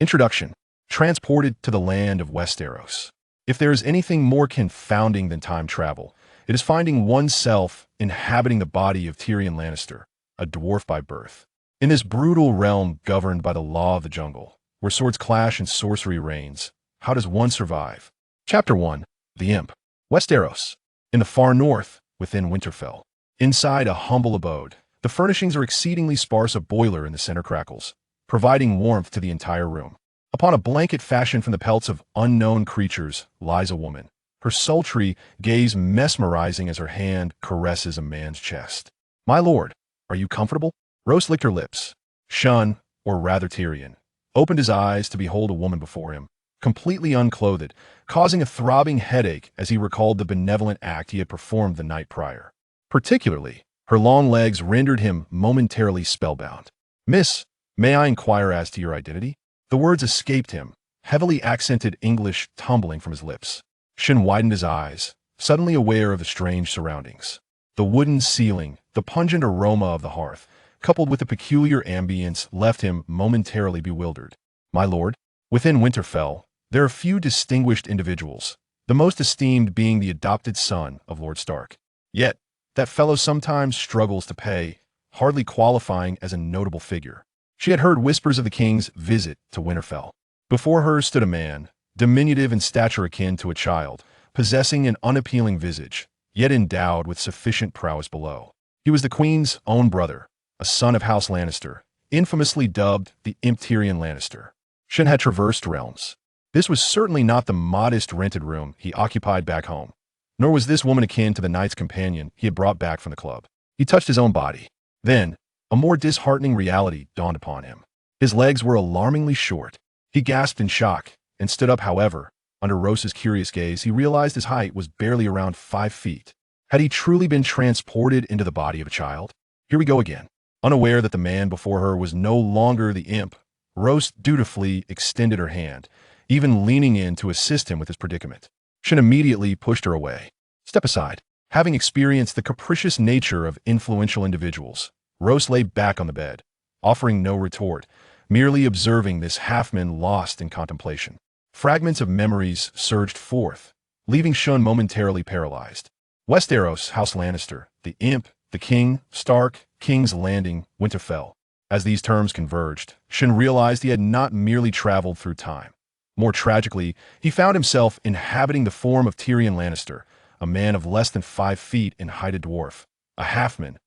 Introduction. Transported to the land of Westeros. If there is anything more confounding than time travel, it is finding oneself inhabiting the body of Tyrion Lannister, a dwarf by birth. In this brutal realm governed by the law of the jungle, where swords clash and sorcery reigns, how does one survive? Chapter 1. The Imp. Westeros. In the far north, within Winterfell. Inside a humble abode, the furnishings are exceedingly sparse. A boiler in the center crackles, providing warmth to the entire room. Upon a blanket fashioned from the pelts of unknown creatures lies a woman, her sultry gaze mesmerizing as her hand caresses a man's chest. "My lord, are you comfortable?" Roast licked her lips. Shun, or rather Tyrion, opened his eyes to behold a woman before him, completely unclothed, causing a throbbing headache as he recalled the benevolent act he had performed the night prior. Particularly, her long legs rendered him momentarily spellbound. "Miss, may I inquire as to your identity?" The words escaped him, heavily accented English tumbling from his lips. Shin widened his eyes, suddenly aware of the strange surroundings. The wooden ceiling, the pungent aroma of the hearth, coupled with the peculiar ambience, left him momentarily bewildered. "My lord, within Winterfell, there are few distinguished individuals, the most esteemed being the adopted son of Lord Stark. Yet, that fellow sometimes struggles to pay, hardly qualifying as a notable figure." She had heard whispers of the king's visit to Winterfell. Before her stood a man, diminutive in stature akin to a child, possessing an unappealing visage, yet endowed with sufficient prowess below. He was the queen's own brother, a son of House Lannister, infamously dubbed the Imp Tyrion Lannister. Shin had traversed realms. This was certainly not the modest rented room he occupied back home, nor was this woman akin to the knight's companion he had brought back from the club. He touched his own body. Then, a more disheartening reality dawned upon him. His legs were alarmingly short. He gasped in shock and stood up. However, under Rose's curious gaze, he realized his height was barely around 5 feet. Had he truly been transported into the body of a child? Here we go again. Unaware that the man before her was no longer the imp, Rose dutifully extended her hand, even leaning in to assist him with his predicament. Shin immediately pushed her away. "Step aside." Having experienced the capricious nature of influential individuals, Rose lay back on the bed, offering no retort, merely observing this Halfman lost in contemplation. Fragments of memories surged forth, leaving Shun momentarily paralyzed. Westeros, House Lannister, the Imp, the King, Stark, King's Landing, Winterfell. As these terms converged, Shun realized he had not merely traveled through time. More tragically, he found himself inhabiting the form of Tyrion Lannister, a man of less than 5 feet in height, a dwarf, a Halfman,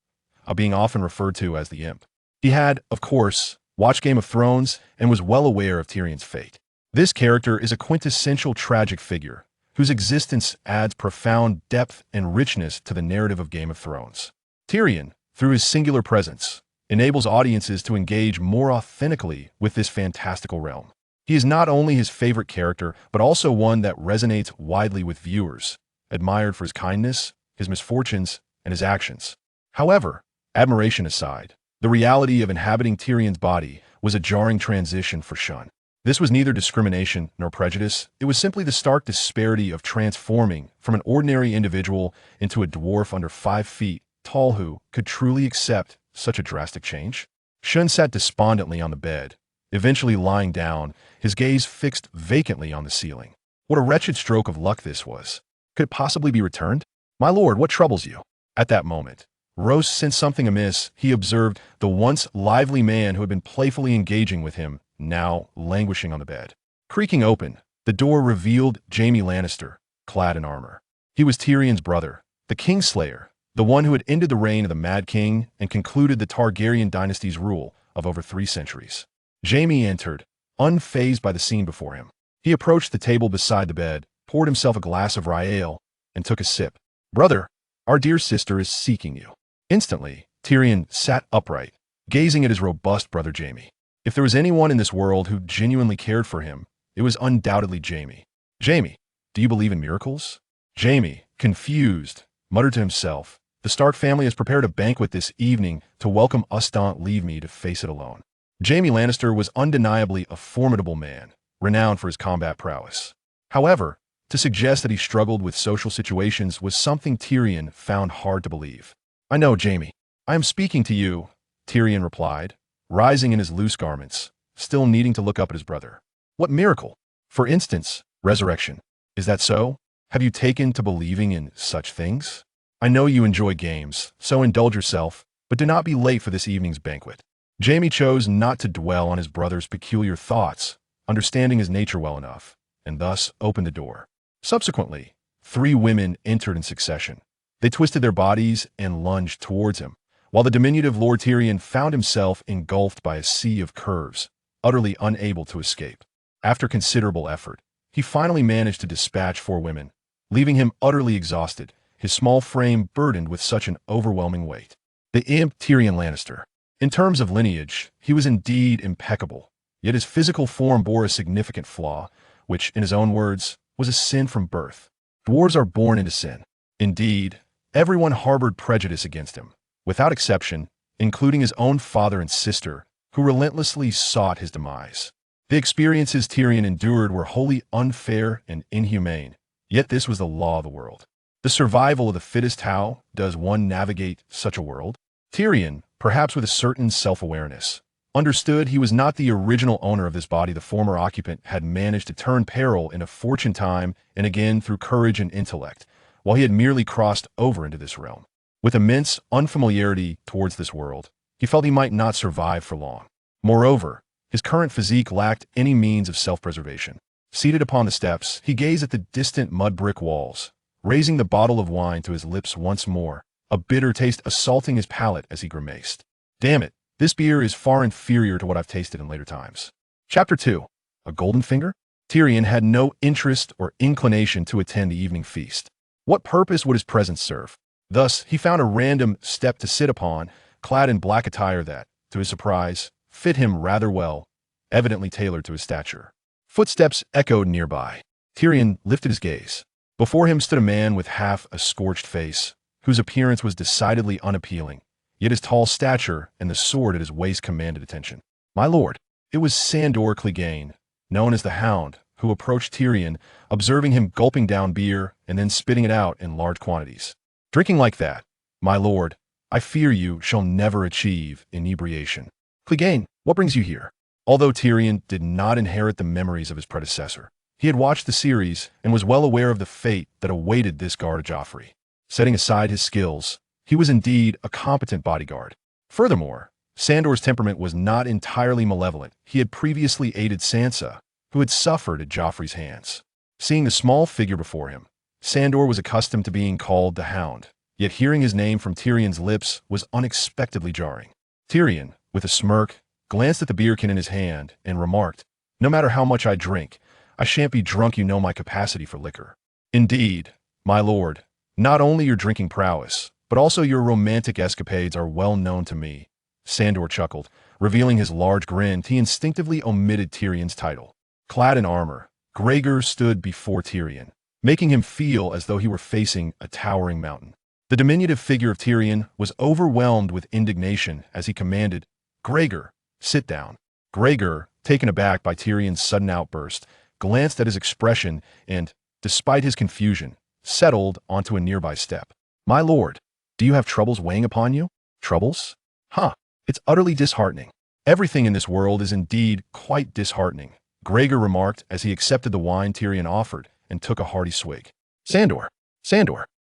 a being often referred to as the Imp. He had, of course, watched Game of Thrones and was well aware of Tyrion's fate. This character is a quintessential tragic figure, whose existence adds profound depth and richness to the narrative of Game of Thrones. Tyrion, through his singular presence, enables audiences to engage more authentically with this fantastical realm. He is not only his favorite character, but also one that resonates widely with viewers, admired for his kindness, his misfortunes, and his actions. However, admiration aside, the reality of inhabiting Tyrion's body was a jarring transition for Shun. This was neither discrimination nor prejudice. It was simply the stark disparity of transforming from an ordinary individual into a dwarf under 5 feet tall who could truly accept such a drastic change. Shun sat despondently on the bed, eventually lying down, his gaze fixed vacantly on the ceiling. What a wretched stroke of luck this was. Could it possibly be returned? "My lord, what troubles you?" At that moment, Rose sensed something amiss. He observed the once lively man who had been playfully engaging with him, now languishing on the bed. Creaking open, the door revealed Jaime Lannister, clad in armor. He was Tyrion's brother, the Kingslayer, the one who had ended the reign of the Mad King and concluded the Targaryen dynasty's rule of over 3 centuries. Jaime entered, unfazed by the scene before him. He approached the table beside the bed, poured himself a glass of rye ale, and took a sip. "Brother, our dear sister is seeking you." Instantly, Tyrion sat upright, gazing at his robust brother Jaime. If there was anyone in this world who genuinely cared for him, it was undoubtedly Jaime. "Jaime, do you believe in miracles?" Jaime, confused, muttered to himself, "The Stark family has prepared a banquet this evening to welcome us. Don't leave me to face it alone." Jaime Lannister was undeniably a formidable man, renowned for his combat prowess. However, to suggest that he struggled with social situations was something Tyrion found hard to believe. "I know, Jaime. I am speaking to you," Tyrion replied, rising in his loose garments, still needing to look up at his brother. What miracle? For instance, resurrection. Is that so? Have you taken to believing in such things? I know you enjoy games, so indulge yourself, but do not be late for this evening's banquet. Jaime chose not to dwell on his brother's peculiar thoughts, understanding his nature well enough, and thus opened the door. Subsequently, 3 women entered in succession. They twisted their bodies and lunged towards him, while the diminutive Lord Tyrion found himself engulfed by a sea of curves, utterly unable to escape. After considerable effort, he finally managed to dispatch 4 women, leaving him utterly exhausted, his small frame burdened with such an overwhelming weight. The imp Tyrion Lannister. In terms of lineage, he was indeed impeccable, yet his physical form bore a significant flaw, which, in his own words, was a sin from birth. Dwarves are born into sin. Indeed, everyone harbored prejudice against him, without exception, including his own father and sister, who relentlessly sought his demise. The experiences Tyrion endured were wholly unfair and inhumane, yet this was the law of the world. The survival of the fittest. How does one navigate such a world? Tyrion, perhaps with a certain self-awareness, understood he was not the original owner of this body. The former occupant had managed to turn peril into fortune time and again through courage and intellect, while he had merely crossed over into this realm. With immense unfamiliarity towards this world, he felt he might not survive for long. Moreover, his current physique lacked any means of self-preservation. Seated upon the steps, he gazed at the distant mud brick walls, raising the bottle of wine to his lips once more, a bitter taste assaulting his palate as he grimaced. Damn it, this beer is far inferior to what I've tasted in later times. Chapter 2. A Golden Finger? Tyrion had no interest or inclination to attend the evening feast. What purpose would his presence serve? Thus, he found a random step to sit upon, clad in black attire that, to his surprise, fit him rather well, evidently tailored to his stature. Footsteps echoed nearby. Tyrion lifted his gaze. Before him stood a man with half a scorched face, whose appearance was decidedly unappealing, yet his tall stature and the sword at his waist commanded attention. My lord, it was Sandor Clegane, known as the Hound, who approached Tyrion, observing him gulping down beer and then spitting it out in large quantities. Drinking like that, my lord, I fear you shall never achieve inebriation. Clegane, what brings you here? Although Tyrion did not inherit the memories of his predecessor, he had watched the series and was well aware of the fate that awaited this guard of Joffrey. Setting aside his skills, he was indeed a competent bodyguard. Furthermore, Sandor's temperament was not entirely malevolent. He had previously aided Sansa, who had suffered at Joffrey's hands. Seeing the small figure before him, Sandor was accustomed to being called the Hound, yet hearing his name from Tyrion's lips was unexpectedly jarring. Tyrion, with a smirk, glanced at the beer can in his hand and remarked, "No matter how much I drink, I shan't be drunk. You know my capacity for liquor." "Indeed, my lord, not only your drinking prowess, but also your romantic escapades are well known to me." Sandor chuckled, revealing his large grin. He instinctively omitted Tyrion's title. Clad in armor, Gregor stood before Tyrion, making him feel as though he were facing a towering mountain. The diminutive figure of Tyrion was overwhelmed with indignation as he commanded, "Gregor, sit down." Gregor, taken aback by Tyrion's sudden outburst, glanced at his expression and, despite his confusion, settled onto a nearby step. "My lord, do you have troubles weighing upon you?" "Troubles? Huh, it's utterly disheartening." "Everything in this world is indeed quite disheartening," Gregor remarked as he accepted the wine Tyrion offered and took a hearty swig. Sandor,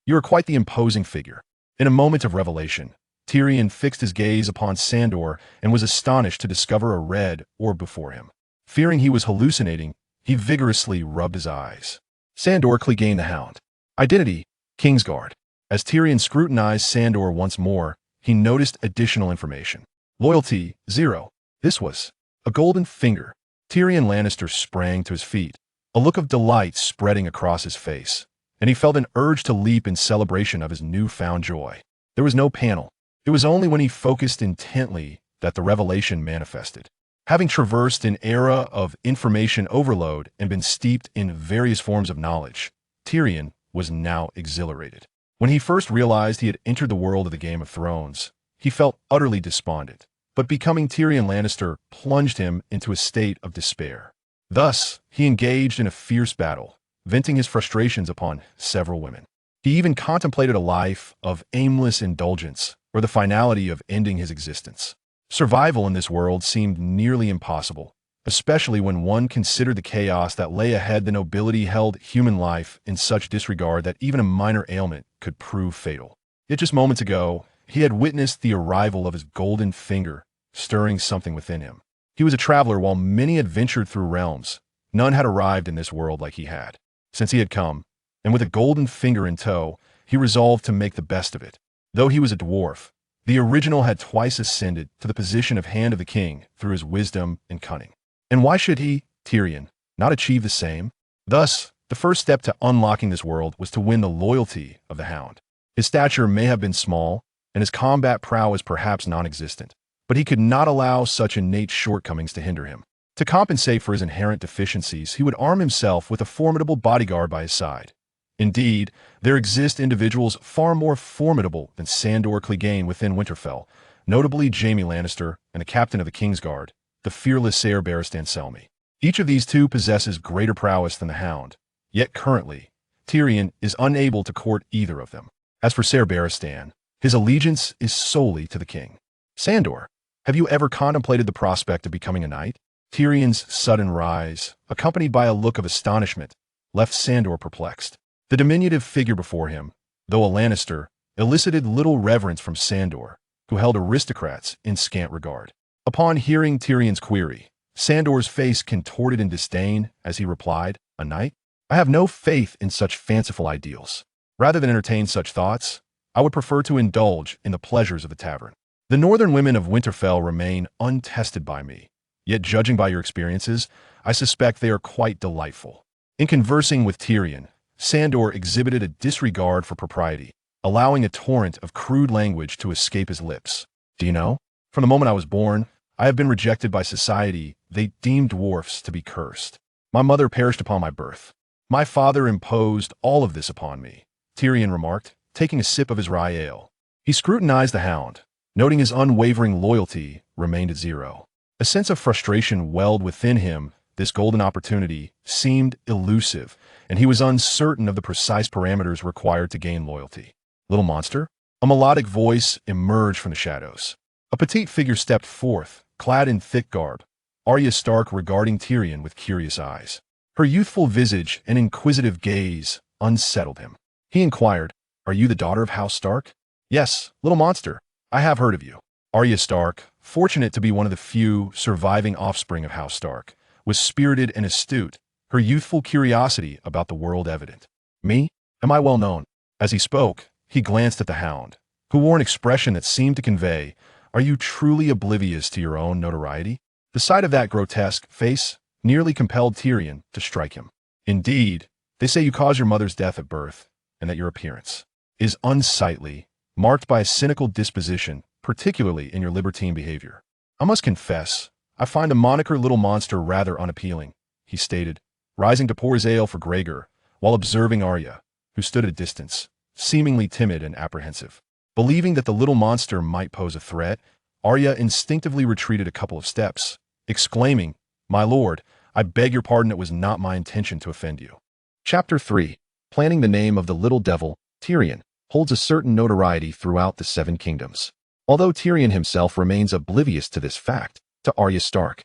you are quite the imposing figure." In a moment of revelation, Tyrion fixed his gaze upon Sandor and was astonished to discover a red orb before him. Fearing he was hallucinating, he vigorously rubbed his eyes. Sandor Clegane the Hound. Identity, Kingsguard. As Tyrion scrutinized Sandor once more, he noticed additional information. Loyalty, 0. This was a golden finger. Tyrion Lannister sprang to his feet, a look of delight spreading across his face, and he felt an urge to leap in celebration of his newfound joy. There was no panel. It was only when he focused intently that the revelation manifested. Having traversed an era of information overload and been steeped in various forms of knowledge, Tyrion was now exhilarated. When he first realized he had entered the world of the Game of Thrones, he felt utterly despondent, but becoming Tyrion Lannister plunged him into a state of despair. Thus, he engaged in a fierce battle, venting his frustrations upon several women. He even contemplated a life of aimless indulgence or the finality of ending his existence. Survival in this world seemed nearly impossible, especially when one considered the chaos that lay ahead. The nobility held human life in such disregard that even a minor ailment could prove fatal. Yet just moments ago, he had witnessed the arrival of his golden finger, stirring something within him. He was a traveler while many had ventured through realms. None had arrived in this world like he had. Since he had come, and with a golden finger in tow, he resolved to make the best of it. Though he was a dwarf, the original had twice ascended to the position of Hand of the King through his wisdom and cunning. And why should he, Tyrion, not achieve the same? Thus, the first step to unlocking this world was to win the loyalty of the Hound. His stature may have been small, and his combat prowess perhaps non-existent, but he could not allow such innate shortcomings to hinder him. To compensate for his inherent deficiencies, he would arm himself with a formidable bodyguard by his side. Indeed, there exist individuals far more formidable than Sandor Clegane within Winterfell, notably Jaime Lannister and the captain of the Kingsguard, the fearless heir Barristan Selmy. Each of these two possesses greater prowess than the Hound, yet currently, Tyrion is unable to court either of them. As for Ser Barristan, his allegiance is solely to the king. Sandor, have you ever contemplated the prospect of becoming a knight? Tyrion's sudden rise, accompanied by a look of astonishment, left Sandor perplexed. The diminutive figure before him, though a Lannister, elicited little reverence from Sandor, who held aristocrats in scant regard. Upon hearing Tyrion's query, Sandor's face contorted in disdain as he replied, "A knight? I have no faith in such fanciful ideals. Rather than entertain such thoughts, I would prefer to indulge in the pleasures of the tavern. The northern women of Winterfell remain untested by me, yet judging by your experiences, I suspect they are quite delightful." In conversing with Tyrion, Sandor exhibited a disregard for propriety, allowing a torrent of crude language to escape his lips. "Do you know? From the moment I was born, I have been rejected by society. They deem dwarfs to be cursed. My mother perished upon my birth. My father imposed all of this upon me," Tyrion remarked, taking a sip of his rye ale. He scrutinized the Hound, noting his unwavering loyalty remained at zero. A sense of frustration welled within him. This golden opportunity seemed elusive, and he was uncertain of the precise parameters required to gain loyalty. "Little monster?" A melodic voice emerged from the shadows. A petite figure stepped forth, clad in thick garb, Arya Stark regarding Tyrion with curious eyes. Her youthful visage and inquisitive gaze unsettled him. He inquired, "Are you the daughter of House Stark?" "Yes, little monster. I have heard of you." Arya Stark, fortunate to be one of the few surviving offspring of House Stark, was spirited and astute, her youthful curiosity about the world evident. "Me? Am I well known?" As he spoke, he glanced at the Hound, who wore an expression that seemed to convey, "Are you truly oblivious to your own notoriety?" The sight of that grotesque face nearly compelled Tyrion to strike him. "Indeed, they say you caused your mother's death at birth, and that your appearance is unsightly, marked by a cynical disposition, particularly in your libertine behavior. I must confess, I find the moniker Little Monster rather unappealing," he stated, rising to pour his ale for Gregor, while observing Arya, who stood at a distance, seemingly timid and apprehensive. Believing that the Little Monster might pose a threat, Arya instinctively retreated a couple of steps, exclaiming, "My lord, I beg your pardon, it was not my intention to offend you." Chapter 3. Planning the name of the Little Devil. Tyrion holds a certain notoriety throughout the Seven Kingdoms. Although Tyrion himself remains oblivious to this fact, to Arya Stark,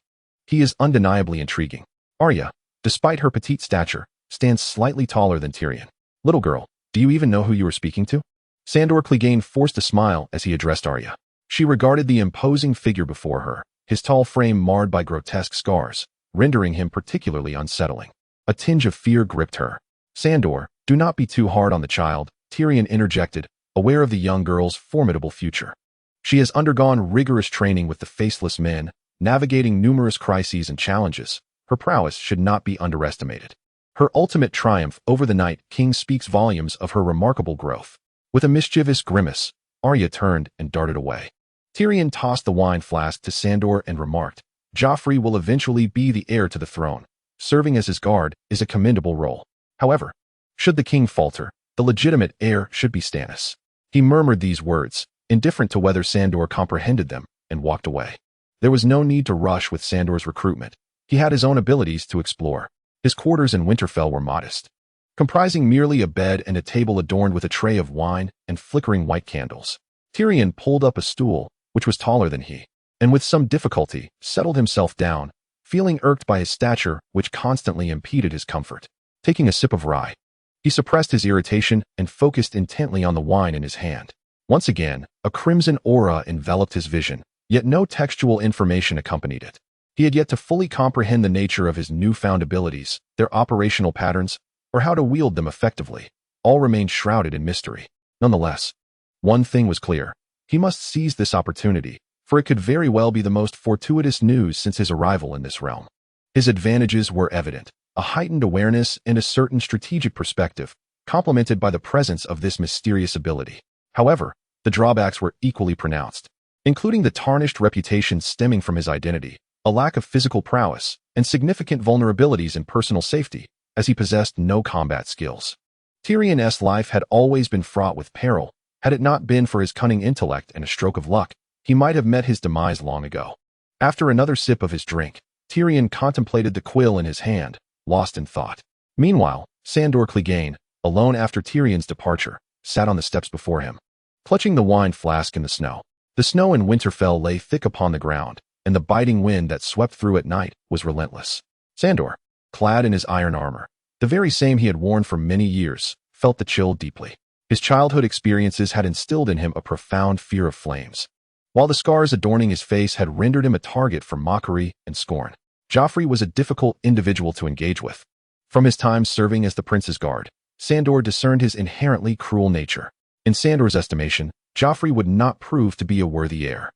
he is undeniably intriguing. Arya, despite her petite stature, stands slightly taller than Tyrion. "Little girl, do you even know who you are speaking to?" Sandor Clegane forced a smile as he addressed Arya. She regarded the imposing figure before her, his tall frame marred by grotesque scars, rendering him particularly unsettling. A tinge of fear gripped her. "Sandor, do not be too hard on the child," Tyrion interjected, aware of the young girl's formidable future. "She has undergone rigorous training with the Faceless Men, navigating numerous crises and challenges. Her prowess should not be underestimated. Her ultimate triumph over the Night King speaks volumes of her remarkable growth." With a mischievous grimace, Arya turned and darted away. Tyrion tossed the wine flask to Sandor and remarked, "Joffrey will eventually be the heir to the throne. Serving as his guard is a commendable role. However, should the king falter, the legitimate heir should be Stannis." He murmured these words, indifferent to whether Sandor comprehended them, and walked away. There was no need to rush with Sandor's recruitment. He had his own abilities to explore. His quarters in Winterfell were modest, comprising merely a bed and a table adorned with a tray of wine and flickering white candles. Tyrion pulled up a stool, which was taller than he, and with some difficulty settled himself down, feeling irked by his stature, which constantly impeded his comfort. Taking a sip of rye, he suppressed his irritation and focused intently on the wine in his hand. Once again, a crimson aura enveloped his vision, yet no textual information accompanied it. He had yet to fully comprehend the nature of his newfound abilities, their operational patterns, or how to wield them effectively. All remained shrouded in mystery. Nonetheless, one thing was clear. He must seize this opportunity, for it could very well be the most fortuitous news since his arrival in this realm. His advantages were evident, a heightened awareness and a certain strategic perspective, complemented by the presence of this mysterious ability. However, the drawbacks were equally pronounced, including the tarnished reputation stemming from his identity, a lack of physical prowess, and significant vulnerabilities in personal safety, as he possessed no combat skills. Tyrion's life had always been fraught with peril. Had it not been for his cunning intellect and a stroke of luck, he might have met his demise long ago. After another sip of his drink, Tyrion contemplated the quill in his hand, lost in thought. Meanwhile, Sandor Clegane, alone after Tyrion's departure, sat on the steps before him, clutching the wine flask in the snow. The snow in Winterfell lay thick upon the ground, and the biting wind that swept through at night was relentless. Sandor, clad in his iron armor, the very same he had worn for many years, felt the chill deeply. His childhood experiences had instilled in him a profound fear of flames, while the scars adorning his face had rendered him a target for mockery and scorn. Joffrey was a difficult individual to engage with. From his time serving as the prince's guard, Sandor discerned his inherently cruel nature. In Sandor's estimation, Joffrey would not prove to be a worthy heir.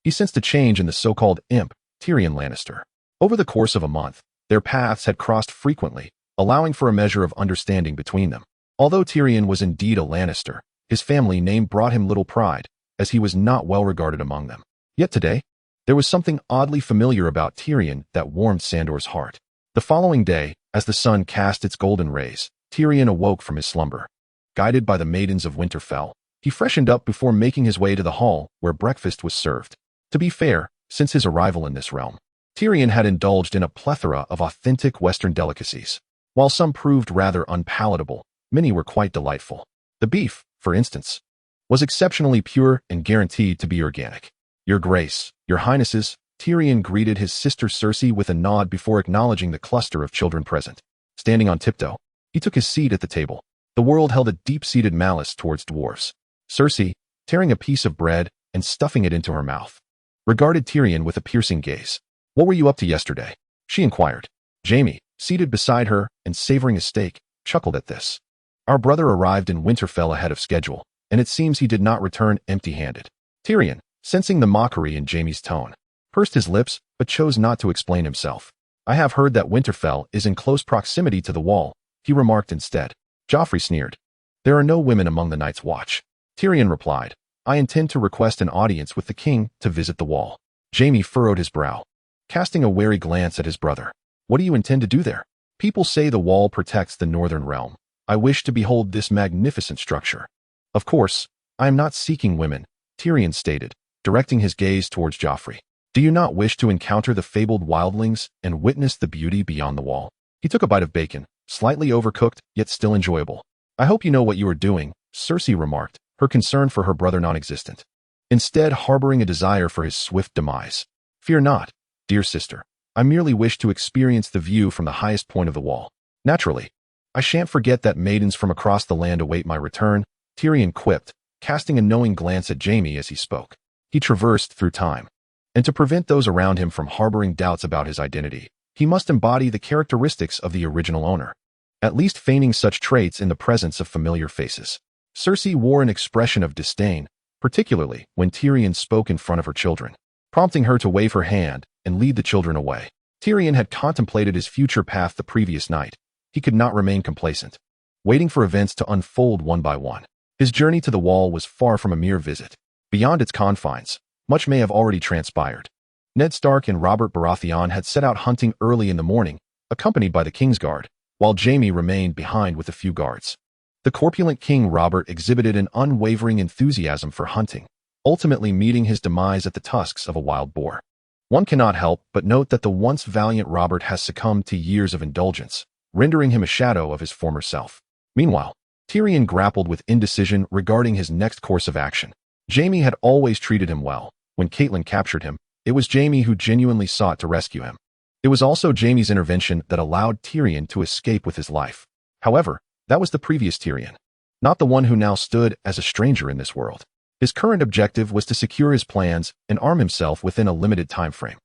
He sensed a change in the so-called imp, Tyrion Lannister. Over the course of a month, their paths had crossed frequently, allowing for a measure of understanding between them. Although Tyrion was indeed a Lannister, his family name brought him little pride, as he was not well regarded among them. Yet today, there was something oddly familiar about Tyrion that warmed Sandor's heart. The following day, as the sun cast its golden rays, Tyrion awoke from his slumber. Guided by the maidens of Winterfell, he freshened up before making his way to the hall where breakfast was served. To be fair, since his arrival in this realm, Tyrion had indulged in a plethora of authentic Western delicacies. While some proved rather unpalatable, many were quite delightful. The beef, for instance, was exceptionally pure and guaranteed to be organic. Your Grace, Your Highnesses, Tyrion greeted his sister Cersei with a nod before acknowledging the cluster of children present. Standing on tiptoe, he took his seat at the table. The world held a deep-seated malice towards dwarfs. Cersei, tearing a piece of bread and stuffing it into her mouth, regarded Tyrion with a piercing gaze. "What were you up to yesterday?" she inquired. Jaime, seated beside her and savoring a steak, chuckled at this. "Our brother arrived in Winterfell ahead of schedule, and it seems he did not return empty-handed." Tyrion, sensing the mockery in Jaime's tone, pursed his lips but chose not to explain himself. "I have heard that Winterfell is in close proximity to the Wall," he remarked instead. Joffrey sneered. "There are no women among the Night's Watch." Tyrion replied, "I intend to request an audience with the king to visit the Wall." Jaime furrowed his brow, casting a wary glance at his brother. "What do you intend to do there?" "People say the Wall protects the northern realm. I wish to behold this magnificent structure." "Of course, I am not seeking women," Tyrion stated, directing his gaze towards Joffrey. "Do you not wish to encounter the fabled wildlings and witness the beauty beyond the Wall?" He took a bite of bacon, slightly overcooked, yet still enjoyable. "I hope you know what you are doing," Cersei remarked, her concern for her brother non-existent, instead harboring a desire for his swift demise. "Fear not, dear sister. I merely wish to experience the view from the highest point of the Wall. Naturally, I shan't forget that maidens from across the land await my return," Tyrion quipped, casting a knowing glance at Jaime as he spoke. He traversed through time, and to prevent those around him from harboring doubts about his identity, he must embody the characteristics of the original owner, at least feigning such traits in the presence of familiar faces. Cersei wore an expression of disdain, particularly when Tyrion spoke in front of her children, prompting her to wave her hand and lead the children away. Tyrion had contemplated his future path the previous night. He could not remain complacent, waiting for events to unfold one by one. His journey to the Wall was far from a mere visit. Beyond its confines, much may have already transpired. Ned Stark and Robert Baratheon had set out hunting early in the morning, accompanied by the Kingsguard, while Jaime remained behind with a few guards. The corpulent King Robert exhibited an unwavering enthusiasm for hunting, ultimately meeting his demise at the tusks of a wild boar. One cannot help but note that the once valiant Robert has succumbed to years of indulgence, rendering him a shadow of his former self. Meanwhile, Tyrion grappled with indecision regarding his next course of action. Jaime had always treated him well. When Catelyn captured him, it was Jaime who genuinely sought to rescue him. It It was also Jaime's intervention that allowed Tyrion to escape with his life. However, that was the previous Tyrion, not the one who now stood as a stranger in this world. His current objective was to secure his plans and arm himself within a limited time frame.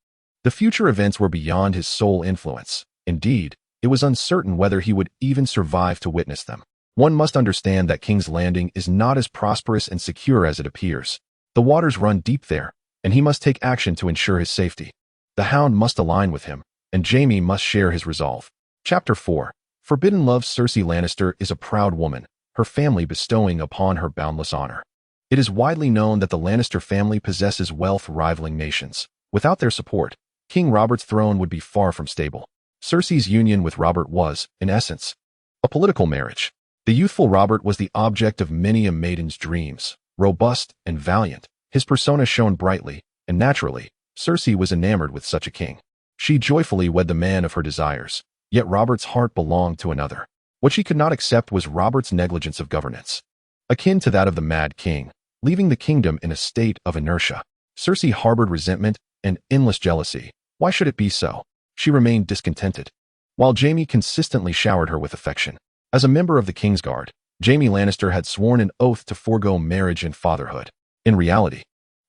The future events were beyond his sole influence. Indeed, it was uncertain whether he would even survive to witness them. One must understand that King's Landing is not as prosperous and secure as it appears. The waters run deep there, and he must take action to ensure his safety. The Hound must align with him, and Jaime must share his resolve. Chapter 4. Forbidden Love. Cersei Lannister is a proud woman, her family bestowing upon her boundless honor. It is widely known that the Lannister family possesses wealth rivaling nations. Without their support, King Robert's throne would be far from stable. Cersei's union with Robert was, in essence, a political marriage. The youthful Robert was the object of many a maiden's dreams. Robust and valiant, his persona shone brightly, and naturally, Cersei was enamored with such a king. She joyfully wed the man of her desires, yet Robert's heart belonged to another. What she could not accept was Robert's negligence of governance, akin to that of the Mad King, leaving the kingdom in a state of inertia. Cersei harbored resentment and endless jealousy. Why should it be so? She remained discontented, while Jaime consistently showered her with affection. As a member of the Kingsguard, Jaime Lannister had sworn an oath to forego marriage and fatherhood. In reality,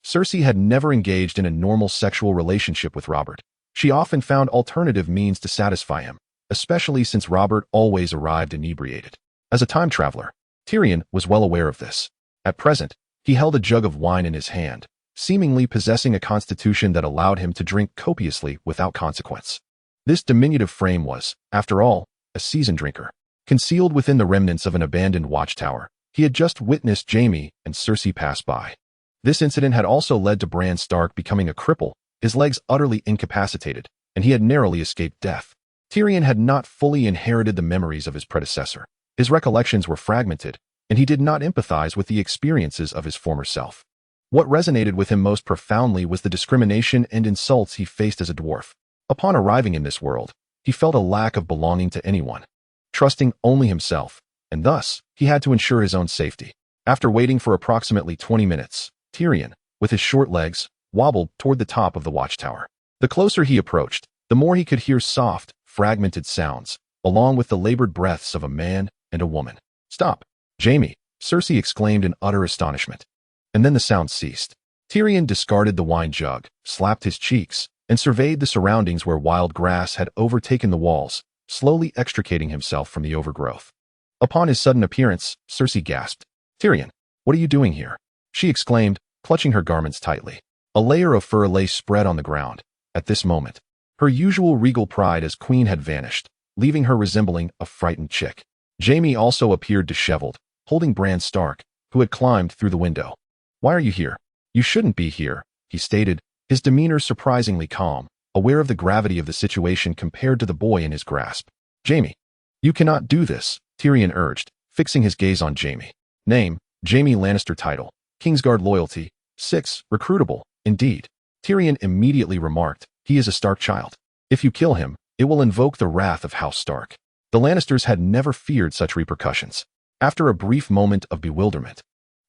Cersei had never engaged in a normal sexual relationship with Robert. She often found alternative means to satisfy him, especially since Robert always arrived inebriated. As a time traveler, Tyrion was well aware of this. At present, he held a jug of wine in his hand, seemingly possessing a constitution that allowed him to drink copiously without consequence. This diminutive frame was, after all, a seasoned drinker. Concealed within the remnants of an abandoned watchtower, he had just witnessed Jaime and Cersei pass by. This incident had also led to Bran Stark becoming a cripple, his legs utterly incapacitated, and he had narrowly escaped death. Tyrion had not fully inherited the memories of his predecessor. His recollections were fragmented, and he did not empathize with the experiences of his former self. What resonated with him most profoundly was the discrimination and insults he faced as a dwarf. Upon arriving in this world, he felt a lack of belonging to anyone, trusting only himself, and thus, he had to ensure his own safety. After waiting for approximately 20 minutes, Tyrion, with his short legs, wobbled toward the top of the watchtower. The closer he approached, the more he could hear soft, fragmented sounds, along with the labored breaths of a man and a woman. "Stop, Jaime!" Cersei exclaimed in utter astonishment. And then the sound ceased. Tyrion discarded the wine jug, slapped his cheeks, and surveyed the surroundings where wild grass had overtaken the walls, slowly extricating himself from the overgrowth. Upon his sudden appearance, Cersei gasped. "Tyrion, what are you doing here?" she exclaimed, clutching her garments tightly. A layer of fur lay spread on the ground. At this moment, her usual regal pride as queen had vanished, leaving her resembling a frightened chick. Jaime also appeared disheveled, holding Bran Stark, who had climbed through the window. "Why are you here?" "You shouldn't be here," he stated, his demeanor surprisingly calm, aware of the gravity of the situation compared to the boy in his grasp. "Jaime, you cannot do this," Tyrion urged, fixing his gaze on Jaime. Name, Jaime Lannister. Title, Kingsguard. Loyalty, 6, recruitable. Indeed. Tyrion immediately remarked, "He is a Stark child. If you kill him, it will invoke the wrath of House Stark." The Lannisters had never feared such repercussions. After a brief moment of bewilderment,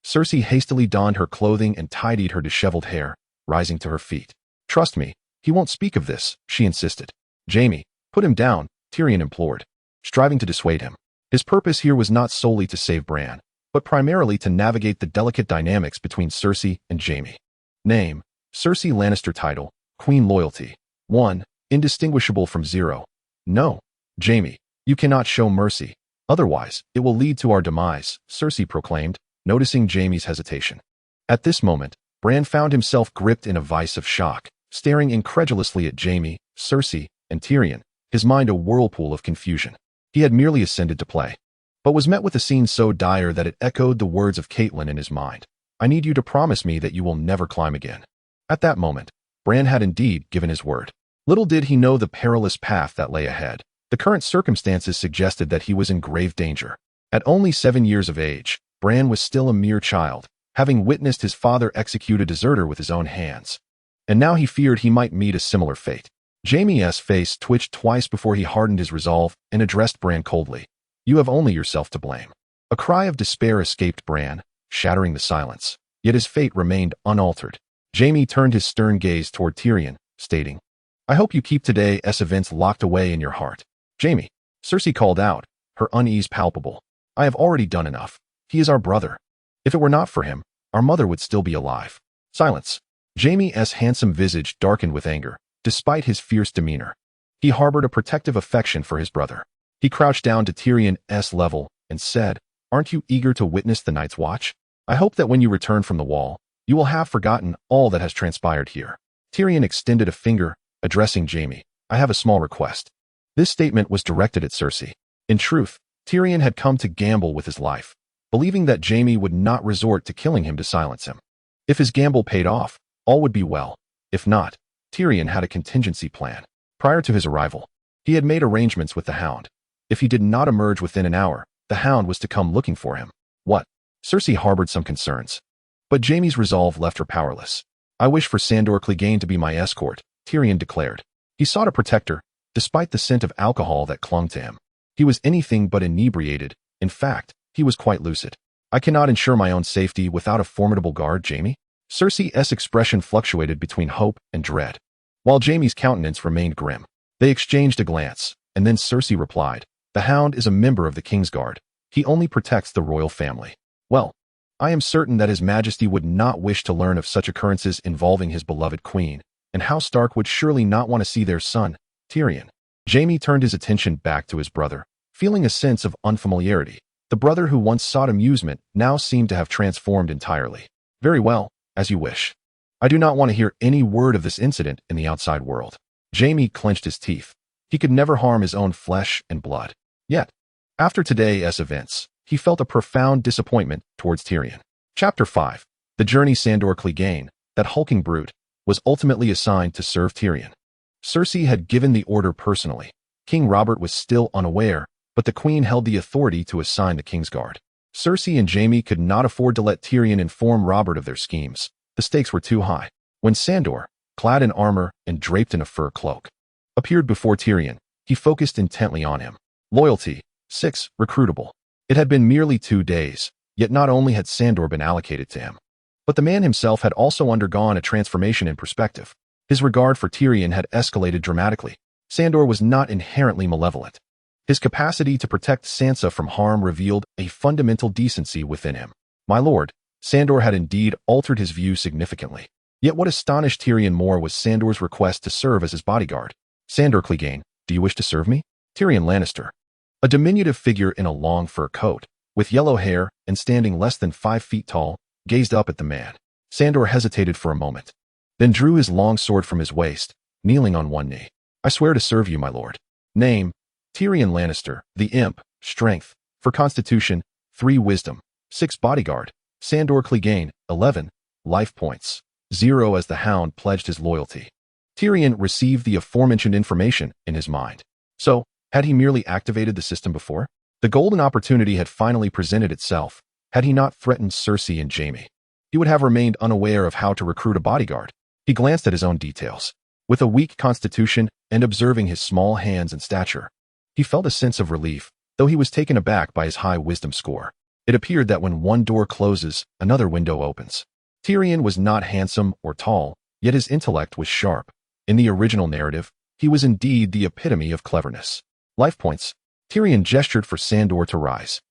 Cersei hastily donned her clothing and tidied her disheveled hair, rising to her feet. "Trust me, he won't speak of this," she insisted. "Jaime, put him down," Tyrion implored, striving to dissuade him. His purpose here was not solely to save Bran, but primarily to navigate the delicate dynamics between Cersei and Jaime. Name, Cersei Lannister. Title, Queen. Loyalty, 1, indistinguishable from 0. "No, Jaime, you cannot show mercy. Otherwise, it will lead to our demise," Cersei proclaimed, noticing Jaime's hesitation. At this moment, Bran found himself gripped in a vice of shock, staring incredulously at Jaime, Cersei, and Tyrion, his mind a whirlpool of confusion. He had merely ascended to play, but was met with a scene so dire that it echoed the words of Catelyn in his mind. "I need you to promise me that you will never climb again." At that moment, Bran had indeed given his word. Little did he know the perilous path that lay ahead. The current circumstances suggested that he was in grave danger. At only 7 years of age, Bran was still a mere child, having witnessed his father execute a deserter with his own hands. And now he feared he might meet a similar fate. Jaime's face twitched twice before he hardened his resolve and addressed Bran coldly. "You have only yourself to blame." A cry of despair escaped Bran, shattering the silence. Yet his fate remained unaltered. Jaime turned his stern gaze toward Tyrion, stating, I hope you keep today's events locked away in your heart. Jaime, Cersei called out, her unease palpable. I have already done enough. He is our brother. If it were not for him, our mother would still be alive. Silence. Jaime's handsome visage darkened with anger, despite his fierce demeanor. He harbored a protective affection for his brother. He crouched down to Tyrion's level and said, Aren't you eager to witness the Night's Watch? I hope that when you return from the wall, you will have forgotten all that has transpired here. Tyrion extended a finger, addressing Jaime. I have a small request. This statement was directed at Cersei. In truth, Tyrion had come to gamble with his life, believing that Jaime would not resort to killing him to silence him. If his gamble paid off, all would be well. If not, Tyrion had a contingency plan. Prior to his arrival, he had made arrangements with the Hound. If he did not emerge within an hour, the Hound was to come looking for him. What? Cersei harbored some concerns. But Jaime's resolve left her powerless. I wish for Sandor Clegane to be my escort, Tyrion declared. He sought a protector, despite the scent of alcohol that clung to him. He was anything but inebriated. In fact, he was quite lucid. I cannot ensure my own safety without a formidable guard, Jaime. Cersei's expression fluctuated between hope and dread, while Jaime's countenance remained grim. They exchanged a glance, and then Cersei replied, The Hound is a member of the Kingsguard. He only protects the royal family. Well, I am certain that His Majesty would not wish to learn of such occurrences involving his beloved queen, and House Stark would surely not want to see their son, Tyrion. Jaime turned his attention back to his brother, feeling a sense of unfamiliarity. The brother who once sought amusement now seemed to have transformed entirely. Very well, as you wish. I do not want to hear any word of this incident in the outside world. Jaime clenched his teeth. He could never harm his own flesh and blood. Yet, after today's events, he felt a profound disappointment towards Tyrion. Chapter 5. The journey. Sandor Clegane, that hulking brute, was ultimately assigned to serve Tyrion. Cersei had given the order personally. King Robert was still unaware, but the queen held the authority to assign the Kingsguard. Cersei and Jaime could not afford to let Tyrion inform Robert of their schemes. The stakes were too high. When Sandor, clad in armor and draped in a fur cloak, appeared before Tyrion, he focused intently on him. Loyalty. 6. Recruitable. It had been merely 2 days, yet not only had Sandor been allocated to him, but the man himself had also undergone a transformation in perspective. His regard for Tyrion had escalated dramatically. Sandor was not inherently malevolent. His capacity to protect Sansa from harm revealed a fundamental decency within him. My lord, Sandor had indeed altered his view significantly. Yet what astonished Tyrion more was Sandor's request to serve as his bodyguard. Sandor Clegane, do you wish to serve me? Tyrion Lannister, a diminutive figure in a long fur coat, with yellow hair and standing less than 5 feet tall, gazed up at the man. Sandor hesitated for a moment, then drew his long sword from his waist, kneeling on one knee. I swear to serve you, my lord. Name, Tyrion Lannister, the imp, strength, for constitution, 3 wisdom, 6 bodyguard, Sandor Clegane, 11, life points, 0 as the Hound pledged his loyalty. Tyrion received the aforementioned information in his mind. So, had he merely activated the system before? The golden opportunity had finally presented itself. Had he not threatened Cersei and Jaime, he would have remained unaware of how to recruit a bodyguard. He glanced at his own details. With a weak constitution and observing his small hands and stature, he felt a sense of relief, though he was taken aback by his high wisdom score. It appeared that when one door closes, another window opens. Tyrion was not handsome or tall, yet his intellect was sharp. In the original narrative, he was indeed the epitome of cleverness. Life points. Tyrion gestured for Sandor to rise.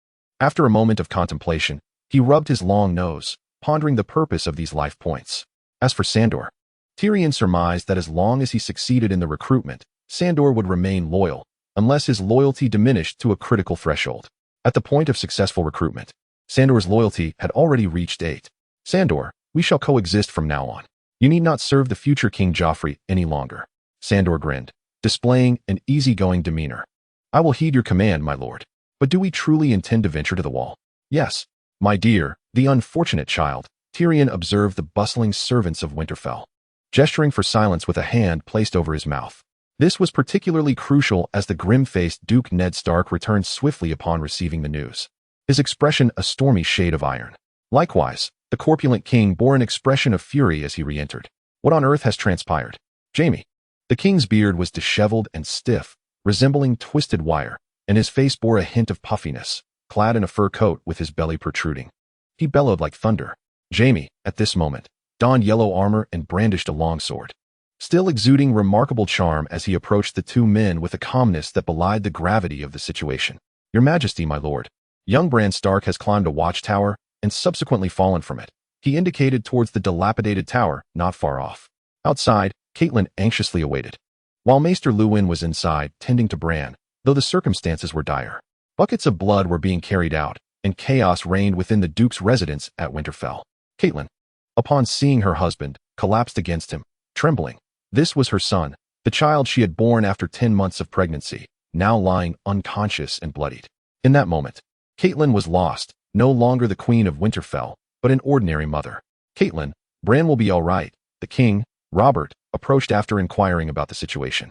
After a moment of contemplation, he rubbed his long nose, pondering the purpose of these life points. As for Sandor, Tyrion surmised that as long as he succeeded in the recruitment, Sandor would remain loyal, unless his loyalty diminished to a critical threshold. At the point of successful recruitment, Sandor's loyalty had already reached 8. Sandor, we shall coexist from now on. You need not serve the future King Joffrey any longer. Sandor grinned, displaying an easygoing demeanor. I will heed your command, my lord. But do we truly intend to venture to the wall? Yes, my dear, the unfortunate child, Tyrion observed the bustling servants of Winterfell, gesturing for silence with a hand placed over his mouth. This was particularly crucial as the grim-faced Duke Ned Stark returned swiftly upon receiving the news, his expression a stormy shade of iron. Likewise, the corpulent king bore an expression of fury as he re-entered. What on earth has transpired? Jaime. The king's beard was disheveled and stiff, resembling twisted wire, and his face bore a hint of puffiness, clad in a fur coat with his belly protruding. He bellowed like thunder. Jaime, at this moment, donned yellow armor and brandished a long sword. still exuding remarkable charm as he approached the two men with a calmness that belied the gravity of the situation. "Your Majesty, my lord. Young Bran Stark has climbed a watchtower and subsequently fallen from it." He indicated towards the dilapidated tower not far off. Outside, Catelyn anxiously awaited, while Maester Luwin was inside, tending to Bran, though the circumstances were dire. Buckets of blood were being carried out, and chaos reigned within the Duke's residence at Winterfell. Catelyn, upon seeing her husband, collapsed against him, trembling. This was her son, the child she had borne after 10 months of pregnancy, now lying unconscious and bloodied. In that moment, Catelyn was lost, no longer the Queen of Winterfell, but an ordinary mother. "Catelyn, Bran will be all right," the king, Robert, approached after inquiring about the situation.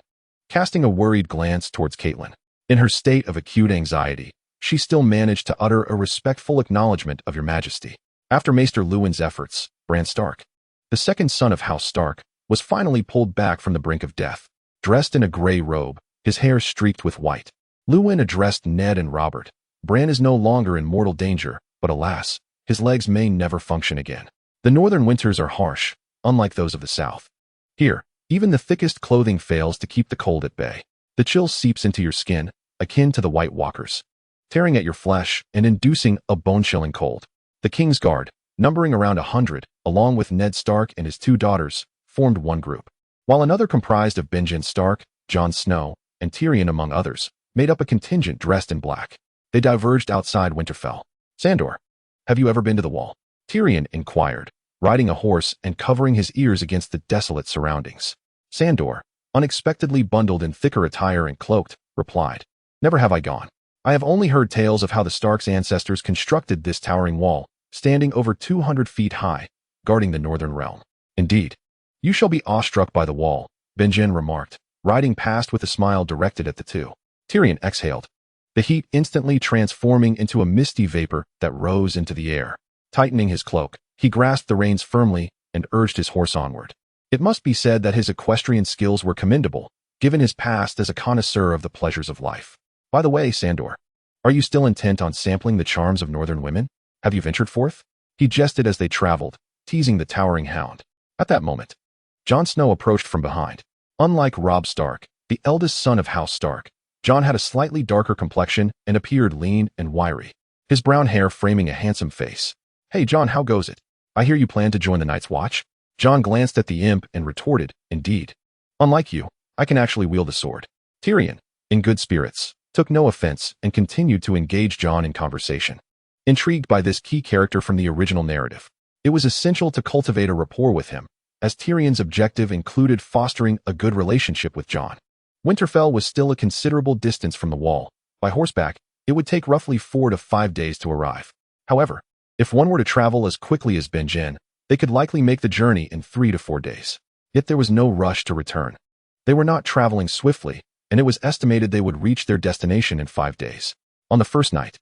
Casting a worried glance towards Catelyn, in her state of acute anxiety, she still managed to utter a respectful acknowledgement of "Your Majesty." After Maester Luwin's efforts, Bran Stark, the second son of House Stark, was finally pulled back from the brink of death. Dressed in a gray robe, his hair streaked with white, Luwin addressed Ned and Robert. "Bran is no longer in mortal danger, but alas, his legs may never function again. The northern winters are harsh, unlike those of the south. Here, even the thickest clothing fails to keep the cold at bay. The chill seeps into your skin, akin to the White Walkers, tearing at your flesh and inducing a bone-chilling cold." The King's Guard, numbering around 100, along with Ned Stark and his 2 daughters, formed one group, while another comprised of Benjen Stark, Jon Snow, and Tyrion among others, made up a contingent dressed in black. They diverged outside Winterfell. "Sandor, have you ever been to the Wall?" Tyrion inquired, riding a horse and covering his ears against the desolate surroundings. Sandor, unexpectedly bundled in thicker attire and cloaked, replied, "Never have I gone. I have only heard tales of how the Stark's ancestors constructed this towering wall, standing over 200 feet high, guarding the northern realm." "Indeed. You shall be awestruck by the wall," Benjen remarked, riding past with a smile directed at the two. Tyrion exhaled, the heat instantly transforming into a misty vapor that rose into the air. Tightening his cloak, he grasped the reins firmly and urged his horse onward. It must be said that his equestrian skills were commendable, given his past as a connoisseur of the pleasures of life. "By the way, Sandor, are you still intent on sampling the charms of northern women? Have you ventured forth?" He jested as they traveled, teasing the towering hound. At that moment, Jon Snow approached from behind. Unlike Robb Stark, the eldest son of House Stark, Jon had a slightly darker complexion and appeared lean and wiry, his brown hair framing a handsome face. "Hey Jon, how goes it? I hear you plan to join the Night's Watch?" Jon glanced at the imp and retorted, "Indeed. Unlike you, I can actually wield a sword." Tyrion, in good spirits, took no offense and continued to engage Jon in conversation. Intrigued by this key character from the original narrative, it was essential to cultivate a rapport with him, as Tyrion's objective included fostering a good relationship with Jon. Winterfell was still a considerable distance from the Wall. By horseback, it would take roughly 4 to 5 days to arrive. However, if one were to travel as quickly as Benjen, they could likely make the journey in 3 to 4 days. Yet there was no rush to return. They were not traveling swiftly, and it was estimated they would reach their destination in 5 days. On the first night,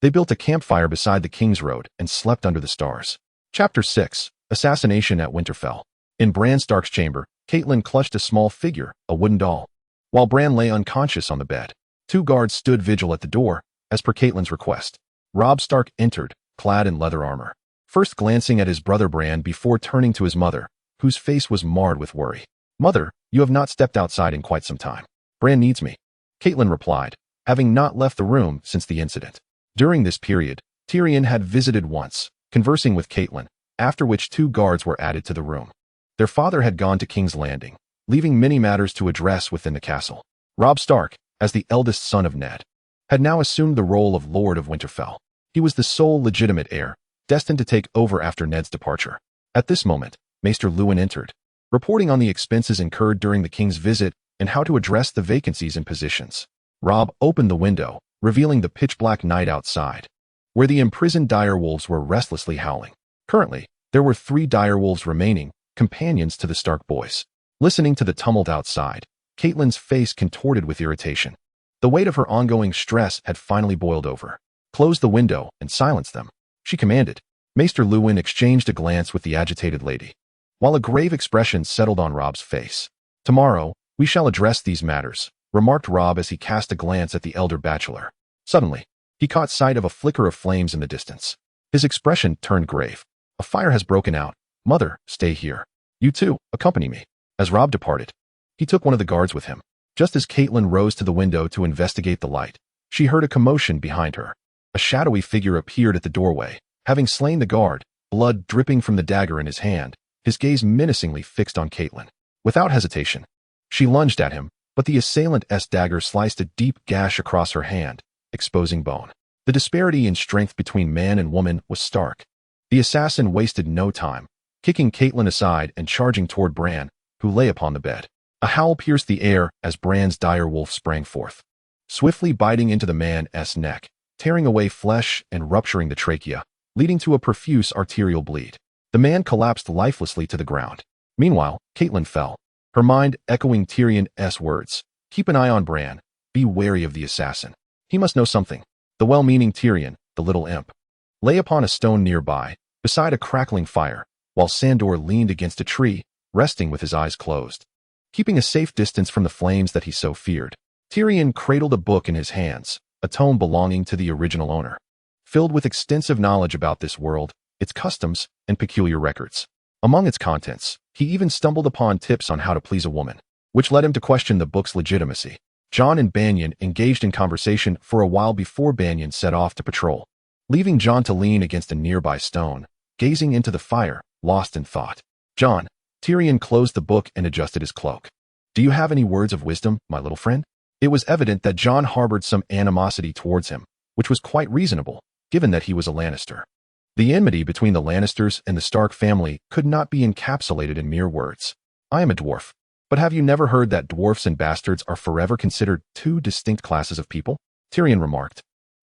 they built a campfire beside the King's Road and slept under the stars. Chapter 6. Assassination at Winterfell. In Bran Stark's chamber, Catelyn clutched a small figure, a wooden doll, while Bran lay unconscious on the bed. 2 guards stood vigil at the door, as per Catelyn's request. Robb Stark entered, clad in leather armor, first glancing at his brother Bran before turning to his mother, whose face was marred with worry. "Mother, you have not stepped outside in quite some time." "Bran needs me," Catelyn replied, having not left the room since the incident. During this period, Tyrion had visited once, conversing with Catelyn, after which 2 guards were added to the room. Their father had gone to King's Landing, leaving many matters to address within the castle. Robb Stark, as the eldest son of Ned, had now assumed the role of Lord of Winterfell. He was the sole legitimate heir, destined to take over after Ned's departure. At this moment, Maester Luwin entered, reporting on the expenses incurred during the king's visit and how to address the vacancies in positions. Robb opened the window, revealing the pitch-black night outside, where the imprisoned direwolves were restlessly howling. Currently, there were 3 direwolves remaining, companions to the Stark boys. Listening to the tumult outside, Catelyn's face contorted with irritation. The weight of her ongoing stress had finally boiled over. "Close the window and silence them," she commanded. Maester Luwin exchanged a glance with the agitated lady, while a grave expression settled on Robb's face. "Tomorrow, we shall address these matters," remarked Robb as he cast a glance at the elder bachelor. Suddenly, he caught sight of a flicker of flames in the distance. His expression turned grave. "A fire has broken out. Mother, stay here. You too, accompany me." As Robb departed, he took one of the guards with him. Just as Catelyn rose to the window to investigate the light, she heard a commotion behind her. A shadowy figure appeared at the doorway, having slain the guard, blood dripping from the dagger in his hand, his gaze menacingly fixed on Catelyn. Without hesitation, she lunged at him, but the assailant's dagger sliced a deep gash across her hand, exposing bone. The disparity in strength between man and woman was stark. The assassin wasted no time, kicking Catelyn aside and charging toward Bran, who lay upon the bed. A howl pierced the air as Bran's dire wolf sprang forth, swiftly biting into the man's neck, tearing away flesh and rupturing the trachea, leading to a profuse arterial bleed. The man collapsed lifelessly to the ground. Meanwhile, Catelyn fell, her mind echoing Tyrion's words. Keep an eye on Bran. Be wary of the assassin. He must know something. The well-meaning Tyrion, the little imp, lay upon a stone nearby, beside a crackling fire, while Sandor leaned against a tree, resting with his eyes closed, keeping a safe distance from the flames that he so feared. Tyrion cradled a book in his hands, a tome belonging to the original owner, filled with extensive knowledge about this world, its customs, and peculiar records. Among its contents, he even stumbled upon tips on how to please a woman, which led him to question the book's legitimacy. Jon and Banyan engaged in conversation for a while before Banyan set off to patrol, leaving Jon to lean against a nearby stone, gazing into the fire, lost in thought. Jon, Tyrion closed the book and adjusted his cloak. Do you have any words of wisdom, my little friend? It was evident that Jon harbored some animosity towards him, which was quite reasonable, given that he was a Lannister. The enmity between the Lannisters and the Stark family could not be encapsulated in mere words. I am a dwarf. But have you never heard that dwarfs and bastards are forever considered two distinct classes of people? Tyrion remarked,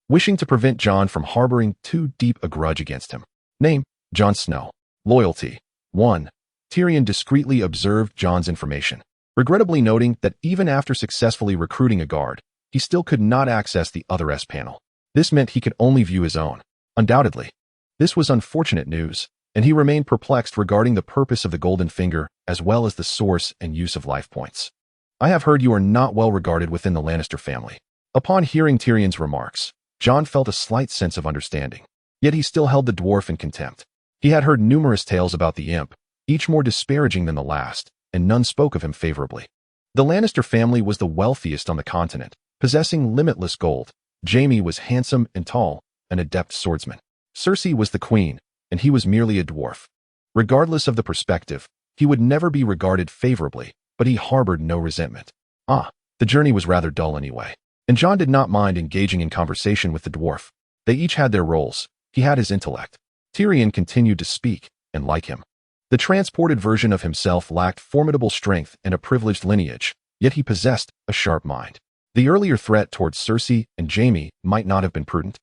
wishing to prevent Jon from harboring too deep a grudge against him. Name, Jon Snow. Loyalty, 1. Tyrion discreetly observed Jon's information, regrettably noting that even after successfully recruiting a guard, he still could not access the other's panel. This meant he could only view his own. Undoubtedly, this was unfortunate news, and he remained perplexed regarding the purpose of the Golden Finger as well as the source and use of life points. I have heard you are not well regarded within the Lannister family. Upon hearing Tyrion's remarks, Jon felt a slight sense of understanding. Yet he still held the dwarf in contempt. He had heard numerous tales about the imp, each more disparaging than the last, and none spoke of him favorably. The Lannister family was the wealthiest on the continent, possessing limitless gold. Jaime was handsome and tall, an adept swordsman. Cersei was the queen, and he was merely a dwarf. Regardless of the perspective, he would never be regarded favorably, but he harbored no resentment. The journey was rather dull anyway, and Jon did not mind engaging in conversation with the dwarf. They each had their roles. He had his intellect. Tyrion continued to speak, and like him, the transported version of himself lacked formidable strength and a privileged lineage, yet he possessed a sharp mind. The earlier threat towards Cersei and Jaime might not have been prudent,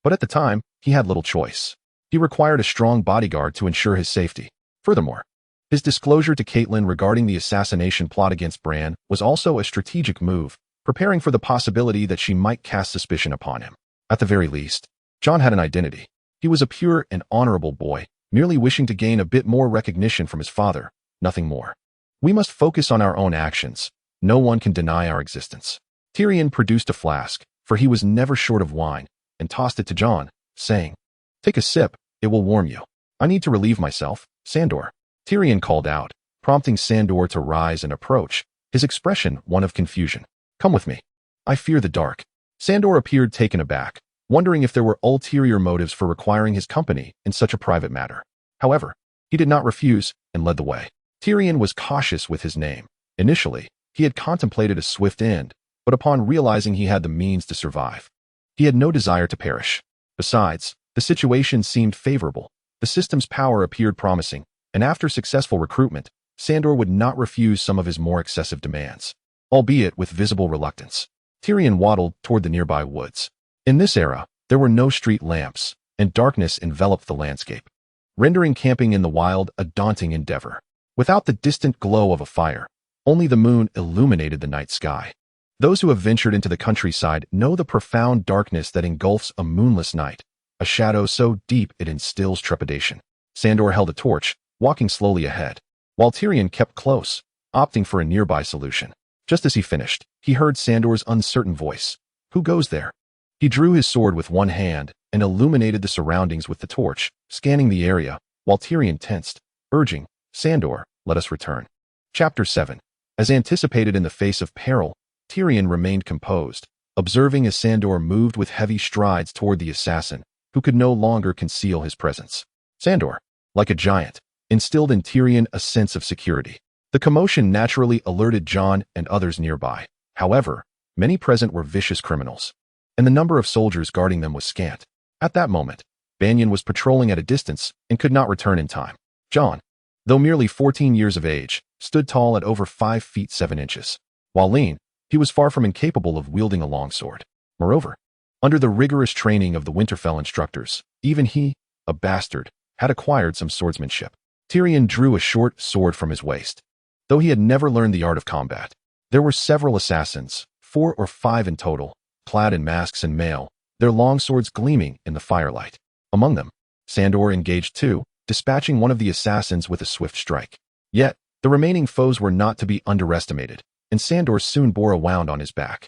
but at the time, he had little choice. He required a strong bodyguard to ensure his safety. Furthermore, his disclosure to Catelyn regarding the assassination plot against Bran was also a strategic move, preparing for the possibility that she might cast suspicion upon him. At the very least, Jon had an identity. He was a pure and honorable boy, merely wishing to gain a bit more recognition from his father, nothing more. We must focus on our own actions. No one can deny our existence. Tyrion produced a flask, for he was never short of wine, and tossed it to Jon, saying, Take a sip, it will warm you. I need to relieve myself, Sandor. Tyrion called out, prompting Sandor to rise and approach, his expression one of confusion. Come with me. I fear the dark. Sandor appeared taken aback, wondering if there were ulterior motives for requiring his company in such a private matter. However, he did not refuse and led the way. Tyrion was cautious with his name. Initially, he had contemplated a swift end, but upon realizing he had the means to survive, he had no desire to perish. Besides, the situation seemed favorable. The system's power appeared promising, and after successful recruitment, Sandor would not refuse some of his more excessive demands, albeit with visible reluctance. Tyrion waddled toward the nearby woods. In this era, there were no street lamps, and darkness enveloped the landscape, rendering camping in the wild a daunting endeavor. Without the distant glow of a fire, only the moon illuminated the night sky. Those who have ventured into the countryside know the profound darkness that engulfs a moonless night, a shadow so deep it instills trepidation. Sandor held a torch, walking slowly ahead, while Tyrion kept close, opting for a nearby solution. Just as he finished, he heard Sandor's uncertain voice. Who goes there? He drew his sword with one hand and illuminated the surroundings with the torch, scanning the area, while Tyrion tensed, urging, Sandor, let us return. Chapter 7. As anticipated in the face of peril, Tyrion remained composed, observing as Sandor moved with heavy strides toward the assassin, who could no longer conceal his presence. Sandor, like a giant, instilled in Tyrion a sense of security. The commotion naturally alerted Jon and others nearby. However, many present were vicious criminals, and the number of soldiers guarding them was scant. At that moment, Banyan was patrolling at a distance and could not return in time. Jon, though merely 14 years of age, stood tall at over 5 feet 7 inches. While lean, he was far from incapable of wielding a long sword. Moreover, under the rigorous training of the Winterfell instructors, even he, a bastard, had acquired some swordsmanship. Tyrion drew a short sword from his waist. Though he had never learned the art of combat, there were several assassins, 4 or 5 in total, clad in masks and mail, their long swords gleaming in the firelight. Among them, Sandor engaged too, dispatching one of the assassins with a swift strike. Yet, the remaining foes were not to be underestimated, and Sandor soon bore a wound on his back.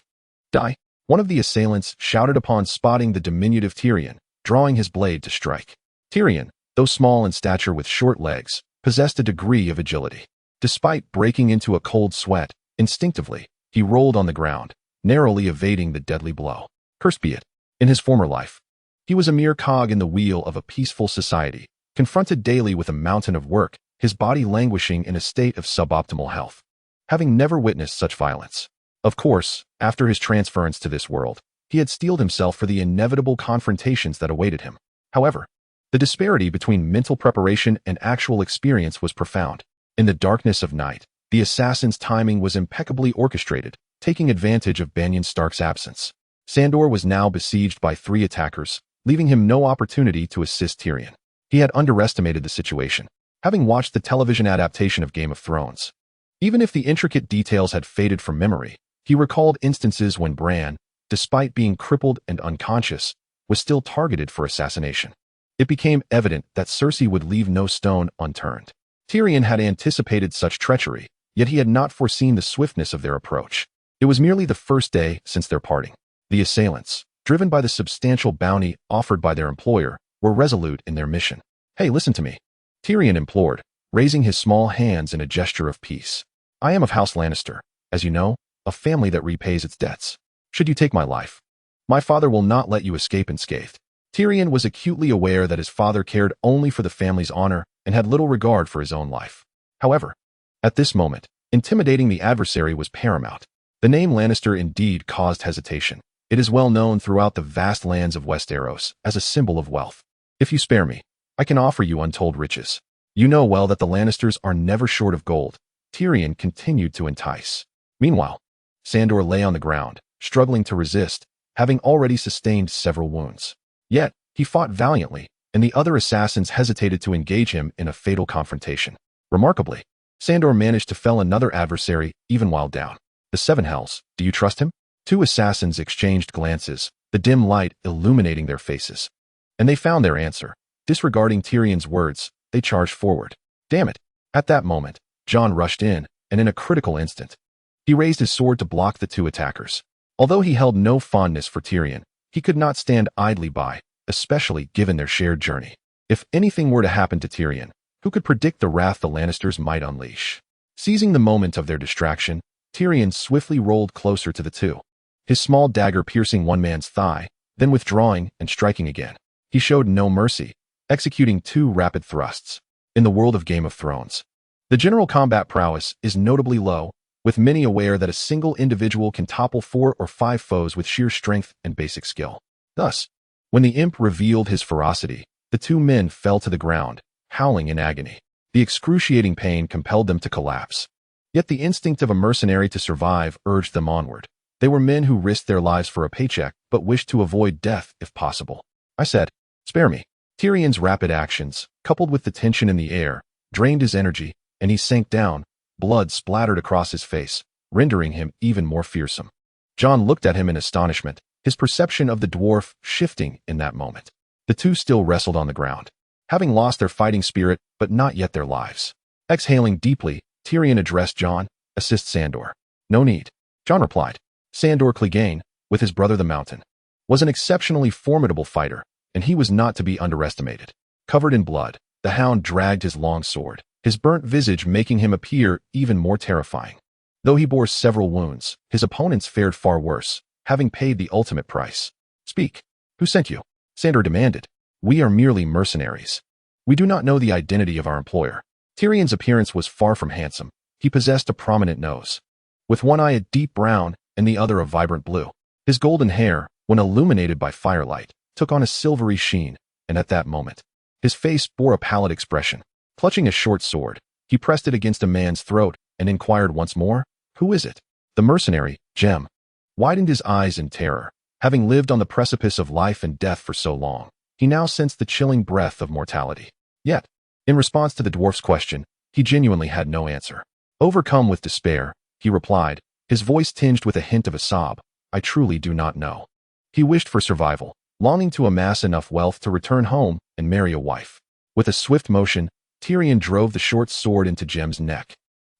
Die! One of the assailants shouted upon spotting the diminutive Tyrion, drawing his blade to strike. Tyrion, though small in stature with short legs, possessed a degree of agility. Despite breaking into a cold sweat, instinctively, he rolled on the ground, narrowly evading the deadly blow. Cursed be it, in his former life, he was a mere cog in the wheel of a peaceful society, confronted daily with a mountain of work, his body languishing in a state of suboptimal health. Having never witnessed such violence. Of course, after his transference to this world, he had steeled himself for the inevitable confrontations that awaited him. However, the disparity between mental preparation and actual experience was profound. In the darkness of night, the assassin's timing was impeccably orchestrated, taking advantage of Banyan Stark's absence. Sandor was now besieged by 3 attackers, leaving him no opportunity to assist Tyrion. He had underestimated the situation, having watched the television adaptation of Game of Thrones. Even if the intricate details had faded from memory, he recalled instances when Bran, despite being crippled and unconscious, was still targeted for assassination. It became evident that Cersei would leave no stone unturned. Tyrion had anticipated such treachery, yet he had not foreseen the swiftness of their approach. It was merely the first day since their parting. The assailants, driven by the substantial bounty offered by their employer, were resolute in their mission. "Hey, listen to me," Tyrion implored, raising his small hands in a gesture of peace. "I am of House Lannister, as you know, a family that repays its debts. Should you take my life, my father will not let you escape unscathed." Tyrion was acutely aware that his father cared only for the family's honor and had little regard for his own life. However, at this moment, intimidating the adversary was paramount. The name Lannister indeed caused hesitation. It is well known throughout the vast lands of Westeros as a symbol of wealth. "If you spare me, I can offer you untold riches. You know well that the Lannisters are never short of gold." Tyrion continued to entice. Meanwhile, Sandor lay on the ground, struggling to resist, having already sustained several wounds. Yet, he fought valiantly, and the other assassins hesitated to engage him in a fatal confrontation. Remarkably, Sandor managed to fell another adversary even while down. "The Seven Hells, do you trust him?" 2 assassins exchanged glances, the dim light illuminating their faces. And they found their answer. Disregarding Tyrion's words, they charged forward. Damn it! At that moment, Jon rushed in, and in a critical instant, he raised his sword to block the 2 attackers. Although he held no fondness for Tyrion, he could not stand idly by, especially given their shared journey. If anything were to happen to Tyrion, who could predict the wrath the Lannisters might unleash? Seizing the moment of their distraction, Tyrion swiftly rolled closer to the 2, his small dagger piercing one man's thigh, then withdrawing and striking again. He showed no mercy, executing 2 rapid thrusts. In the world of Game of Thrones, the general combat prowess is notably low, with many aware that a single individual can topple 4 or 5 foes with sheer strength and basic skill. Thus, when the imp revealed his ferocity, the 2 men fell to the ground, howling in agony. The excruciating pain compelled them to collapse. Yet the instinct of a mercenary to survive urged them onward. They were men who risked their lives for a paycheck, but wished to avoid death if possible. I said, "Spare me." Tyrion's rapid actions, coupled with the tension in the air, drained his energy, and he sank down, blood splattered across his face, rendering him even more fearsome. Jon looked at him in astonishment, his perception of the dwarf shifting in that moment. The 2 still wrestled on the ground, having lost their fighting spirit but not yet their lives. Exhaling deeply, Tyrion addressed Jon, "Assist Sandor." "No need," Jon replied. Sandor Clegane, with his brother the Mountain, was an exceptionally formidable fighter, and he was not to be underestimated. Covered in blood, the hound dragged his long sword, his burnt visage making him appear even more terrifying. Though he bore several wounds, his opponents fared far worse, having paid the ultimate price. "Speak. Who sent you?" Sandor demanded. "We are merely mercenaries. We do not know the identity of our employer." Tyrion's appearance was far from handsome. He possessed a prominent nose, with one eye a deep brown and the other a vibrant blue. His golden hair, when illuminated by firelight, took on a silvery sheen, and at that moment, his face bore a pallid expression. Clutching a short sword, he pressed it against a man's throat and inquired once more, "Who is it?" The mercenary, Jem, widened his eyes in terror. Having lived on the precipice of life and death for so long, he now sensed the chilling breath of mortality. Yet, in response to the dwarf's question, he genuinely had no answer. Overcome with despair, he replied, his voice tinged with a hint of a sob, "I truly do not know." He wished for survival, longing to amass enough wealth to return home and marry a wife. With a swift motion, Tyrion drove the short sword into Jem's neck,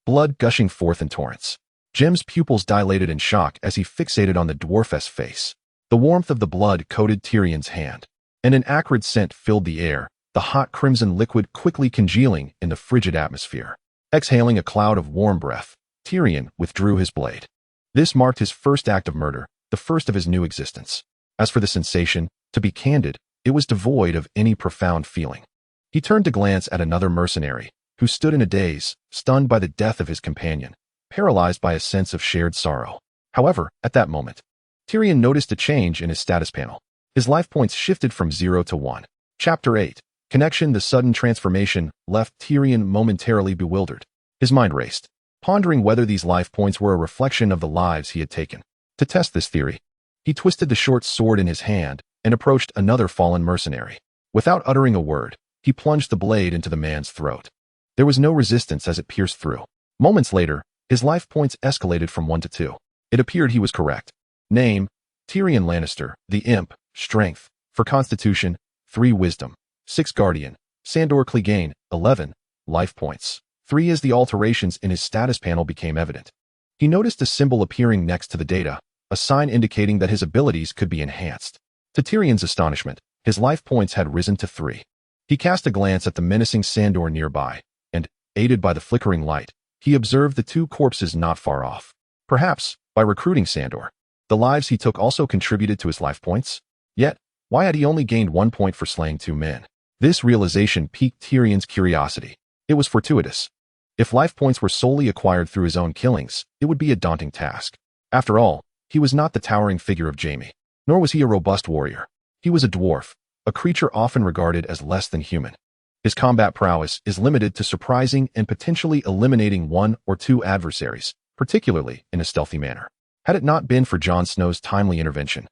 blood gushing forth in torrents. Jem's pupils dilated in shock as he fixated on the dwarf's face. The warmth of the blood coated Tyrion's hand, and an acrid scent filled the air, the hot crimson liquid quickly congealing in the frigid atmosphere. Exhaling a cloud of warm breath, Tyrion withdrew his blade. This marked his first act of murder, the first of his new existence. As for the sensation, to be candid, it was devoid of any profound feeling. He turned to glance at another mercenary, who stood in a daze, stunned by the death of his companion, paralyzed by a sense of shared sorrow. However, at that moment, Tyrion noticed a change in his status panel. His life points shifted from 0 to 1. Chapter 8. Connection. The sudden transformation left Tyrion momentarily bewildered. His mind raced, pondering whether these life points were a reflection of the lives he had taken. To test this theory, he twisted the short sword in his hand and approached another fallen mercenary. Without uttering a word, he plunged the blade into the man's throat. There was no resistance as it pierced through. Moments later, his life points escalated from 1 to 2. It appeared he was correct. Name: Tyrion Lannister. The Imp. Strength: 4 Constitution, 3 Wisdom, 6 Guardian. Sandor Clegane. 11 life points. 3. As the alterations in his status panel became evident, he noticed a symbol appearing next to the data, a sign indicating that his abilities could be enhanced. To Tyrion's astonishment, his life points had risen to 3. He cast a glance at the menacing Sandor nearby, and, aided by the flickering light, he observed the 2 corpses not far off. Perhaps, by recruiting Sandor, the lives he took also contributed to his life points? Yet, why had he only gained 1 point for slaying 2 men? This realization piqued Tyrion's curiosity. It was fortuitous. If life points were solely acquired through his own killings, it would be a daunting task. After all, he was not the towering figure of Jaime, nor was he a robust warrior. He was a dwarf, a creature often regarded as less than human. His combat prowess is limited to surprising and potentially eliminating 1 or 2 adversaries, particularly in a stealthy manner. Had it not been for Jon Snow's timely intervention,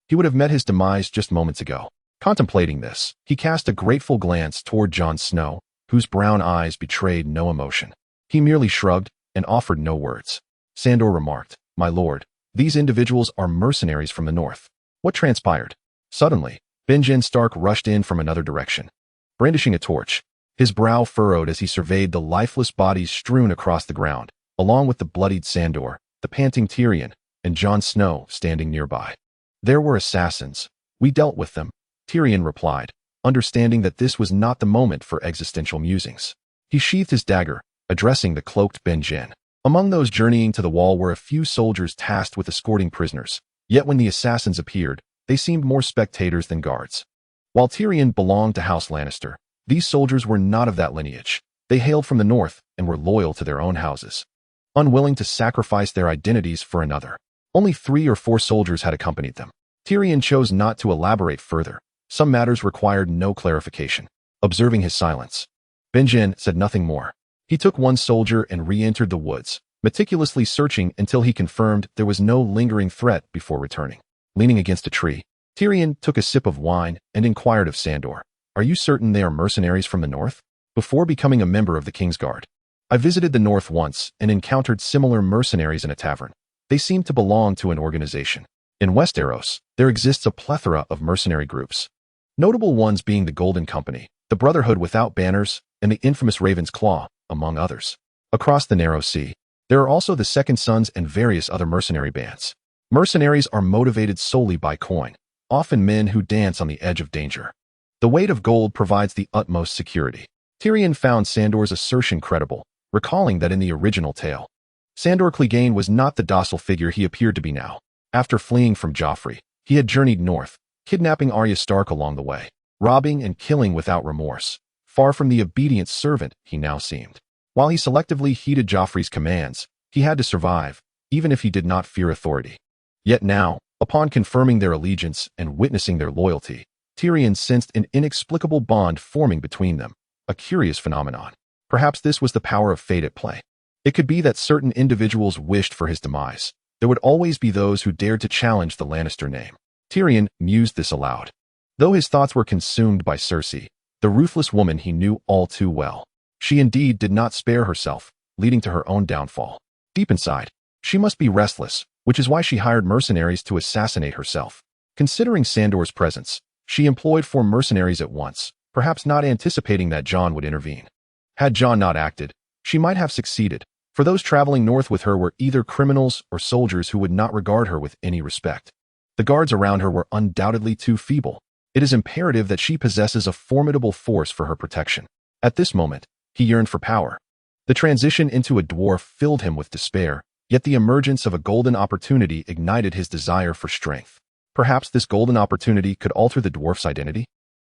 he would have met his demise just moments ago. Contemplating this, he cast a grateful glance toward Jon Snow, whose brown eyes betrayed no emotion. He merely shrugged and offered no words. Sandor remarked, "My lord, these individuals are mercenaries from the north." What transpired? Suddenly, Benjen Stark rushed in from another direction, brandishing a torch, his brow furrowed as he surveyed the lifeless bodies strewn across the ground, along with the bloodied Sandor, the panting Tyrion, and Jon Snow standing nearby. "There were assassins. We dealt with them," Tyrion replied, understanding that this was not the moment for existential musings. He sheathed his dagger, addressing the cloaked Benjen. Among those journeying to the wall were a few soldiers tasked with escorting prisoners, yet when the assassins appeared, they seemed more spectators than guards. While Tyrion belonged to House Lannister, these soldiers were not of that lineage. They hailed from the north and were loyal to their own houses, unwilling to sacrifice their identities for another. Only 3 or 4 soldiers had accompanied them. Tyrion chose not to elaborate further. Some matters required no clarification. Observing his silence, Benjen said nothing more. He took 1 soldier and re-entered the woods, meticulously searching until he confirmed there was no lingering threat before returning. Leaning against a tree, Tyrion took a sip of wine and inquired of Sandor, "Are you certain they are mercenaries from the north?" "Before becoming a member of the Kingsguard, I visited the north once and encountered similar mercenaries in a tavern. They seemed to belong to an organization. In Westeros, there exists a plethora of mercenary groups, notable ones being the Golden Company, the Brotherhood Without Banners, and the infamous Raven's Claw, among others. Across the Narrow Sea, there are also the Second Sons and various other mercenary bands. Mercenaries are motivated solely by coin, often men who dance on the edge of danger. The weight of gold provides the utmost security." Tyrion found Sandor's assertion credible, recalling that in the original tale, Sandor Clegane was not the docile figure he appeared to be now. After fleeing from Joffrey, he had journeyed north, kidnapping Arya Stark along the way, robbing and killing without remorse. Far from the obedient servant he now seemed. While he selectively heeded Joffrey's commands, he had to survive, even if he did not fear authority. Yet now, upon confirming their allegiance and witnessing their loyalty, Tyrion sensed an inexplicable bond forming between them, a curious phenomenon. Perhaps this was the power of fate at play. It could be that certain individuals wished for his demise. There would always be those who dared to challenge the Lannister name. Tyrion mused this aloud. Though his thoughts were consumed by Cersei, the ruthless woman he knew all too well. She indeed did not spare herself, leading to her own downfall. Deep inside, she must be restless, which is why she hired mercenaries to assassinate herself. Considering Sandor's presence, she employed 4 mercenaries at once, perhaps not anticipating that Jon would intervene. Had Jon not acted, she might have succeeded, for those traveling north with her were either criminals or soldiers who would not regard her with any respect. The guards around her were undoubtedly too feeble. It is imperative that she possesses a formidable force for her protection. At this moment, he yearned for power. The transition into a dwarf filled him with despair, yet the emergence of a golden opportunity ignited his desire for strength. Perhaps this golden opportunity could alter the dwarf's identity?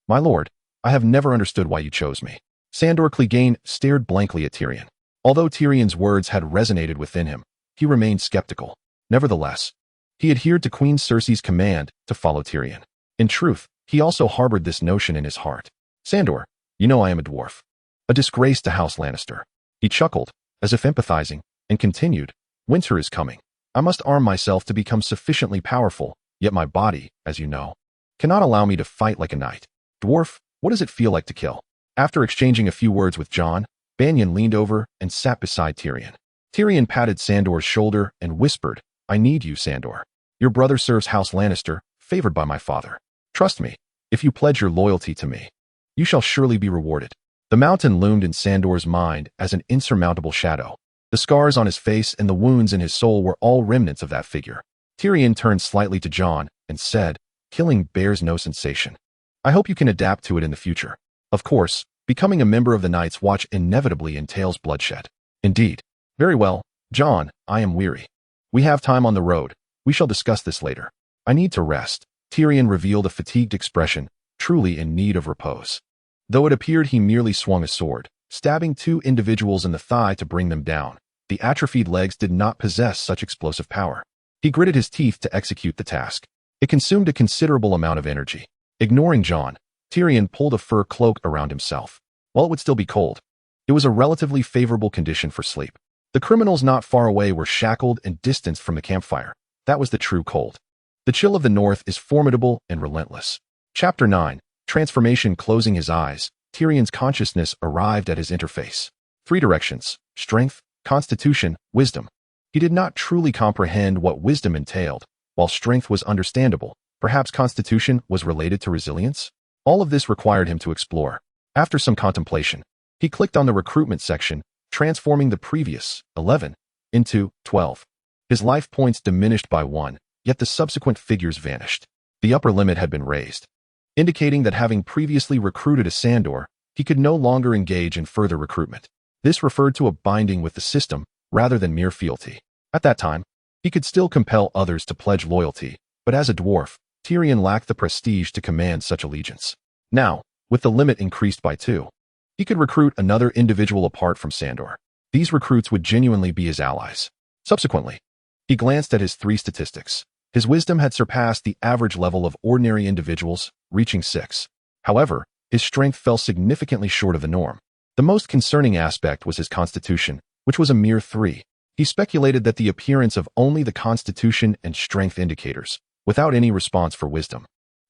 My lord, I have never understood why you chose me. Sandor Clegane stared blankly at Tyrion. Although Tyrion's words had resonated within him, he remained skeptical. Nevertheless, he adhered to Queen Cersei's command to follow Tyrion. In truth, he also harbored this notion in his heart. Sandor, you know I am a dwarf. A disgrace to House Lannister. He chuckled, as if empathizing, and continued, winter is coming. I must arm myself to become sufficiently powerful, yet my body, as you know, cannot allow me to fight like a knight. Dwarf, what does it feel like to kill? After exchanging a few words with Jon, Banyan leaned over and sat beside Tyrion. Tyrion patted Sandor's shoulder and whispered, I need you, Sandor. Your brother serves House Lannister, favored by my father. Trust me, if you pledge your loyalty to me, you shall surely be rewarded. The mountain loomed in Sandor's mind as an insurmountable shadow. The scars on his face and the wounds in his soul were all remnants of that figure. Tyrion turned slightly to Jon and said, killing bears no sensation. I hope you can adapt to it in the future. Of course, becoming a member of the Night's Watch inevitably entails bloodshed. Indeed. Very well, Jon, I am weary. We have time on the road. We shall discuss this later. I need to rest. Tyrion revealed a fatigued expression, truly in need of repose. Though it appeared he merely swung a sword, stabbing 2 individuals in the thigh to bring them down, the atrophied legs did not possess such explosive power. He gritted his teeth to execute the task. It consumed a considerable amount of energy. Ignoring Jon, Tyrion pulled a fur cloak around himself. While it would still be cold, it was a relatively favorable condition for sleep. The criminals not far away were shackled and distanced from the campfire. That was the true cold. The chill of the north is formidable and relentless. Chapter 9. Transformation. Closing his eyes, Tyrion's consciousness arrived at his interface. 3 directions: strength, constitution, wisdom. He did not truly comprehend what wisdom entailed. While strength was understandable, perhaps constitution was related to resilience? All of this required him to explore. After some contemplation, he clicked on the recruitment section, transforming the previous 11 into 12. His life points diminished by 1, yet the subsequent figures vanished. The upper limit had been raised, indicating that having previously recruited a Sandor, he could no longer engage in further recruitment. This referred to a binding with the system rather than mere fealty. At that time, he could still compel others to pledge loyalty, but as a dwarf, Tyrion lacked the prestige to command such allegiance. Now, with the limit increased by 2, he could recruit another individual apart from Sandor. These recruits would genuinely be his allies. Subsequently, he glanced at his 3 statistics. His wisdom had surpassed the average level of ordinary individuals, reaching 6. However, his strength fell significantly short of the norm. The most concerning aspect was his constitution, which was a mere 3. He speculated that the appearance of only the constitution and strength indicators, without any response for wisdom,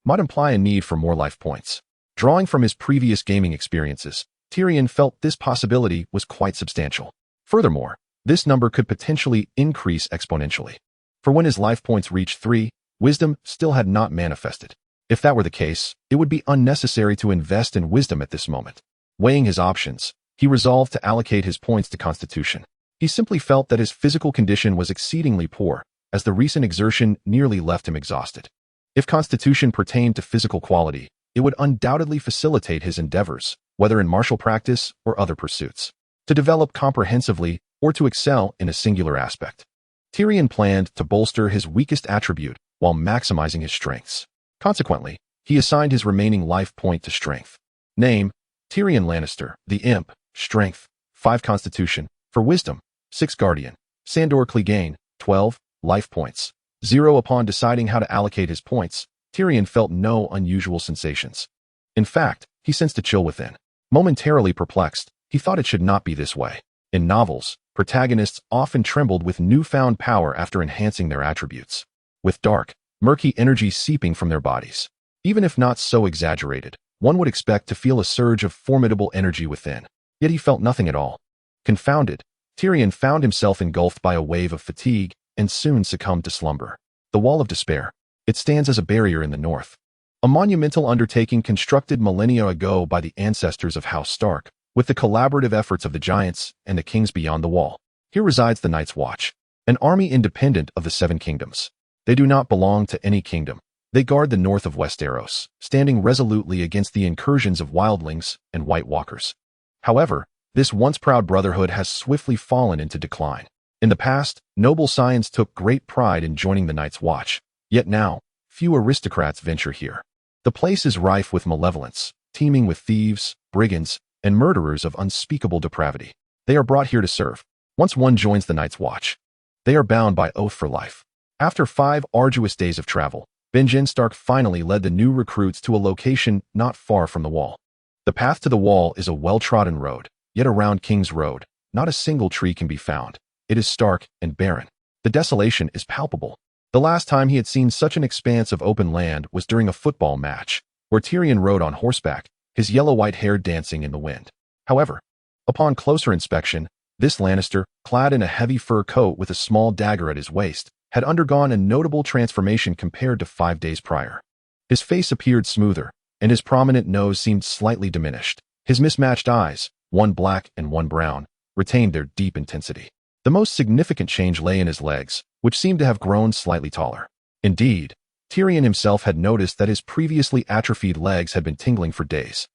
might imply a need for more life points. Drawing from his previous gaming experiences, Tyrion felt this possibility was quite substantial. Furthermore, this number could potentially increase exponentially. For when his life points reached 3, wisdom still had not manifested. If that were the case, it would be unnecessary to invest in wisdom at this moment. Weighing his options, he resolved to allocate his points to constitution. He simply felt that his physical condition was exceedingly poor, as the recent exertion nearly left him exhausted. If constitution pertained to physical quality, it would undoubtedly facilitate his endeavors, whether in martial practice or other pursuits, to develop comprehensively or to excel in a singular aspect. Tyrion planned to bolster his weakest attribute while maximizing his strengths. Consequently, he assigned his remaining life point to strength. Name: Tyrion Lannister, the Imp. Strength: 5 Constitution. For Wisdom: 6 Guardian. Sandor Clegane, 12 life points. 0. Upon deciding how to allocate his points, Tyrion felt no unusual sensations. In fact, he sensed a chill within. Momentarily perplexed, he thought it should not be this way. In novels, protagonists often trembled with newfound power after enhancing their attributes, with dark, murky energy seeping from their bodies. Even if not so exaggerated, one would expect to feel a surge of formidable energy within. Yet he felt nothing at all. Confounded, Tyrion found himself engulfed by a wave of fatigue and soon succumbed to slumber. The Wall of Despair. It stands as a barrier in the north. A monumental undertaking constructed millennia ago by the ancestors of House Stark, with the collaborative efforts of the giants and the kings beyond the wall. Here resides the Night's Watch, an army independent of the Seven Kingdoms. They do not belong to any kingdom. They guard the north of Westeros, standing resolutely against the incursions of wildlings and White Walkers. However, this once proud brotherhood has swiftly fallen into decline. In the past, noble scions took great pride in joining the Night's Watch, yet now, few aristocrats venture here. The place is rife with malevolence, teeming with thieves, brigands, and murderers of unspeakable depravity. They are brought here to serve. Once one joins the Night's Watch, they are bound by oath for life. After 5 arduous days of travel, Benjen Stark finally led the new recruits to a location not far from the wall. The path to the wall is a well-trodden road, yet around King's Road, not a single tree can be found. It is stark and barren. The desolation is palpable. The last time he had seen such an expanse of open land was during a football match, where Tyrion rode on horseback, his yellow-white hair dancing in the wind. However, upon closer inspection, this Lannister, clad in a heavy fur coat with a small dagger at his waist, had undergone a notable transformation compared to 5 days prior. His face appeared smoother, and his prominent nose seemed slightly diminished. His mismatched eyes, one black and one brown, retained their deep intensity. The most significant change lay in his legs, which seemed to have grown slightly taller. Indeed, Tyrion himself had noticed that his previously atrophied legs had been tingling for days,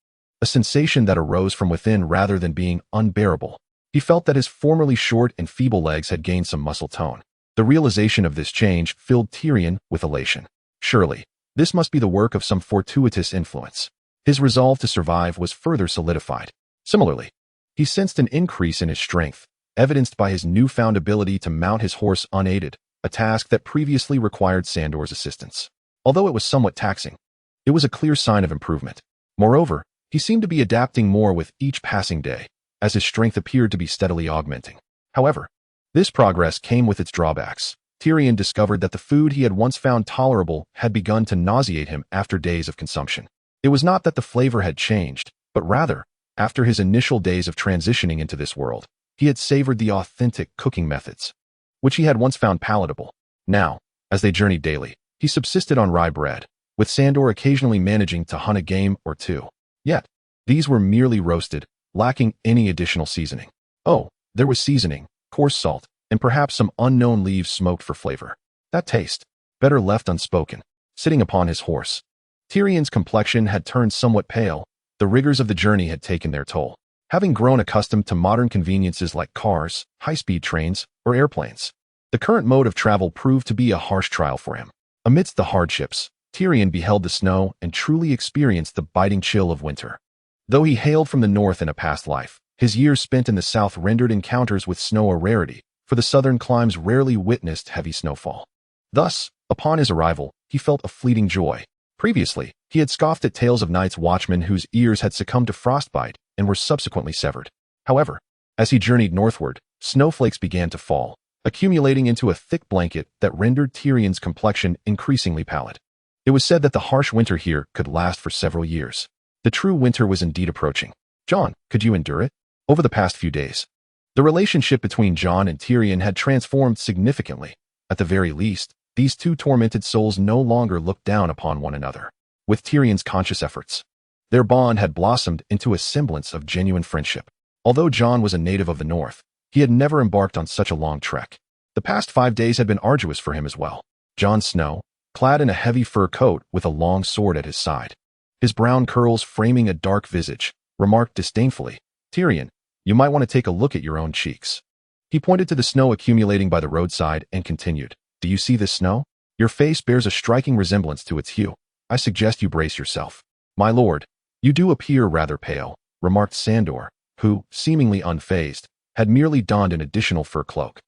a sensation that arose from within rather than being unbearable. He felt that his formerly short and feeble legs had gained some muscle tone. The realization of this change filled Tyrion with elation. Surely, this must be the work of some fortuitous influence. His resolve to survive was further solidified. Similarly, he sensed an increase in his strength, evidenced by his newfound ability to mount his horse unaided, a task that previously required Sandor's assistance. Although it was somewhat taxing, it was a clear sign of improvement. Moreover, he seemed to be adapting more with each passing day, as his strength appeared to be steadily augmenting. However, this progress came with its drawbacks. Tyrion discovered that the food he had once found tolerable had begun to nauseate him after days of consumption. It was not that the flavor had changed, but rather, after his initial days of transitioning into this world, he had savored the authentic cooking methods, which he had once found palatable. Now, as they journeyed daily, he subsisted on rye bread, with Sandor occasionally managing to hunt a game or two. Yet, these were merely roasted, lacking any additional seasoning. Oh, there was seasoning, coarse salt, and perhaps some unknown leaves smoked for flavor. That taste, better left unspoken. Sitting upon his horse, Tyrion's complexion had turned somewhat pale. The rigors of the journey had taken their toll. Having grown accustomed to modern conveniences like cars, high-speed trains, or airplanes, the current mode of travel proved to be a harsh trial for him. Amidst the hardships, Tyrion beheld the snow and truly experienced the biting chill of winter. Though he hailed from the north in a past life, his years spent in the south rendered encounters with snow a rarity, for the southern climes rarely witnessed heavy snowfall. Thus, upon his arrival, he felt a fleeting joy. Previously, he had scoffed at tales of Night's Watchmen whose ears had succumbed to frostbite and were subsequently severed. However, as he journeyed northward, snowflakes began to fall, accumulating into a thick blanket that rendered Tyrion's complexion increasingly pallid. It was said that the harsh winter here could last for several years. The true winter was indeed approaching. Jon, could you endure it? Over the past few days, the relationship between Jon and Tyrion had transformed significantly. At the very least, these two tormented souls no longer looked down upon one another. With Tyrion's conscious efforts, their bond had blossomed into a semblance of genuine friendship. Although Jon was a native of the north, he had never embarked on such a long trek. The past 5 days had been arduous for him as well. Jon Snow, clad in a heavy fur coat with a long sword at his side, his brown curls framing a dark visage, remarked disdainfully, "Tyrion, you might want to take a look at your own cheeks." He pointed to the snow accumulating by the roadside and continued, "Do you see this snow? Your face bears a striking resemblance to its hue. I suggest you brace yourself." "My lord, you do appear rather pale," remarked Sandor, who, seemingly unfazed, had merely donned an additional fur cloak,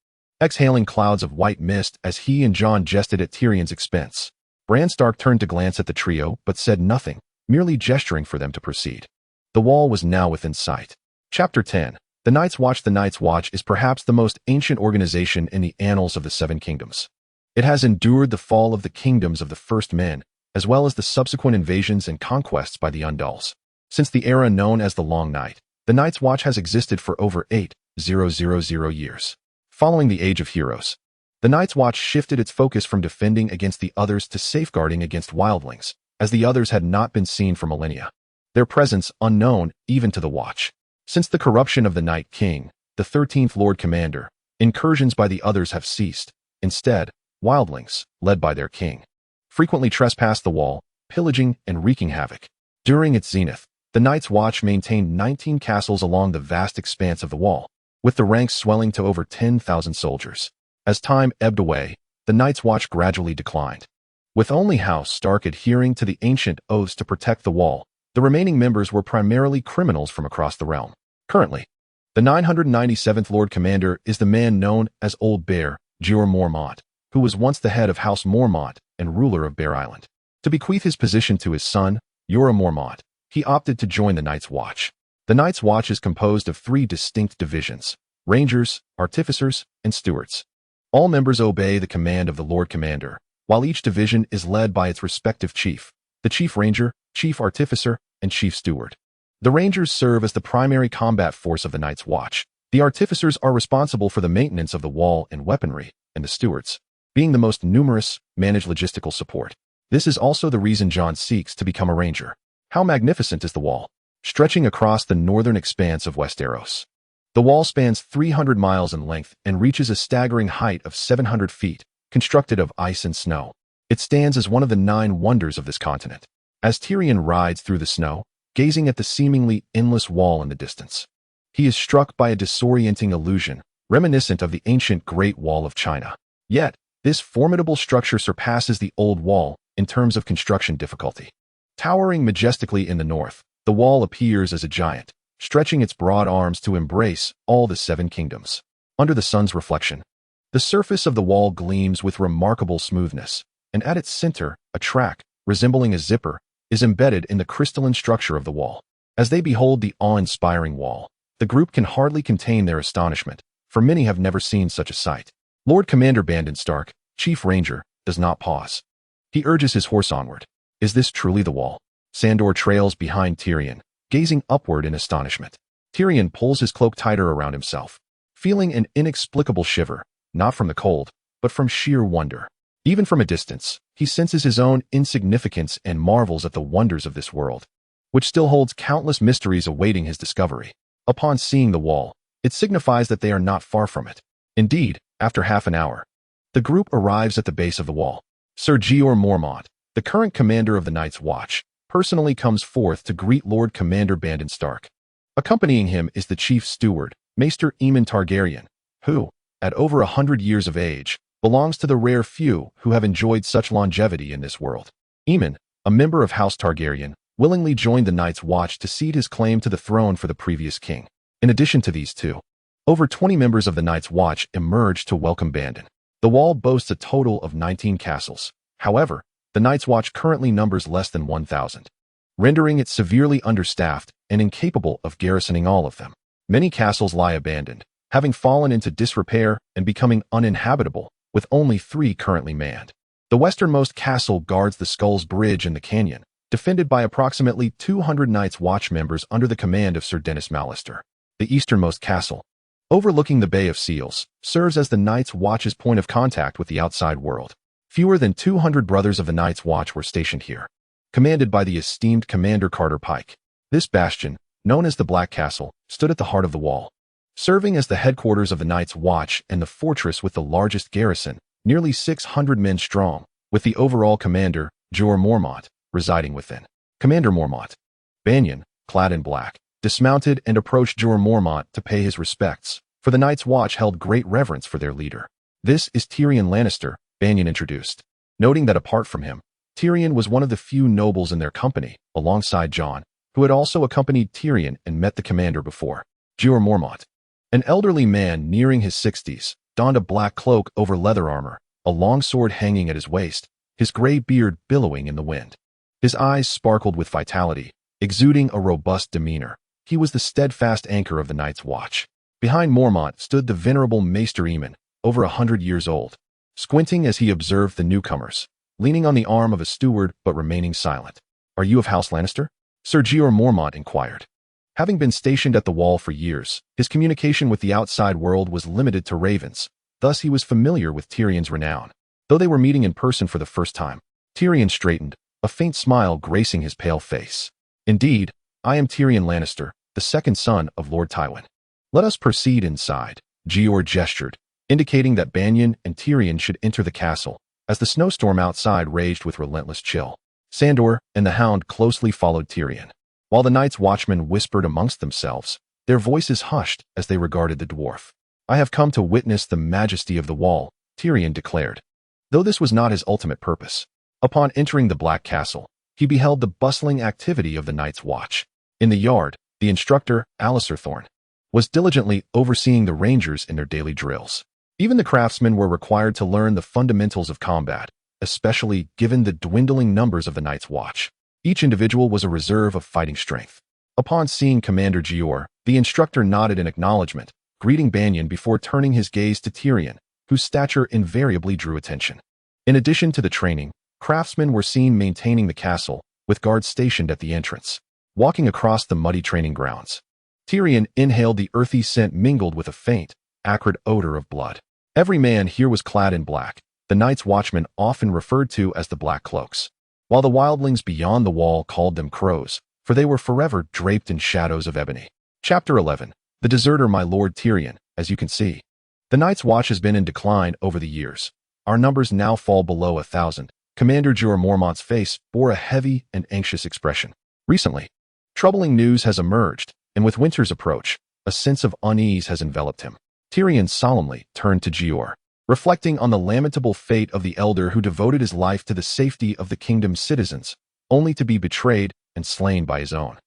exhaling clouds of white mist as he and Jon jested at Tyrion's expense. Bran Stark turned to glance at the trio but said nothing, merely gesturing for them to proceed. The wall was now within sight. Chapter 10. The Night's Watch. The Night's Watch is perhaps the most ancient organization in the annals of the Seven Kingdoms. It has endured the fall of the kingdoms of the First Men, as well as the subsequent invasions and conquests by the Undals. Since the era known as the Long Night, the Night's Watch has existed for over 8,000 years. Following the Age of Heroes, the Night's Watch shifted its focus from defending against the others to safeguarding against wildlings, as the others had not been seen for millennia, their presence unknown even to the Watch. Since the corruption of the Night King, the 13th Lord Commander, incursions by the others have ceased. Instead, wildlings, led by their king, frequently trespassed the wall, pillaging and wreaking havoc. During its zenith, the Night's Watch maintained 19 castles along the vast expanse of the wall, with the ranks swelling to over 10,000 soldiers. As time ebbed away, the Night's Watch gradually declined. With only House Stark adhering to the ancient oaths to protect the wall, the remaining members were primarily criminals from across the realm. Currently, the 997th Lord Commander is the man known as Old Bear, Jeor Mormont, who was once the head of House Mormont and ruler of Bear Island. To bequeath his position to his son, Jorah Mormont, he opted to join the Night's Watch. The Night's Watch is composed of 3 distinct divisions: Rangers, Artificers, and Stewards. All members obey the command of the Lord Commander, while each division is led by its respective chief: the Chief Ranger, Chief Artificer, and Chief Steward. The Rangers serve as the primary combat force of the Night's Watch. The Artificers are responsible for the maintenance of the wall and weaponry, and the Stewards, being the most numerous, manage logistical support. This is also the reason Jon seeks to become a Ranger. How magnificent is the wall, stretching across the northern expanse of Westeros. The wall spans 300 miles in length and reaches a staggering height of 700 feet, constructed of ice and snow. It stands as one of the 9 wonders of this continent. As Tyrion rides through the snow, gazing at the seemingly endless wall in the distance, he is struck by a disorienting illusion, reminiscent of the ancient Great Wall of China. Yet, this formidable structure surpasses the old wall in terms of construction difficulty. Towering majestically in the north, the wall appears as a giant, stretching its broad arms to embrace all the 7 kingdoms. Under the sun's reflection, the surface of the wall gleams with remarkable smoothness, and at its center, a track, resembling a zipper, is embedded in the crystalline structure of the wall. As they behold the awe-inspiring wall, the group can hardly contain their astonishment, for many have never seen such a sight. Lord Commander Brandon Stark, Chief Ranger, does not pause. He urges his horse onward. Is this truly the wall? Sandor trails behind Tyrion, gazing upward in astonishment. Tyrion pulls his cloak tighter around himself, feeling an inexplicable shiver, not from the cold, but from sheer wonder. Even from a distance, he senses his own insignificance and marvels at the wonders of this world, which still holds countless mysteries awaiting his discovery. Upon seeing the wall, it signifies that they are not far from it. Indeed, after half an hour, the group arrives at the base of the wall. Sir Jeor Mormont, the current commander of the Night's Watch, personally comes forth to greet Lord Commander Brandon Stark. Accompanying him is the Chief Steward, Maester Aemon Targaryen, who, at over 100 years of age, belongs to the rare few who have enjoyed such longevity in this world. Aemon, a member of House Targaryen, willingly joined the Night's Watch to cede his claim to the throne for the previous king. In addition to these two, over 20 members of the Night's Watch emerged to welcome Brandon. The wall boasts a total of 19 castles. However, the Night's Watch currently numbers less than 1,000, rendering it severely understaffed and incapable of garrisoning all of them. Many castles lie abandoned, having fallen into disrepair and becoming uninhabitable, with only 3 currently manned. The westernmost castle guards the Skull's Bridge in the canyon, defended by approximately 200 Night's Watch members under the command of Sir Denys Mallister. The easternmost castle, overlooking the Bay of Seals, serves as the Night's Watch's point of contact with the outside world. Fewer than 200 brothers of the Night's Watch were stationed here, commanded by the esteemed Commander Carter Pike. This bastion, known as the Black Castle, stood at the heart of the wall, serving as the headquarters of the Night's Watch and the fortress with the largest garrison, nearly 600 men strong, with the overall commander, Jeor Mormont, residing within. Commander Mormont, Banyan, clad in black, dismounted and approached Jorah Mormont to pay his respects, for the Night's Watch held great reverence for their leader. "This is Tyrion Lannister," Banyon introduced, noting that apart from him, Tyrion was one of the few nobles in their company, alongside Jon, who had also accompanied Tyrion and met the commander before. Jorah Mormont, an elderly man nearing his 60s, donned a black cloak over leather armor, a long sword hanging at his waist, his gray beard billowing in the wind. His eyes sparkled with vitality, exuding a robust demeanor. He was the steadfast anchor of the Night's Watch. Behind Mormont stood the venerable Maester Aemon, over 100 years old, squinting as he observed the newcomers, leaning on the arm of a steward but remaining silent. "Are you of House Lannister?" Sir Jorah Mormont inquired. Having been stationed at the Wall for years, his communication with the outside world was limited to ravens, thus he was familiar with Tyrion's renown. Though they were meeting in person for the first time, Tyrion straightened, a faint smile gracing his pale face. "Indeed, I am Tyrion Lannister, the second son of Lord Tywin." "Let us proceed inside," Jorah gestured, indicating that Banyon and Tyrion should enter the castle, as the snowstorm outside raged with relentless chill. Sandor and the Hound closely followed Tyrion. While the Night's Watchmen whispered amongst themselves, their voices hushed as they regarded the dwarf. "I have come to witness the majesty of the Wall," Tyrion declared, though this was not his ultimate purpose. Upon entering the Black Castle, he beheld the bustling activity of the Night's Watch. In the yard, the instructor, Alliser Thorne, was diligently overseeing the rangers in their daily drills. Even the craftsmen were required to learn the fundamentals of combat, especially given the dwindling numbers of the Night's Watch. Each individual was a reserve of fighting strength. Upon seeing Commander Jorah, the instructor nodded in acknowledgement, greeting Banyon before turning his gaze to Tyrion, whose stature invariably drew attention. In addition to the training, craftsmen were seen maintaining the castle, with guards stationed at the entrance. Walking across the muddy training grounds, Tyrion inhaled the earthy scent mingled with a faint, acrid odor of blood. Every man here was clad in black, the Night's Watchmen often referred to as the Black Cloaks, while the wildlings beyond the wall called them crows, for they were forever draped in shadows of ebony. Chapter 11. The Deserter. My Lord Tyrion, as you can see, the Night's Watch has been in decline over the years. Our numbers now fall below 1,000. Commander Jorah Mormont's face bore a heavy and anxious expression. Recently, troubling news has emerged, and with winter's approach, a sense of unease has enveloped him. Tyrion solemnly turned to Jorah, reflecting on the lamentable fate of the elder who devoted his life to the safety of the kingdom's citizens, only to be betrayed and slain by his own.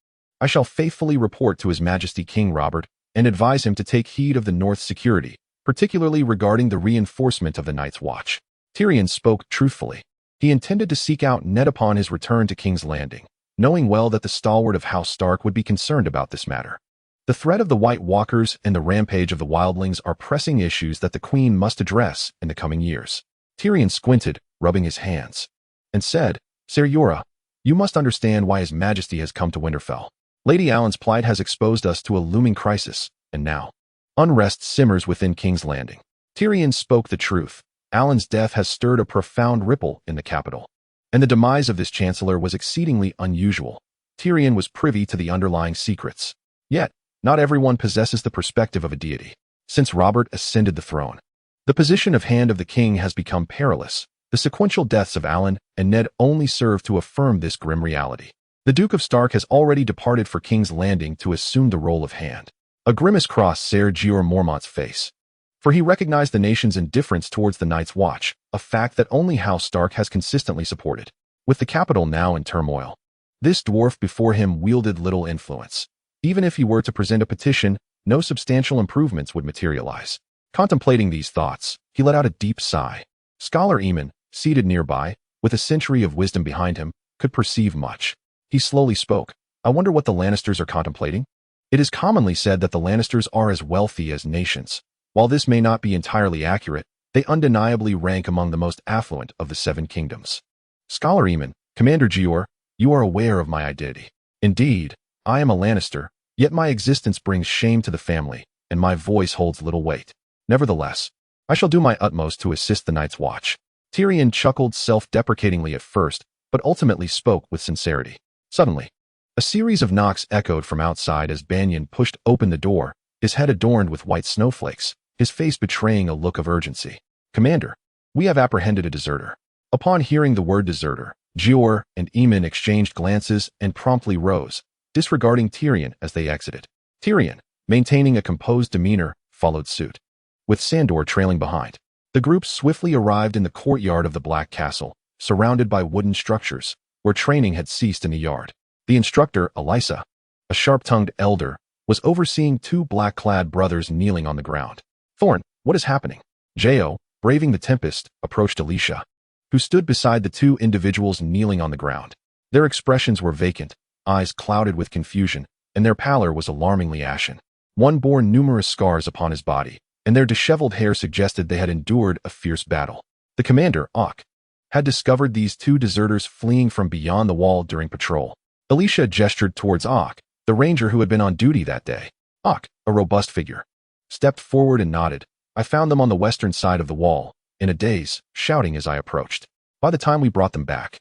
"I shall faithfully report to His Majesty King Robert and advise him to take heed of the North's security, particularly regarding the reinforcement of the Night's Watch." Tyrion spoke truthfully. He intended to seek out Ned upon his return to King's Landing, knowing well that the stalwart of House Stark would be concerned about this matter. The threat of the White Walkers and the rampage of the wildlings are pressing issues that the Queen must address in the coming years. Tyrion squinted, rubbing his hands, and said, "Sir Jorah, you must understand why His Majesty has come to Winterfell. Lady Alan's plight has exposed us to a looming crisis, and now unrest simmers within King's Landing." Tyrion spoke the truth. Alan's death has stirred a profound ripple in the capital, and the demise of this chancellor was exceedingly unusual. Tyrion was privy to the underlying secrets. Yet, not everyone possesses the perspective of a deity. Since Robert ascended the throne, the position of Hand of the King has become perilous. The sequential deaths of Alan and Ned only serve to affirm this grim reality. The Duke of Stark has already departed for King's Landing to assume the role of Hand. A grimace crossed Sir Jorah Mormont's face, for he recognized the nation's indifference towards the Night's Watch, a fact that only House Stark has consistently supported. With the capital now in turmoil, this dwarf before him wielded little influence. Even if he were to present a petition, no substantial improvements would materialize. Contemplating these thoughts, he let out a deep sigh. Scholar Aemon, seated nearby, with a century of wisdom behind him, could perceive much. He slowly spoke. "I wonder what the Lannisters are contemplating? It is commonly said that the Lannisters are as wealthy as nations. While this may not be entirely accurate, they undeniably rank among the most affluent of the Seven Kingdoms." Scholar Aemon, "Commander Jorah, you are aware of my identity. Indeed, I am a Lannister, yet my existence brings shame to the family, and my voice holds little weight. Nevertheless, I shall do my utmost to assist the Night's Watch." Tyrion chuckled self-deprecatingly at first, but ultimately spoke with sincerity. Suddenly, a series of knocks echoed from outside as Banyon pushed open the door, his head adorned with white snowflakes, his face betraying a look of urgency. "Commander, we have apprehended a deserter." Upon hearing the word deserter, Jorah and Aemon exchanged glances and promptly rose, disregarding Tyrion as they exited. Tyrion, maintaining a composed demeanor, followed suit, with Sandor trailing behind. The group swiftly arrived in the courtyard of the Black Castle, surrounded by wooden structures, where training had ceased in the yard. The instructor, Elisa, a sharp-tongued elder, was overseeing two black-clad brothers kneeling on the ground. Thorn, what is happening? Jo, braving the tempest, approached Alicia, who stood beside the two individuals kneeling on the ground. Their expressions were vacant, eyes clouded with confusion, and their pallor was alarmingly ashen. One bore numerous scars upon his body, and their disheveled hair suggested they had endured a fierce battle. The commander, Ock, had discovered these two deserters fleeing from beyond the wall during patrol. Alicia gestured towards Ock, the ranger who had been on duty that day. Ock, a robust figure, stepped forward and nodded. I found them on the western side of the wall, in a daze, shouting as I approached. By the time we brought them back,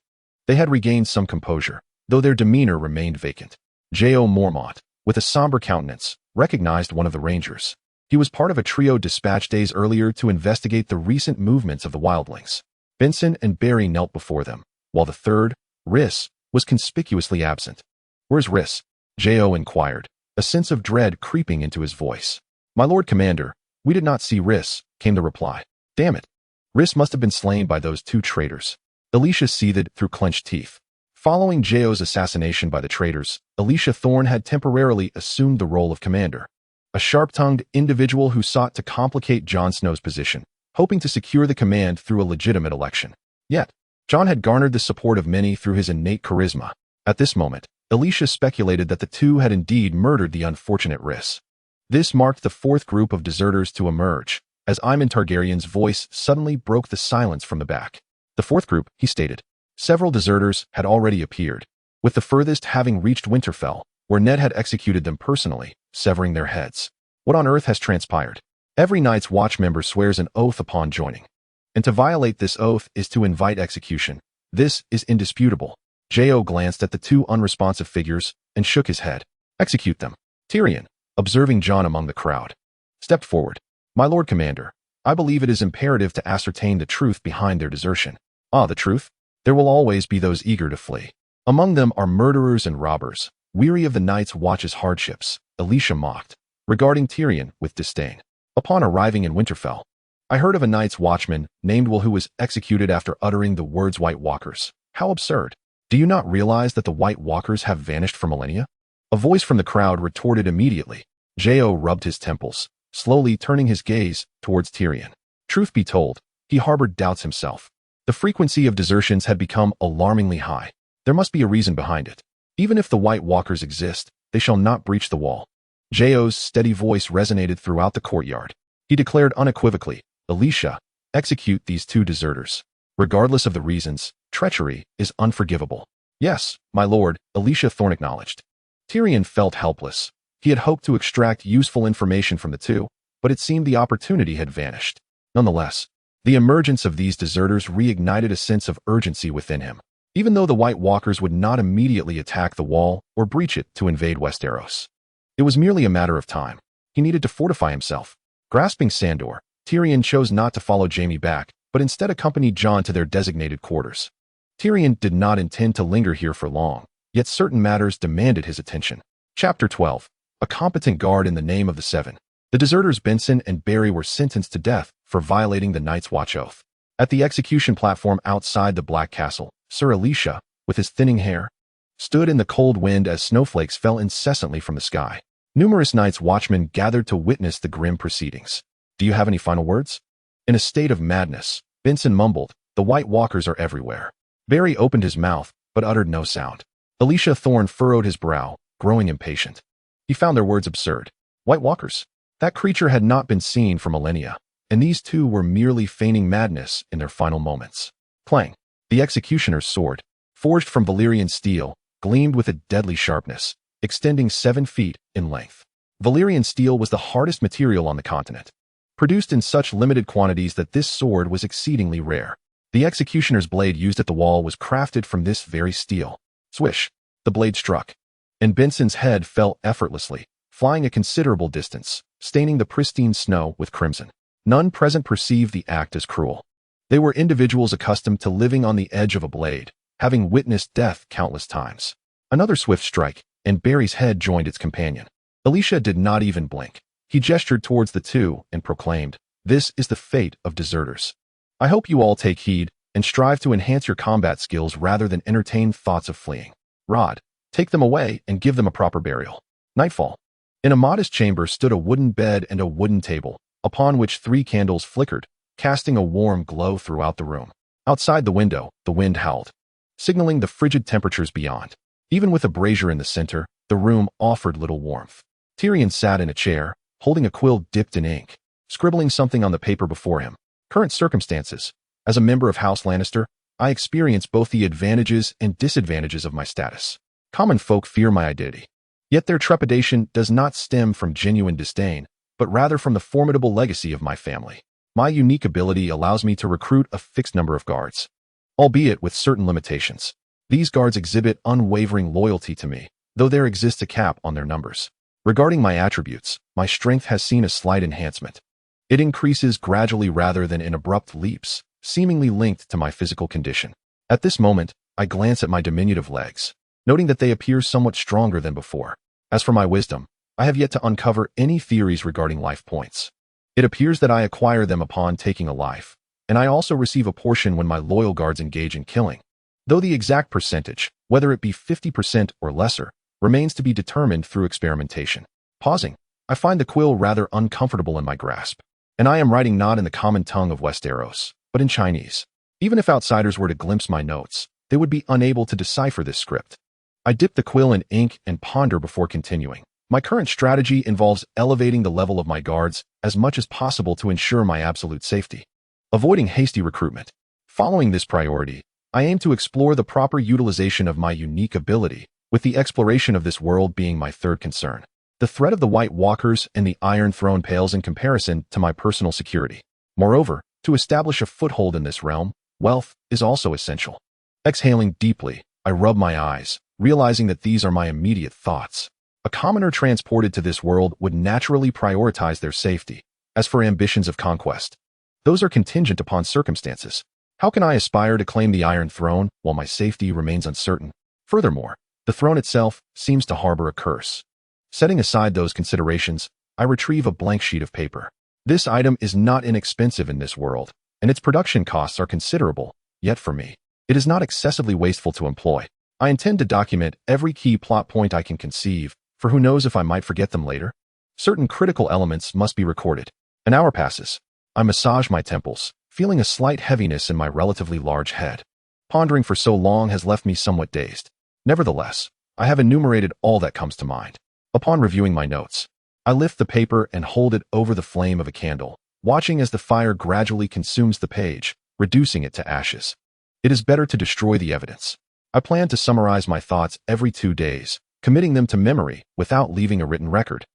they had regained some composure, though their demeanor remained vacant. Jo Mormont, with a somber countenance, recognized one of the rangers. He was part of a trio dispatched days earlier to investigate the recent movements of the wildlings. Benson and Barry knelt before them, while the third, Rhys, was conspicuously absent. "Where's Rhys?" Jo inquired, a sense of dread creeping into his voice. "My lord commander, we did not see Rhys," came the reply. "Damn it. Rhys must have been slain by those two traitors." Alicia seethed through clenched teeth. Following Jo's assassination by the traitors, Alicia Thorne had temporarily assumed the role of commander, a sharp-tongued individual who sought to complicate Jon Snow's position, hoping to secure the command through a legitimate election. Yet, Jon had garnered the support of many through his innate charisma. At this moment, Alicia speculated that the two had indeed murdered the unfortunate Rhys. This marked the fourth group of deserters to emerge, as Aemon Targaryen's voice suddenly broke the silence from the back. The fourth group, he stated. Several deserters had already appeared, with the furthest having reached Winterfell, where Ned had executed them personally, severing their heads. What on earth has transpired? Every Night's Watch member swears an oath upon joining, and to violate this oath is to invite execution. This is indisputable. Jo glanced at the two unresponsive figures and shook his head. "Execute them." Tyrion, observing Jon among the crowd, stepped forward. "My lord commander, I believe it is imperative to ascertain the truth behind their desertion." "Ah, the truth? There will always be those eager to flee. Among them are murderers and robbers, weary of the Night's Watch's hardships," Alicia mocked, regarding Tyrion with disdain. "Upon arriving in Winterfell, I heard of a Night's Watchman named Will who was executed after uttering the words White Walkers. How absurd. Do you not realize that the White Walkers have vanished for millennia?" A voice from the crowd retorted immediately. Jo rubbed his temples, slowly turning his gaze towards Tyrion. Truth be told, he harbored doubts himself. The frequency of desertions had become alarmingly high. There must be a reason behind it. Even if the White Walkers exist, they shall not breach the wall. Jo's steady voice resonated throughout the courtyard. He declared unequivocally, "Alicia, execute these two deserters. Regardless of the reasons, treachery is unforgivable." "Yes, my lord," Alicia Thorne acknowledged. Tyrion felt helpless. He had hoped to extract useful information from the two, but it seemed the opportunity had vanished. Nonetheless, the emergence of these deserters reignited a sense of urgency within him. Even though the White Walkers would not immediately attack the wall or breach it to invade Westeros, it was merely a matter of time. He needed to fortify himself. Grasping Sandor, Tyrion chose not to follow Jaime back, but instead accompanied Jon to their designated quarters. Tyrion did not intend to linger here for long, yet certain matters demanded his attention. Chapter 12. A competent guard in the name of the Seven. The deserters Benson and Barry were sentenced to death for violating the Night's Watch oath. At the execution platform outside the Black Castle, Sir Alicia, with his thinning hair, stood in the cold wind as snowflakes fell incessantly from the sky. Numerous Night's Watchmen gathered to witness the grim proceedings. "Do you have any final words?" In a state of madness, Benson mumbled, "The White Walkers are everywhere." Barry opened his mouth, but uttered no sound. Alicia Thorne furrowed his brow, growing impatient. He found their words absurd. White Walkers? That creature had not been seen for millennia, and these two were merely feigning madness in their final moments. Clang! The executioner's sword, forged from Valyrian steel, gleamed with a deadly sharpness, extending 7 feet in length. Valyrian steel was the hardest material on the continent, produced in such limited quantities that this sword was exceedingly rare. The executioner's blade used at the wall was crafted from this very steel. Swish! The blade struck, and Benson's head fell effortlessly, flying a considerable distance, staining the pristine snow with crimson. None present perceived the act as cruel. They were individuals accustomed to living on the edge of a blade, having witnessed death countless times. Another swift strike, and Barry's head joined its companion. Alicia did not even blink. He gestured towards the two and proclaimed, "This is the fate of deserters. I hope you all take heed and strive to enhance your combat skills rather than entertain thoughts of fleeing. Rod, take them away and give them a proper burial." Nightfall. In a modest chamber stood a wooden bed and a wooden table, upon which 3 candles flickered, casting a warm glow throughout the room. Outside the window, the wind howled, signaling the frigid temperatures beyond. Even with a brazier in the center, the room offered little warmth. Tyrion sat in a chair, holding a quill dipped in ink, scribbling something on the paper before him. Current circumstances. As a member of House Lannister, I experience both the advantages and disadvantages of my status. Common folk fear my identity. Yet their trepidation does not stem from genuine disdain, but rather from the formidable legacy of my family. My unique ability allows me to recruit a fixed number of guards, albeit with certain limitations. These guards exhibit unwavering loyalty to me, though there exists a cap on their numbers. Regarding my attributes, my strength has seen a slight enhancement. It increases gradually rather than in abrupt leaps, seemingly linked to my physical condition. At this moment, I glance at my diminutive legs, noting that they appear somewhat stronger than before. As for my wisdom, I have yet to uncover any theories regarding life points. It appears that I acquire them upon taking a life, and I also receive a portion when my loyal guards engage in killing. Though the exact percentage, whether it be 50% or lesser, remains to be determined through experimentation. Pausing, I find the quill rather uncomfortable in my grasp, and I am writing not in the common tongue of Westeros, but in Chinese. Even if outsiders were to glimpse my notes, they would be unable to decipher this script. I dip the quill in ink and ponder before continuing. My current strategy involves elevating the level of my guards as much as possible to ensure my absolute safety, avoiding hasty recruitment. Following this priority, I aim to explore the proper utilization of my unique ability, with the exploration of this world being my third concern. The threat of the White Walkers and the Iron Throne pales in comparison to my personal security. Moreover, to establish a foothold in this realm, wealth is also essential. Exhaling deeply, I rub my eyes, realizing that these are my immediate thoughts. A commoner transported to this world would naturally prioritize their safety. As for ambitions of conquest, those are contingent upon circumstances. How can I aspire to claim the Iron Throne while my safety remains uncertain? Furthermore, the throne itself seems to harbor a curse. Setting aside those considerations, I retrieve a blank sheet of paper. This item is not inexpensive in this world, and its production costs are considerable, yet for me, it is not excessively wasteful to employ. I intend to document every key plot point I can conceive, for who knows if I might forget them later. Certain critical elements must be recorded. An hour passes. I massage my temples, feeling a slight heaviness in my relatively large head. Pondering for so long has left me somewhat dazed. Nevertheless, I have enumerated all that comes to mind. Upon reviewing my notes, I lift the paper and hold it over the flame of a candle, watching as the fire gradually consumes the page, reducing it to ashes. It is better to destroy the evidence. I plan to summarize my thoughts every 2 days, committing them to memory without leaving a written record.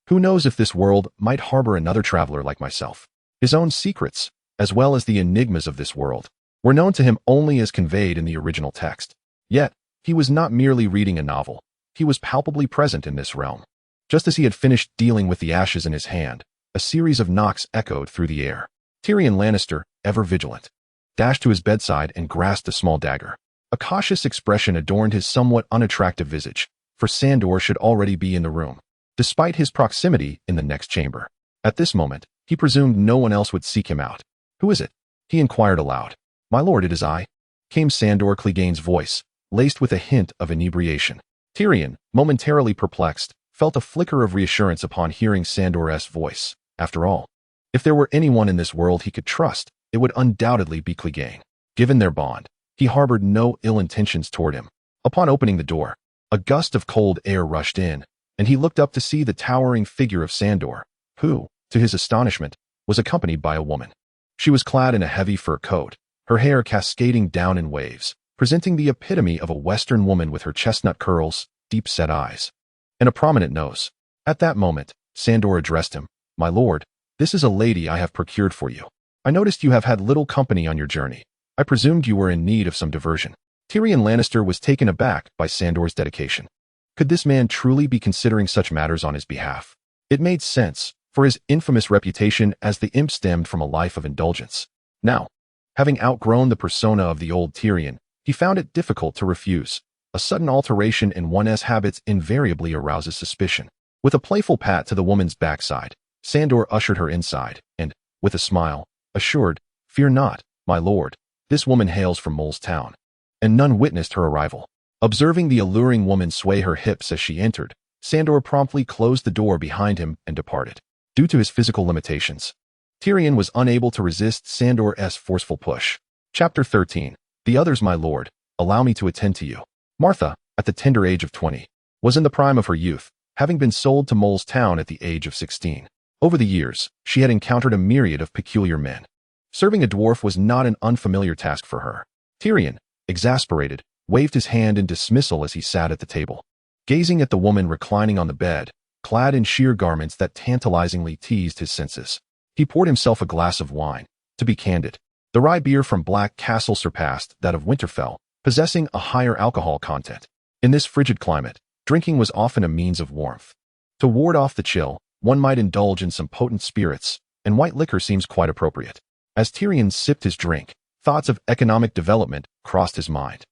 Who knows if this world might harbor another traveler like myself? His own secrets, as well as the enigmas of this world, were known to him only as conveyed in the original text. Yet, he was not merely reading a novel. He was palpably present in this realm. Just as he had finished dealing with the ashes in his hand, a series of knocks echoed through the air. Tyrion Lannister, ever vigilant, dashed to his bedside and grasped a small dagger. A cautious expression adorned his somewhat unattractive visage, for Sandor should already be in the room, despite his proximity in the next chamber. At this moment, he presumed no one else would seek him out. "Who is it?" he inquired aloud. "My lord, it is I," came Sandor Clegane's voice, laced with a hint of inebriation. Tyrion, momentarily perplexed, felt a flicker of reassurance upon hearing Sandor's voice. After all, if there were anyone in this world he could trust, it would undoubtedly be Clegane. Given their bond, he harbored no ill intentions toward him. Upon opening the door, a gust of cold air rushed in, and he looked up to see the towering figure of Sandor, who, to his astonishment, was accompanied by a woman. She was clad in a heavy fur coat, her hair cascading down in waves, presenting the epitome of a Western woman with her chestnut curls, deep-set eyes, and a prominent nose. At that moment, Sandor addressed him. "My lord, this is a lady I have procured for you. I noticed you have had little company on your journey. I presumed you were in need of some diversion." Tyrion Lannister was taken aback by Sandor's dedication. Could this man truly be considering such matters on his behalf? It made sense, for his infamous reputation as the imp stemmed from a life of indulgence. Now, having outgrown the persona of the old Tyrion, he found it difficult to refuse. A sudden alteration in one's habits invariably arouses suspicion. With a playful pat to the woman's backside, Sandor ushered her inside, and, with a smile, assured, "Fear not, my lord. This woman hails from Mole's Town." And none witnessed her arrival. Observing the alluring woman sway her hips as she entered, Sandor promptly closed the door behind him and departed. Due to his physical limitations, Tyrion was unable to resist Sandor's forceful push. Chapter 13. The others, my lord, allow me to attend to you. Martha, at the tender age of 20, was in the prime of her youth, having been sold to Mole's Town at the age of 16. Over the years, she had encountered a myriad of peculiar men. Serving a dwarf was not an unfamiliar task for her. Tyrion, exasperated, waved his hand in dismissal as he sat at the table. Gazing at the woman reclining on the bed, clad in sheer garments that tantalizingly teased his senses, he poured himself a glass of wine. To be candid, the rye beer from Black Castle surpassed that of Winterfell, possessing a higher alcohol content. In this frigid climate, drinking was often a means of warmth. To ward off the chill, one might indulge in some potent spirits, and white liquor seems quite appropriate. As Tyrion sipped his drink, thoughts of economic development crossed his mind.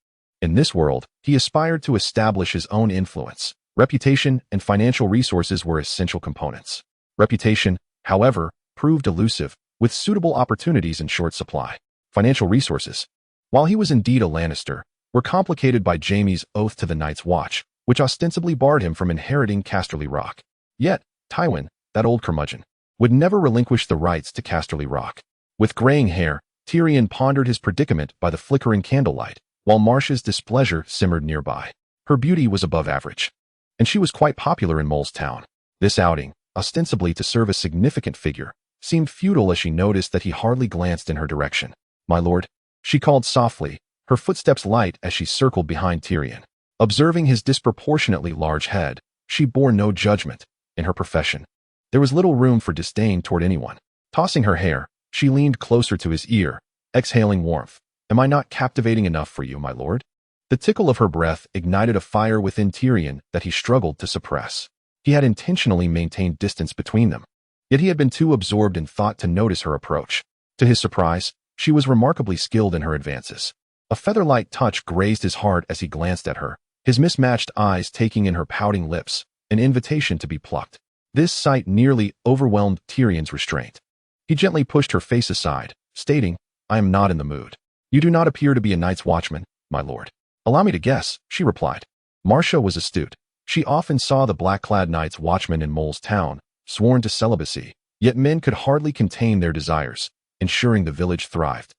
In this world, he aspired to establish his own influence. Reputation and financial resources were essential components. Reputation, however, proved elusive, with suitable opportunities in short supply. Financial resources, while he was indeed a Lannister, were complicated by Jaime's oath to the Night's Watch, which ostensibly barred him from inheriting Casterly Rock. Yet, Tywin, that old curmudgeon, would never relinquish the rights to Casterly Rock. With graying hair, Tyrion pondered his predicament by the flickering candlelight, while Marcia's displeasure simmered nearby. Her beauty was above average, and she was quite popular in Mole's Town. This outing, ostensibly to serve a significant figure, seemed futile as she noticed that he hardly glanced in her direction. "My lord," she called softly, her footsteps light as she circled behind Tyrion. Observing his disproportionately large head, she bore no judgment. In her profession, there was little room for disdain toward anyone. Tossing her hair, she leaned closer to his ear, exhaling warmth. "Am I not captivating enough for you, my lord?" The tickle of her breath ignited a fire within Tyrion that he struggled to suppress. He had intentionally maintained distance between them, yet he had been too absorbed in thought to notice her approach. To his surprise, she was remarkably skilled in her advances. A feather-light touch grazed his heart as he glanced at her, his mismatched eyes taking in her pouting lips, an invitation to be plucked. This sight nearly overwhelmed Tyrion's restraint. He gently pushed her face aside, stating, "I am not in the mood. You do not appear to be a night's watchman, my lord." "Allow me to guess," she replied. Marcia was astute. She often saw the black-clad night's watchmen in Mole's Town, sworn to celibacy, yet men could hardly contain their desires, ensuring the village thrived.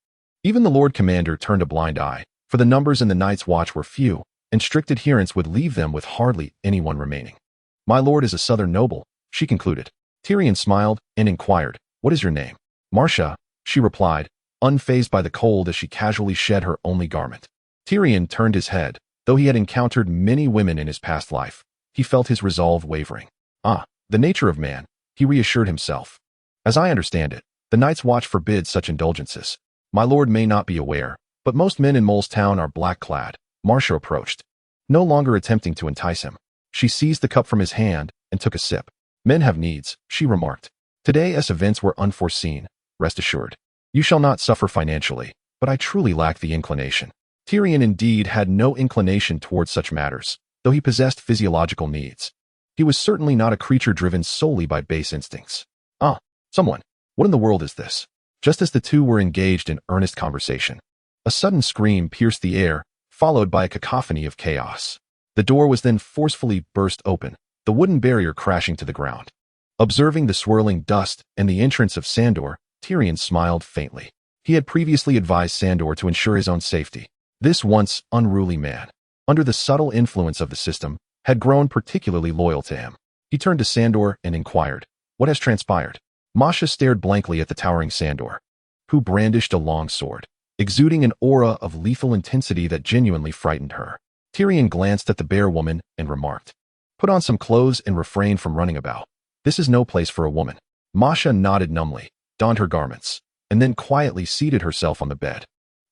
Even the Lord Commander turned a blind eye, for the numbers in the Night's Watch were few, and strict adherence would leave them with hardly anyone remaining. "My lord is a southern noble," she concluded. Tyrion smiled and inquired, "What is your name?" "Marcia," she replied, unfazed by the cold as she casually shed her only garment. Tyrion turned his head. Though he had encountered many women in his past life, he felt his resolve wavering. "Ah, the nature of man," he reassured himself. "As I understand it, the Night's Watch forbids such indulgences. My lord may not be aware, but most men in Mole's Town are black-clad." Marcia approached, no longer attempting to entice him. She seized the cup from his hand and took a sip. "Men have needs," she remarked. "Today, as events were unforeseen, rest assured, you shall not suffer financially, but I truly lack the inclination." Tyrion indeed had no inclination towards such matters, though he possessed physiological needs. He was certainly not a creature driven solely by base instincts. "Ah, someone. What in the world is this?" Just as the two were engaged in earnest conversation, a sudden scream pierced the air, followed by a cacophony of chaos. The door was then forcefully burst open, the wooden barrier crashing to the ground. Observing the swirling dust and the entrance of Sandor, Tyrion smiled faintly. He had previously advised Sandor to ensure his own safety. This once unruly man, under the subtle influence of the system, had grown particularly loyal to him. He turned to Sandor and inquired, "What has transpired?" Marcia stared blankly at the towering Sandor, who brandished a long sword, exuding an aura of lethal intensity that genuinely frightened her. Tyrion glanced at the bear woman and remarked, "Put on some clothes and refrain from running about. This is no place for a woman." Marcia nodded numbly, donned her garments, and then quietly seated herself on the bed.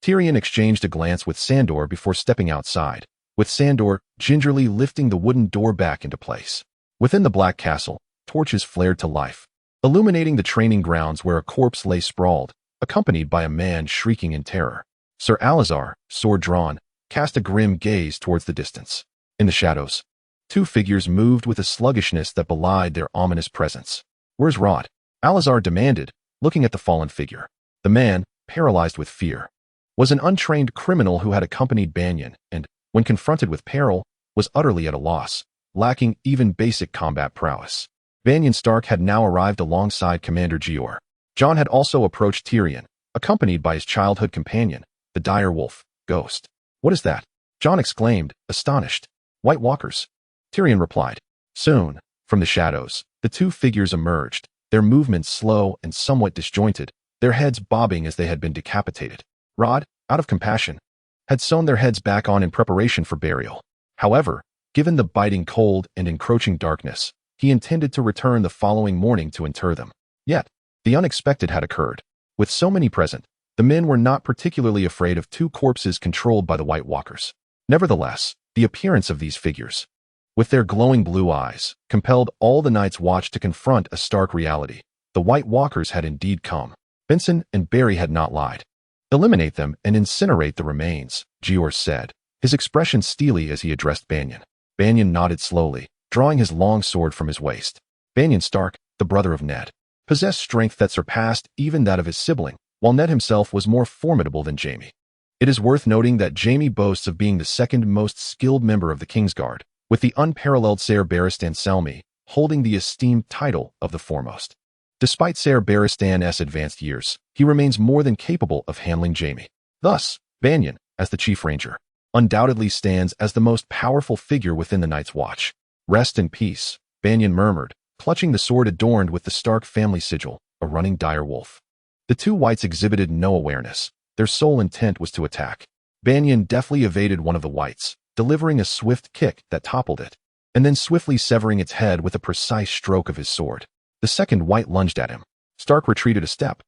Tyrion exchanged a glance with Sandor before stepping outside, with Sandor gingerly lifting the wooden door back into place. Within the Black Castle, torches flared to life, illuminating the training grounds where a corpse lay sprawled, accompanied by a man shrieking in terror. Sir Alazar, sword drawn, cast a grim gaze towards the distance. In the shadows, two figures moved with a sluggishness that belied their ominous presence. "Where's Rod?" Alazar demanded, looking at the fallen figure. The man, paralyzed with fear, was an untrained criminal who had accompanied Banyan and, when confronted with peril, was utterly at a loss, lacking even basic combat prowess. Banyan Stark had now arrived alongside Commander Gior. Jon had also approached Tyrion, accompanied by his childhood companion, the dire wolf, Ghost. "What is that?" Jon exclaimed, astonished. "White Walkers," Tyrion replied. Soon, from the shadows, the two figures emerged, their movements slow and somewhat disjointed, their heads bobbing as they had been decapitated. Rod, out of compassion, had sewn their heads back on in preparation for burial. However, given the biting cold and encroaching darkness, he intended to return the following morning to inter them. Yet, the unexpected had occurred. With so many present, the men were not particularly afraid of two corpses controlled by the White Walkers. Nevertheless, the appearance of these figures, with their glowing blue eyes, compelled all the Night's Watch to confront a stark reality. The White Walkers had indeed come. Benson and Barry had not lied. "Eliminate them and incinerate the remains," Gior said, his expression steely as he addressed Banyan. Banyan nodded slowly, drawing his long sword from his waist. Banyan Stark, the brother of Ned, possessed strength that surpassed even that of his sibling, while Ned himself was more formidable than Jaime. It is worth noting that Jaime boasts of being the second most skilled member of the Kingsguard, with the unparalleled Ser Barristan Selmy holding the esteemed title of the foremost. Despite Ser Barristan's advanced years, he remains more than capable of handling Jaime. Thus, Banyan, as the Chief Ranger, undoubtedly stands as the most powerful figure within the Night's Watch. "Rest in peace," Banyan murmured, clutching the sword adorned with the Stark family sigil, a running dire wolf. The two Whites exhibited no awareness. Their sole intent was to attack. Banyan deftly evaded one of the Whites, delivering a swift kick that toppled it, and then swiftly severing its head with a precise stroke of his sword. The second White lunged at him. Stark retreated a step,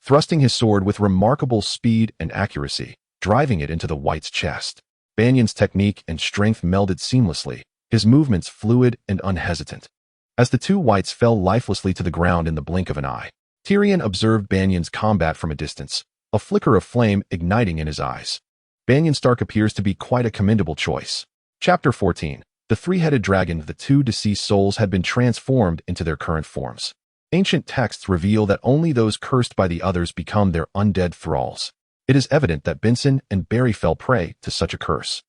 thrusting his sword with remarkable speed and accuracy, driving it into the White's chest. Banyan's technique and strength melded seamlessly, his movements fluid and unhesitant. As the two Whites fell lifelessly to the ground in the blink of an eye, Tyrion observed Banyan's combat from a distance, a flicker of flame igniting in his eyes. Banyan Stark appears to be quite a commendable choice. Chapter 14. The three-headed dragon. The two deceased souls had been transformed into their current forms. Ancient texts reveal that only those cursed by the others become their undead thralls. It is evident that Benson and Barry fell prey to such a curse.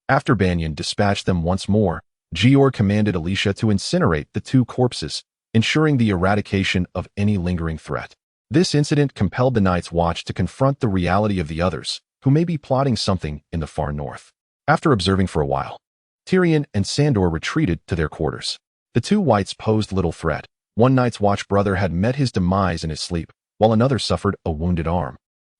After Banyan dispatched them once more, Gior commanded Alicia to incinerate the two corpses, ensuring the eradication of any lingering threat. This incident compelled the Night's Watch to confront the reality of the others, who may be plotting something in the far north. After observing for a while, Tyrion and Sandor retreated to their quarters. The two Whites posed little threat. One Night's Watch brother had met his demise in his sleep, while another suffered a wounded arm.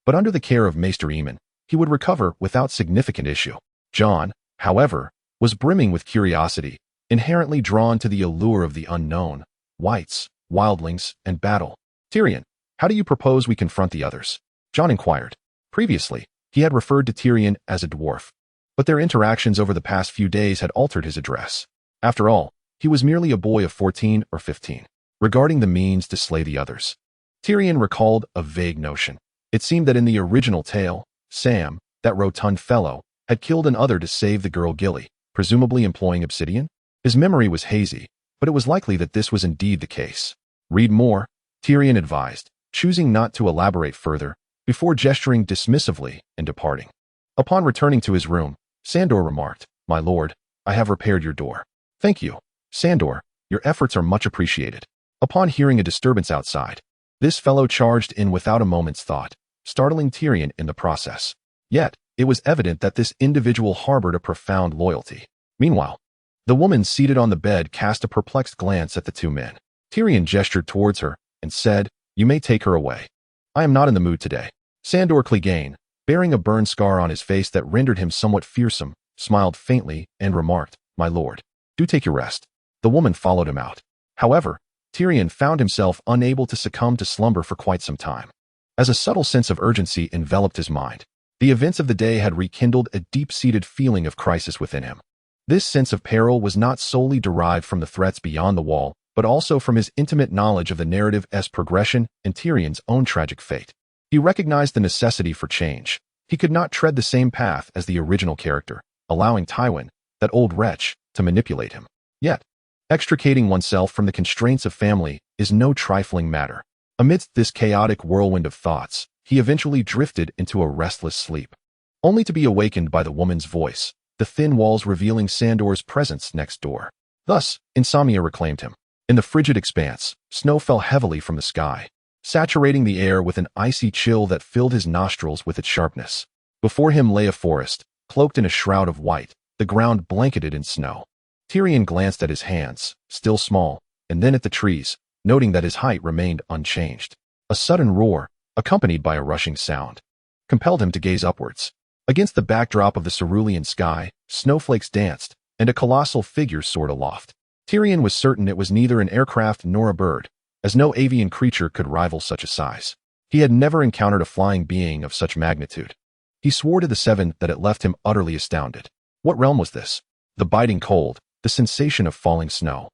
But under the care of Maester Aemon, he would recover without significant issue. Jon, however, was brimming with curiosity, inherently drawn to the allure of the unknown, Whites, wildlings, and battle. "Tyrion, how do you propose we confront the others?" Jon inquired. Previously, he had referred to Tyrion as a dwarf, but their interactions over the past few days had altered his address. After all, he was merely a boy of 14 or 15. Regarding the means to slay the others, Tyrion recalled a vague notion. It seemed that in the original tale, Sam, that rotund fellow, had killed an other to save the girl Gilly, presumably employing obsidian. His memory was hazy, but it was likely that this was indeed the case. "Read more," Tyrion advised, choosing not to elaborate further, before gesturing dismissively and departing. Upon returning to his room, Sandor remarked, "My lord, I have repaired your door." "Thank you, Sandor, your efforts are much appreciated." Upon hearing a disturbance outside, this fellow charged in without a moment's thought, startling Tyrion in the process. Yet, it was evident that this individual harbored a profound loyalty. Meanwhile, the woman seated on the bed cast a perplexed glance at the two men. Tyrion gestured towards her and said, "You may take her away. I am not in the mood today." Sandor Clegane, bearing a burn scar on his face that rendered him somewhat fearsome, smiled faintly and remarked, "My lord, do take your rest." The woman followed him out. However, Tyrion found himself unable to succumb to slumber for quite some time. As a subtle sense of urgency enveloped his mind, the events of the day had rekindled a deep-seated feeling of crisis within him. This sense of peril was not solely derived from the threats beyond the wall, but also from his intimate knowledge of the narrative's progression and Tyrion's own tragic fate. He recognized the necessity for change. He could not tread the same path as the original character, allowing Tywin, that old wretch, to manipulate him. Yet, extricating oneself from the constraints of family is no trifling matter. Amidst this chaotic whirlwind of thoughts, he eventually drifted into a restless sleep, only to be awakened by the woman's voice, the thin walls revealing Sandor's presence next door. Thus, insomnia reclaimed him. In the frigid expanse, snow fell heavily from the sky, saturating the air with an icy chill that filled his nostrils with its sharpness. Before him lay a forest, cloaked in a shroud of white, the ground blanketed in snow. Tyrion glanced at his hands, still small, and then at the trees, noting that his height remained unchanged. A sudden roar, accompanied by a rushing sound, compelled him to gaze upwards. Against the backdrop of the cerulean sky, snowflakes danced, and a colossal figure soared aloft. Tyrion was certain it was neither an aircraft nor a bird, as no avian creature could rival such a size. He had never encountered a flying being of such magnitude. He swore to the seven that it left him utterly astounded. What realm was this? The biting cold, the sensation of falling snow,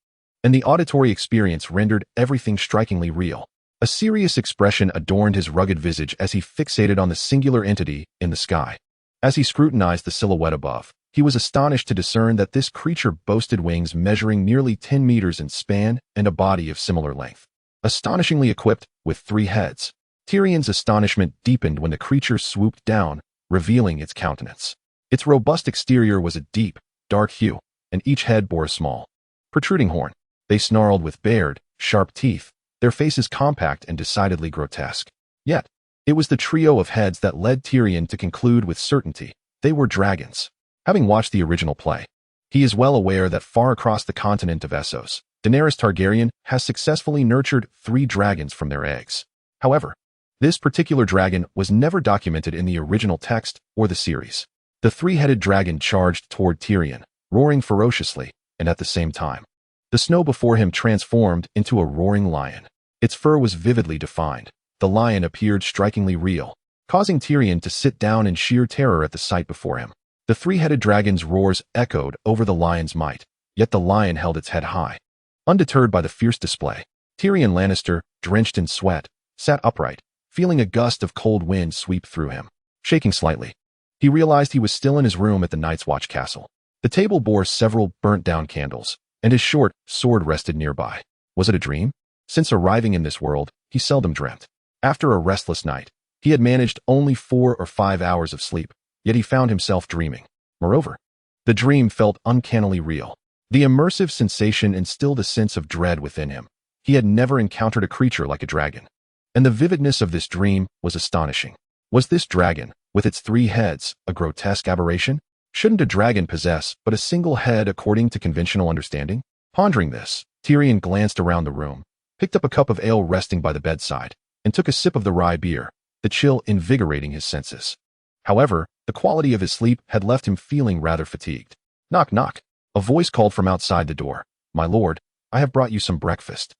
and the auditory experience rendered everything strikingly real. A serious expression adorned his rugged visage as he fixated on the singular entity in the sky. As he scrutinized the silhouette above, he was astonished to discern that this creature boasted wings measuring nearly 10 meters in span and a body of similar length. Astonishingly equipped with 3 heads. Tyrion's astonishment deepened when the creature swooped down, revealing its countenance. Its robust exterior was a deep, dark hue, and each head bore a small, protruding horn. They snarled with bared, sharp teeth, their faces compact and decidedly grotesque. Yet, it was the trio of heads that led Tyrion to conclude with certainty they were dragons. Having watched the original play, he is well aware that far across the continent of Essos, Daenerys Targaryen has successfully nurtured 3 dragons from their eggs. However, this particular dragon was never documented in the original text or the series. The 3-headed dragon charged toward Tyrion, roaring ferociously, and at the same time, the snow before him transformed into a roaring lion. Its fur was vividly defined. The lion appeared strikingly real, causing Tyrion to sit down in sheer terror at the sight before him. The 3-headed dragon's roars echoed over the lion's might, yet the lion held its head high. Undeterred by the fierce display, Tyrion Lannister, drenched in sweat, sat upright, feeling a gust of cold wind sweep through him. Shaking slightly, he realized he was still in his room at the Night's Watch castle. The table bore several burnt-down candles, and his short sword rested nearby. Was it a dream? Since arriving in this world, he seldom dreamt. After a restless night, he had managed only 4 or 5 hours of sleep, yet he found himself dreaming. Moreover, the dream felt uncannily real. The immersive sensation instilled a sense of dread within him. He had never encountered a creature like a dragon, and the vividness of this dream was astonishing. Was this dragon, with its 3 heads, a grotesque aberration? Shouldn't a dragon possess but a single head according to conventional understanding? Pondering this, Tyrion glanced around the room, picked up a cup of ale resting by the bedside, and took a sip of the rye beer, the chill invigorating his senses. However, the quality of his sleep had left him feeling rather fatigued. Knock, knock. A voice called from outside the door. "My lord, I have brought you some breakfast."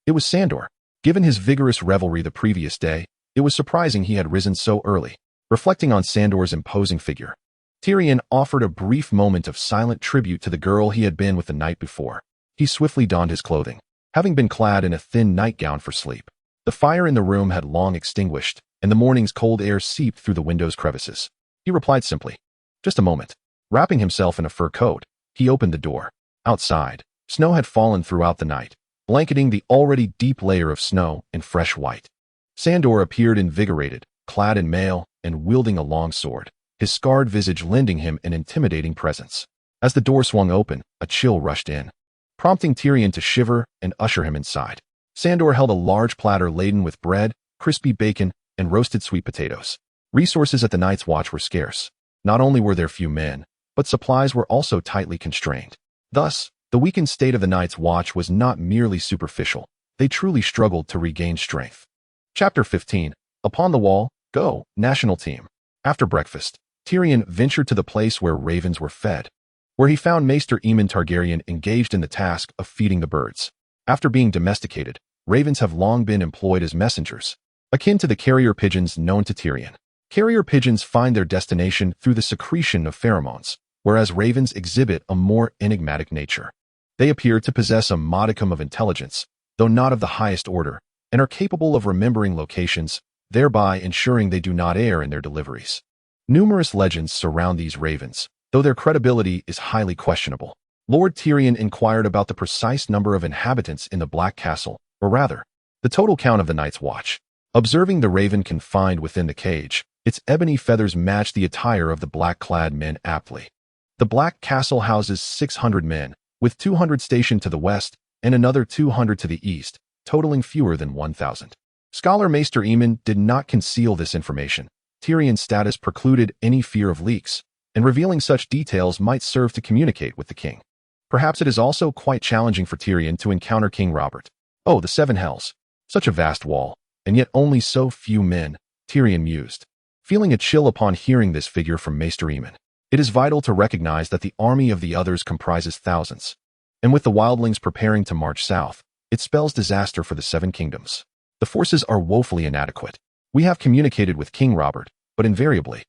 It was Sandor. Given his vigorous revelry the previous day, it was surprising he had risen so early. Reflecting on Sandor's imposing figure, Tyrion offered a brief moment of silent tribute to the girl he had been with the night before. He swiftly donned his clothing, having been clad in a thin nightgown for sleep. The fire in the room had long extinguished, and the morning's cold air seeped through the window's crevices. He replied simply, "Just a moment." Wrapping himself in a fur coat, he opened the door. Outside, snow had fallen throughout the night, blanketing the already deep layer of snow in fresh white. Sandor appeared invigorated, clad in mail, and wielding a long sword, his scarred visage lending him an intimidating presence. As the door swung open, a chill rushed in, prompting Tyrion to shiver and usher him inside. Sandor held a large platter laden with bread, crispy bacon, and roasted sweet potatoes. Resources at the Night's Watch were scarce. Not only were there few men, but supplies were also tightly constrained. Thus, the weakened state of the Night's Watch was not merely superficial. They truly struggled to regain strength. Chapter 15. Upon the Wall, Go, National Team. After breakfast, Tyrion ventured to the place where ravens were fed, where he found Maester Aemon Targaryen engaged in the task of feeding the birds. After being domesticated, ravens have long been employed as messengers, akin to the carrier pigeons known to Tyrion. Carrier pigeons find their destination through the secretion of pheromones, whereas ravens exhibit a more enigmatic nature. They appear to possess a modicum of intelligence, though not of the highest order, and are capable of remembering locations, thereby ensuring they do not err in their deliveries. Numerous legends surround these ravens, though their credibility is highly questionable. Lord Tyrion inquired about the precise number of inhabitants in the Black Castle, or rather, the total count of the Night's Watch. Observing the raven confined within the cage, its ebony feathers matched the attire of the black-clad men aptly. The Black Castle houses 600 men, with 200 stationed to the west and another 200 to the east, totaling fewer than 1,000. Scholar Maester Aemon did not conceal this information. Tyrion's status precluded any fear of leaks, and revealing such details might serve to communicate with the king. Perhaps it is also quite challenging for Tyrion to encounter King Robert. Oh, the Seven Hells. Such a vast wall, and yet only so few men, Tyrion mused. Feeling a chill upon hearing this figure from Maester Aemon, it is vital to recognize that the army of the others comprises thousands, and with the wildlings preparing to march south, it spells disaster for the Seven Kingdoms. The forces are woefully inadequate. We have communicated with King Robert, but invariably,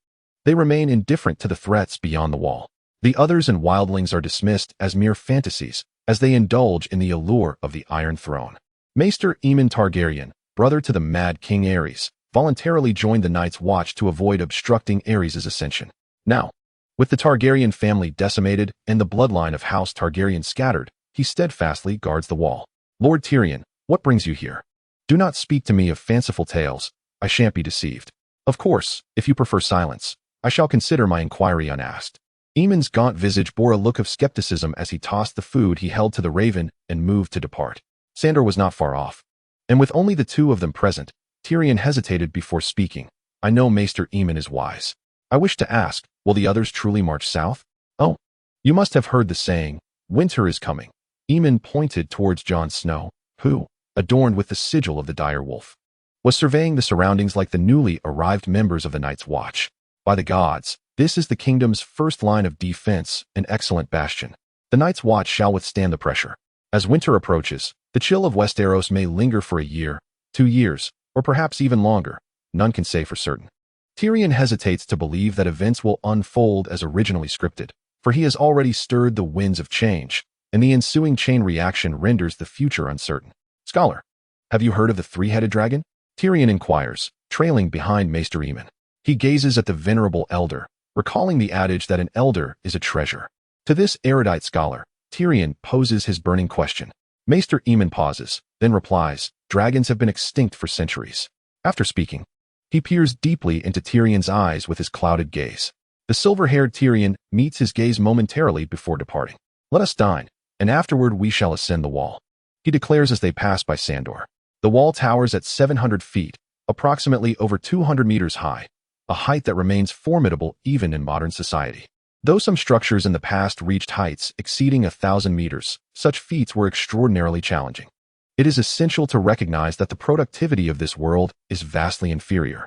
they remain indifferent to the threats beyond the wall. The others and wildlings are dismissed as mere fantasies, as they indulge in the allure of the Iron Throne. Maester Aemon Targaryen, brother to the mad King Aerys, voluntarily joined the Night's Watch to avoid obstructing Aerys' ascension. Now, with the Targaryen family decimated and the bloodline of House Targaryen scattered, he steadfastly guards the wall. Lord Tyrion, what brings you here? Do not speak to me of fanciful tales. I shan't be deceived. Of course, if you prefer silence, I shall consider my inquiry unasked. Aemon's gaunt visage bore a look of skepticism as he tossed the food he held to the raven and moved to depart. Sandor was not far off, and with only the two of them present, Tyrion hesitated before speaking. I know Maester Aemon is wise. I wish to ask, will the others truly march south? Oh, you must have heard the saying, winter is coming. Aemon pointed towards Jon Snow, who, adorned with the sigil of the dire wolf, was surveying the surroundings like the newly arrived members of the Night's Watch. By the gods, this is the kingdom's first line of defense, an excellent bastion. The Night's Watch shall withstand the pressure. As winter approaches, the chill of Westeros may linger for a year, 2 years, or perhaps even longer. None can say for certain. Tyrion hesitates to believe that events will unfold as originally scripted, for he has already stirred the winds of change, and the ensuing chain reaction renders the future uncertain. Scholar, have you heard of the three-headed dragon? Tyrion inquires, trailing behind Maester Aemon. He gazes at the venerable elder, recalling the adage that an elder is a treasure. To this erudite scholar, Tyrion poses his burning question. Maester Aemon pauses, then replies, dragons have been extinct for centuries. After speaking, he peers deeply into Tyrion's eyes with his clouded gaze. The silver-haired Tyrion meets his gaze momentarily before departing. Let us dine, and afterward we shall ascend the wall, he declares as they pass by Sandor. The wall towers at 700 feet, approximately over 200 meters high, a height that remains formidable even in modern society. Though some structures in the past reached heights exceeding 1,000 meters, such feats were extraordinarily challenging. It is essential to recognize that the productivity of this world is vastly inferior,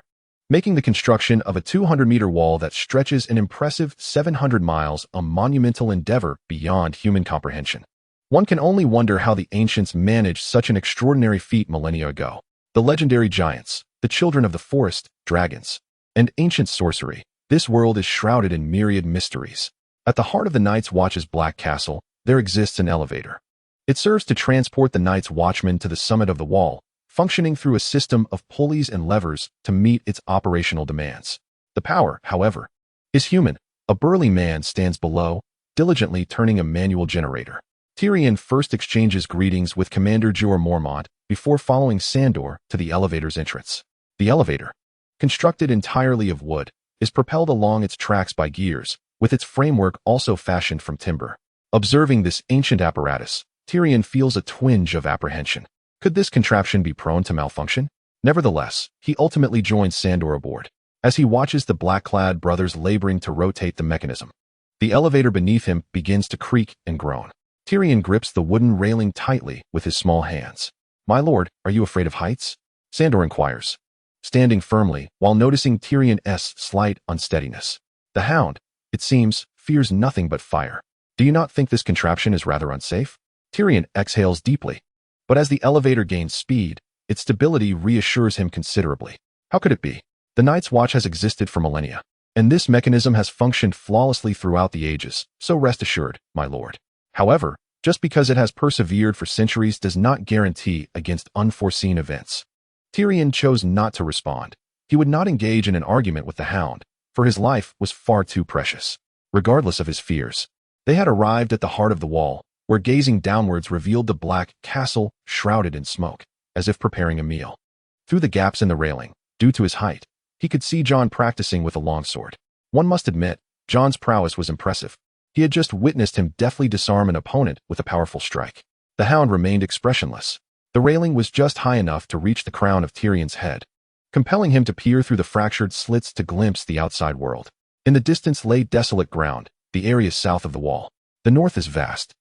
making the construction of a 200-meter wall that stretches an impressive 700 miles a monumental endeavor beyond human comprehension. One can only wonder how the ancients managed such an extraordinary feat millennia ago. The legendary giants, the children of the forest, dragons, and ancient sorcery, this world is shrouded in myriad mysteries. At the heart of the Night's Watch's Black Castle, there exists an elevator. It serves to transport the Night's Watchmen to the summit of the wall, functioning through a system of pulleys and levers to meet its operational demands. The power, however, is human. A burly man stands below, diligently turning a manual generator. Tyrion first exchanges greetings with Commander Jorah Mormont before following Sandor to the elevator's entrance. The elevator, constructed entirely of wood, is propelled along its tracks by gears, with its framework also fashioned from timber. Observing this ancient apparatus, Tyrion feels a twinge of apprehension. Could this contraption be prone to malfunction? Nevertheless, he ultimately joins Sandor aboard, as he watches the black-clad brothers laboring to rotate the mechanism. The elevator beneath him begins to creak and groan. Tyrion grips the wooden railing tightly with his small hands. My lord, are you afraid of heights? Sandor inquires, standing firmly while noticing Tyrion's slight unsteadiness. The hound, it seems, fears nothing but fire. Do you not think this contraption is rather unsafe? Tyrion exhales deeply, but as the elevator gains speed, its stability reassures him considerably. How could it be? The Night's Watch has existed for millennia, and this mechanism has functioned flawlessly throughout the ages, so rest assured, my lord. However, just because it has persevered for centuries does not guarantee against unforeseen events. Tyrion chose not to respond. He would not engage in an argument with the hound, for his life was far too precious. Regardless of his fears, they had arrived at the heart of the wall, where gazing downwards revealed the black castle shrouded in smoke, as if preparing a meal. Through the gaps in the railing, due to his height, he could see Jon practicing with a longsword. One must admit, Jon's prowess was impressive. He had just witnessed him deftly disarm an opponent with a powerful strike. The hound remained expressionless. The railing was just high enough to reach the crown of Tyrion's head, compelling him to peer through the fractured slits to glimpse the outside world. In the distance lay desolate ground, the area south of the wall. The north is vast,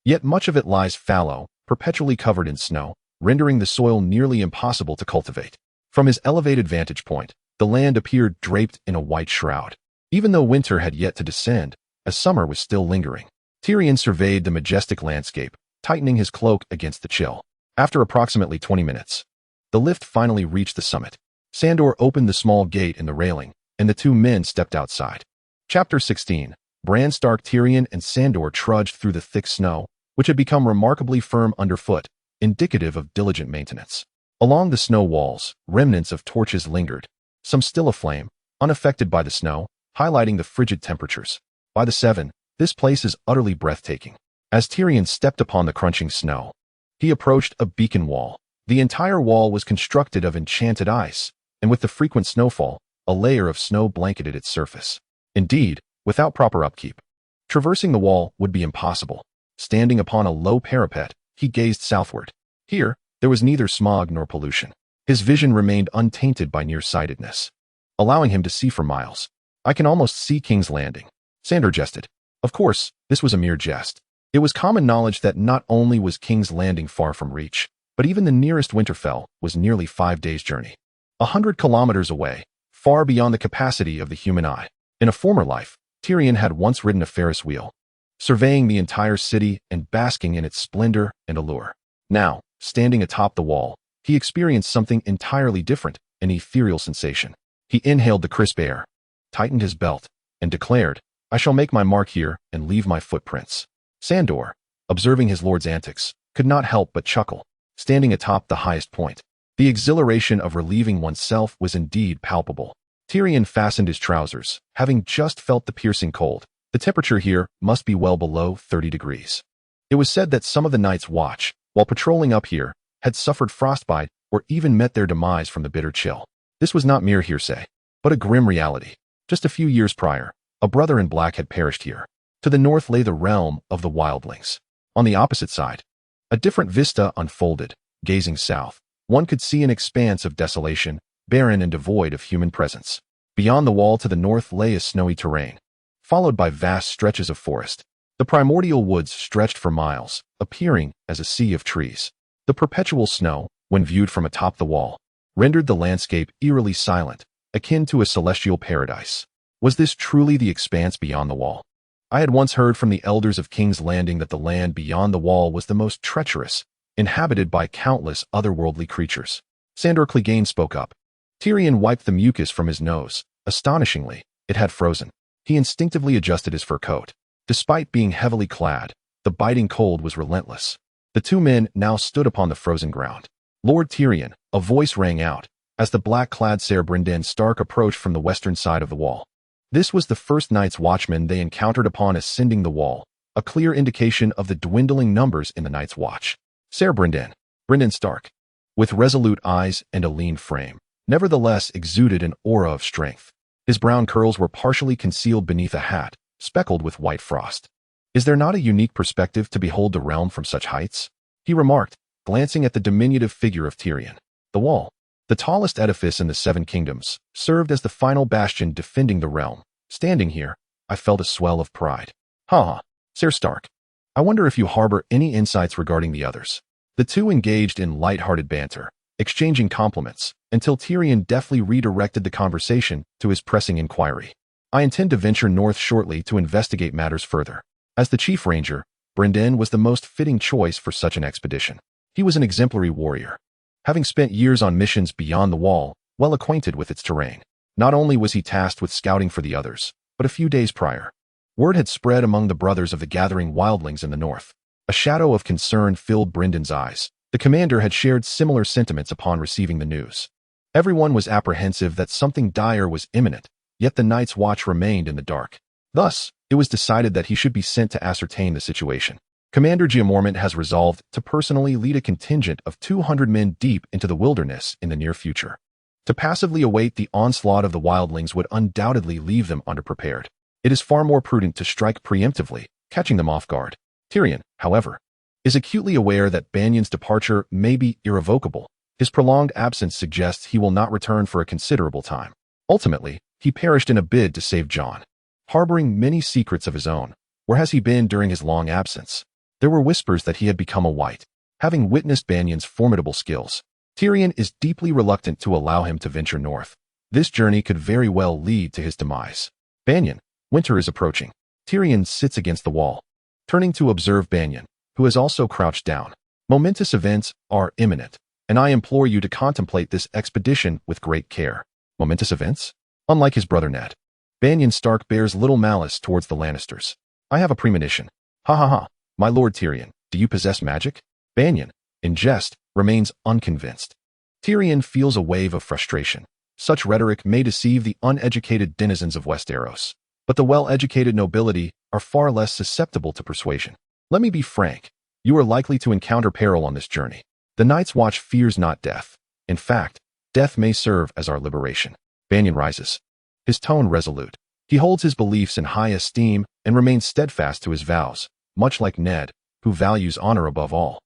yet much of it lies fallow, perpetually covered in snow, rendering the soil nearly impossible to cultivate. From his elevated vantage point, the land appeared draped in a white shroud. Even though winter had yet to descend, as summer was still lingering, Tyrion surveyed the majestic landscape, tightening his cloak against the chill. After approximately 20 minutes, the lift finally reached the summit. Sandor opened the small gate in the railing, and the two men stepped outside. Chapter 16. Bran Stark. Tyrion and Sandor trudged through the thick snow, which had become remarkably firm underfoot, indicative of diligent maintenance. Along the snow walls, remnants of torches lingered, some still aflame, unaffected by the snow, highlighting the frigid temperatures. By the 7, this place is utterly breathtaking. As Tyrion stepped upon the crunching snow, he approached a beacon wall. The entire wall was constructed of enchanted ice, and with the frequent snowfall, a layer of snow blanketed its surface. Indeed, without proper upkeep, traversing the wall would be impossible. Standing upon a low parapet, he gazed southward. Here, there was neither smog nor pollution. His vision remained untainted by nearsightedness, allowing him to see for miles. "I can almost see King's Landing," Sandor jested. Of course, this was a mere jest. It was common knowledge that not only was King's Landing far from reach, but even the nearest Winterfell was nearly 5 days' journey. 100 kilometers away, far beyond the capacity of the human eye. In a former life, Tyrion had once ridden a Ferris wheel, surveying the entire city and basking in its splendor and allure. Now, standing atop the wall, he experienced something entirely different, an ethereal sensation. He inhaled the crisp air, tightened his belt, and declared, "I shall make my mark here and leave my footprints." Sandor, observing his lord's antics, could not help but chuckle. Standing atop the highest point, the exhilaration of relieving oneself was indeed palpable. Tyrion fastened his trousers, having just felt the piercing cold. The temperature here must be well below 30 degrees. It was said that some of the Night's Watch, while patrolling up here, had suffered frostbite or even met their demise from the bitter chill. This was not mere hearsay, but a grim reality. Just a few years prior, a brother in black had perished here. To the north lay the realm of the wildlings. On the opposite side, a different vista unfolded. Gazing south, one could see an expanse of desolation, barren and devoid of human presence. Beyond the wall to the north lay a snowy terrain, followed by vast stretches of forest. The primordial woods stretched for miles, appearing as a sea of trees. The perpetual snow, when viewed from atop the wall, rendered the landscape eerily silent, akin to a celestial paradise. Was this truly the expanse beyond the wall? I had once heard from the elders of King's Landing that the land beyond the wall was the most treacherous, inhabited by countless otherworldly creatures. Sandor Clegane spoke up. Tyrion wiped the mucus from his nose. Astonishingly, it had frozen. He instinctively adjusted his fur coat. Despite being heavily clad, the biting cold was relentless. The two men now stood upon the frozen ground. "Lord Tyrion," a voice rang out, as the black-clad Ser Brynden Stark approached from the western side of the wall. This was the first Night's Watchman they encountered upon ascending the wall, a clear indication of the dwindling numbers in the Night's Watch. Ser Brynden Stark, with resolute eyes and a lean frame, nevertheless exuded an aura of strength. His brown curls were partially concealed beneath a hat, speckled with white frost. "Is there not a unique perspective to behold the realm from such heights?" he remarked, glancing at the diminutive figure of Tyrion. The wall, the tallest edifice in the Seven Kingdoms, served as the final bastion defending the realm. Standing here, I felt a swell of pride. "Ha, Ser Stark. I wonder if you harbor any insights regarding the others." The two engaged in light-hearted banter, exchanging compliments, until Tyrion deftly redirected the conversation to his pressing inquiry. "I intend to venture north shortly to investigate matters further." As the chief ranger, Brynden was the most fitting choice for such an expedition. He was an exemplary warrior, having spent years on missions beyond the wall, well acquainted with its terrain. Not only was he tasked with scouting for the others, but a few days prior, word had spread among the brothers of the gathering wildlings in the north. A shadow of concern filled Brynden's eyes. The commander had shared similar sentiments upon receiving the news. Everyone was apprehensive that something dire was imminent, yet the Night's Watch remained in the dark. Thus, it was decided that he should be sent to ascertain the situation. Commander Giamormont has resolved to personally lead a contingent of 200 men deep into the wilderness in the near future. To passively await the onslaught of the wildlings would undoubtedly leave them underprepared. It is far more prudent to strike preemptively, catching them off guard. Tyrion, however, is acutely aware that Banion's departure may be irrevocable. His prolonged absence suggests he will not return for a considerable time. Ultimately, he perished in a bid to save Jon. Harboring many secrets of his own, where has he been during his long absence? There were whispers that he had become a white. Having witnessed Banion's formidable skills, Tyrion is deeply reluctant to allow him to venture north. This journey could very well lead to his demise. Banion. Winter is approaching. Tyrion sits against the wall, turning to observe Banion, who has also crouched down. Momentous events are imminent, and I implore you to contemplate this expedition with great care. Momentous events? Unlike his brother Ned, Banyon Stark bears little malice towards the Lannisters. I have a premonition. Ha ha ha. My lord Tyrion, do you possess magic? Banyon, in jest, remains unconvinced. Tyrion feels a wave of frustration. Such rhetoric may deceive the uneducated denizens of Westeros, but the well-educated nobility are far less susceptible to persuasion. Let me be frank. You are likely to encounter peril on this journey. The Night's Watch fears not death. In fact, death may serve as our liberation. Banyon rises, his tone resolute. He holds his beliefs in high esteem and remains steadfast to his vows, much like Ned, who values honor above all.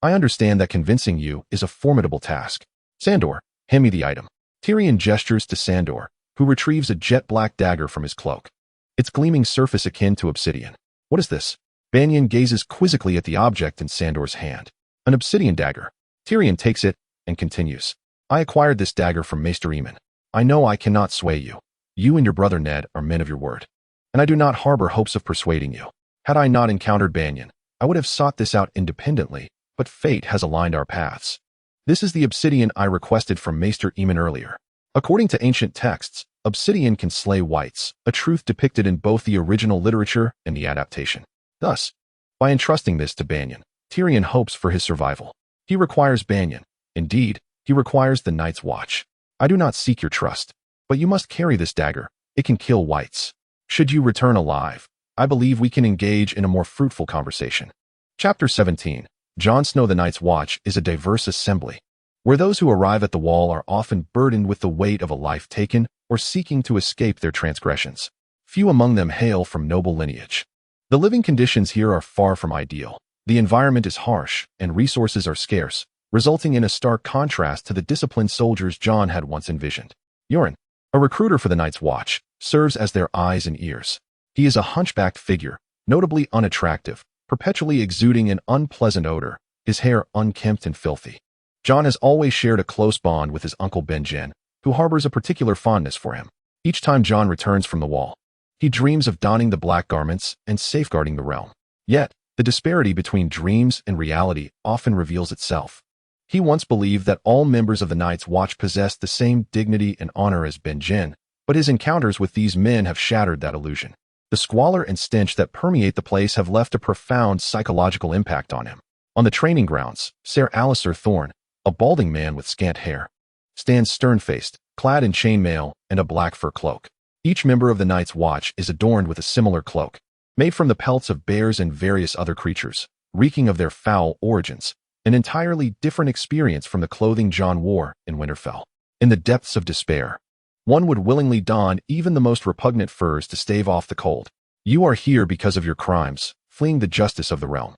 I understand that convincing you is a formidable task. Sandor, hand me the item. Tyrion gestures to Sandor, who retrieves a jet-black dagger from his cloak. Its gleaming surface akin to obsidian. What is this? Banyon gazes quizzically at the object in Sandor's hand. An obsidian dagger. Tyrion takes it and continues. I acquired this dagger from Maester Aemon. I know I cannot sway you. You and your brother Ned are men of your word, and I do not harbor hopes of persuading you. Had I not encountered Banyon, I would have sought this out independently, but fate has aligned our paths. This is the obsidian I requested from Maester Aemon earlier. According to ancient texts, obsidian can slay whites, a truth depicted in both the original literature and the adaptation. Thus, by entrusting this to Banyon, Tyrion hopes for his survival. He requires Banyon. Indeed, he requires the Night's Watch. I do not seek your trust, but you must carry this dagger. It can kill whites. Should you return alive, I believe we can engage in a more fruitful conversation. Chapter 17. Jon Snow. The Night's Watch is a diverse assembly, where those who arrive at the wall are often burdened with the weight of a life taken or seeking to escape their transgressions. Few among them hail from noble lineage. The living conditions here are far from ideal. The environment is harsh, and resources are scarce, resulting in a stark contrast to the disciplined soldiers Jon had once envisioned. Yoren, a recruiter for the Night's Watch, serves as their eyes and ears. He is a hunchbacked figure, notably unattractive, perpetually exuding an unpleasant odor, his hair unkempt and filthy. Jon has always shared a close bond with his uncle Benjen, who harbors a particular fondness for him. Each time Jon returns from the wall, he dreams of donning the black garments and safeguarding the realm. Yet, the disparity between dreams and reality often reveals itself. He once believed that all members of the Night's Watch possessed the same dignity and honor as Benjen, but his encounters with these men have shattered that illusion. The squalor and stench that permeate the place have left a profound psychological impact on him. On the training grounds, Ser Alliser Thorne, a balding man with scant hair, stands stern-faced, clad in chainmail and a black fur cloak. Each member of the Night's Watch is adorned with a similar cloak, made from the pelts of bears and various other creatures, reeking of their foul origins, an entirely different experience from the clothing Jon wore in Winterfell. In the depths of despair, one would willingly don even the most repugnant furs to stave off the cold. You are here because of your crimes, fleeing the justice of the realm.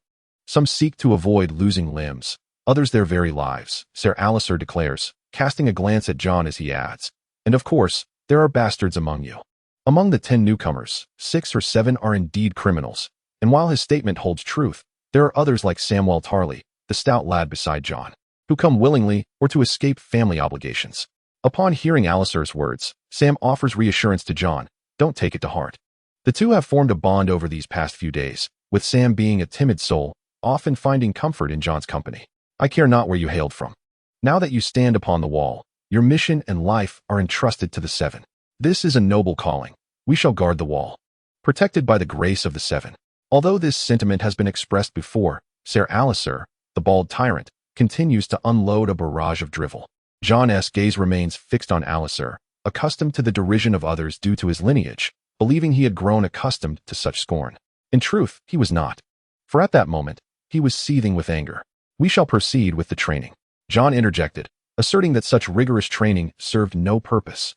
Some seek to avoid losing limbs, others their very lives, Ser Alliser declares, casting a glance at Jon as he adds, and of course, there are bastards among you. Among the 10 newcomers, 6 or 7 are indeed criminals, and while his statement holds truth, there are others like Samwell Tarly, the stout lad beside Jon, who come willingly or to escape family obligations. Upon hearing Alliser's words, Sam offers reassurance to Jon. Don't take it to heart. The two have formed a bond over these past few days, with Sam being a timid soul, often finding comfort in Jon's company. I care not where you hailed from. Now that you stand upon the wall, your mission and life are entrusted to the 7. This is a noble calling. We shall guard the wall, protected by the grace of the 7. Although this sentiment has been expressed before, Ser Alliser, the bald tyrant, continues to unload a barrage of drivel. Jon's gaze remains fixed on Alliser, accustomed to the derision of others due to his lineage, believing he had grown accustomed to such scorn. In truth, he was not. For at that moment, he was seething with anger. "We shall proceed with the training," Jon interjected, asserting that such rigorous training served no purpose.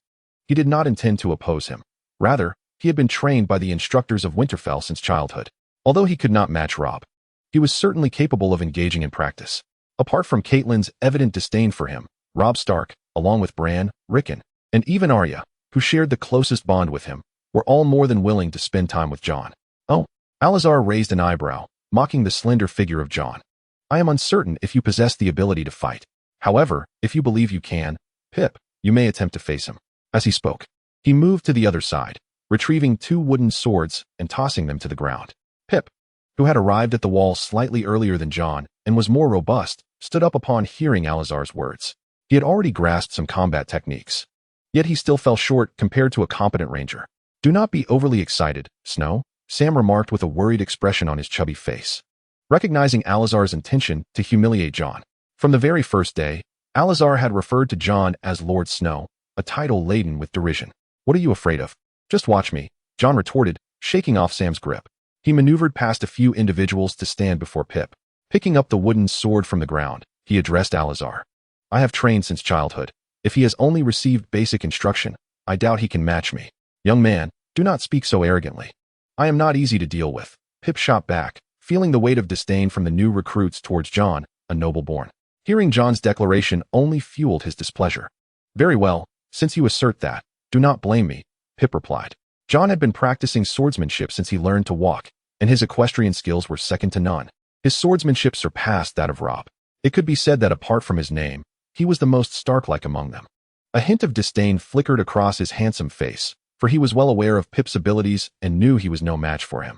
He did not intend to oppose him. Rather, he had been trained by the instructors of Winterfell since childhood. Although he could not match Robb, he was certainly capable of engaging in practice. Apart from Catelyn's evident disdain for him, Robb Stark, along with Bran, Rickon, and even Arya, who shared the closest bond with him, were all more than willing to spend time with Jon. "Oh," Alazar raised an eyebrow, mocking the slender figure of Jon. "I am uncertain if you possess the ability to fight. However, if you believe you can, Pip, you may attempt to face him." As he spoke, he moved to the other side, retrieving 2 wooden swords and tossing them to the ground. Pip, who had arrived at the wall slightly earlier than Jon and was more robust, stood up upon hearing Alazar's words. He had already grasped some combat techniques. Yet he still fell short compared to a competent ranger. "Do not be overly excited, Snow," Sam remarked with a worried expression on his chubby face, recognizing Alazar's intention to humiliate Jon. From the very first day, Alazar had referred to Jon as Lord Snow, a title laden with derision. "What are you afraid of? Just watch me," Jon retorted, shaking off Sam's grip. He maneuvered past a few individuals to stand before Pip. Picking up the wooden sword from the ground, he addressed Alazar. "I have trained since childhood. If he has only received basic instruction, I doubt he can match me. Young man, do not speak so arrogantly." "I am not easy to deal with," Pip shot back, feeling the weight of disdain from the new recruits towards Jon, a noble-born. Hearing Jon's declaration only fueled his displeasure. "Very well, since you assert that, do not blame me," Pip replied. Jon had been practicing swordsmanship since he learned to walk, and his equestrian skills were second to none. His swordsmanship surpassed that of Robb. It could be said that apart from his name, he was the most Stark-like among them. A hint of disdain flickered across his handsome face, for he was well aware of Pip's abilities and knew he was no match for him.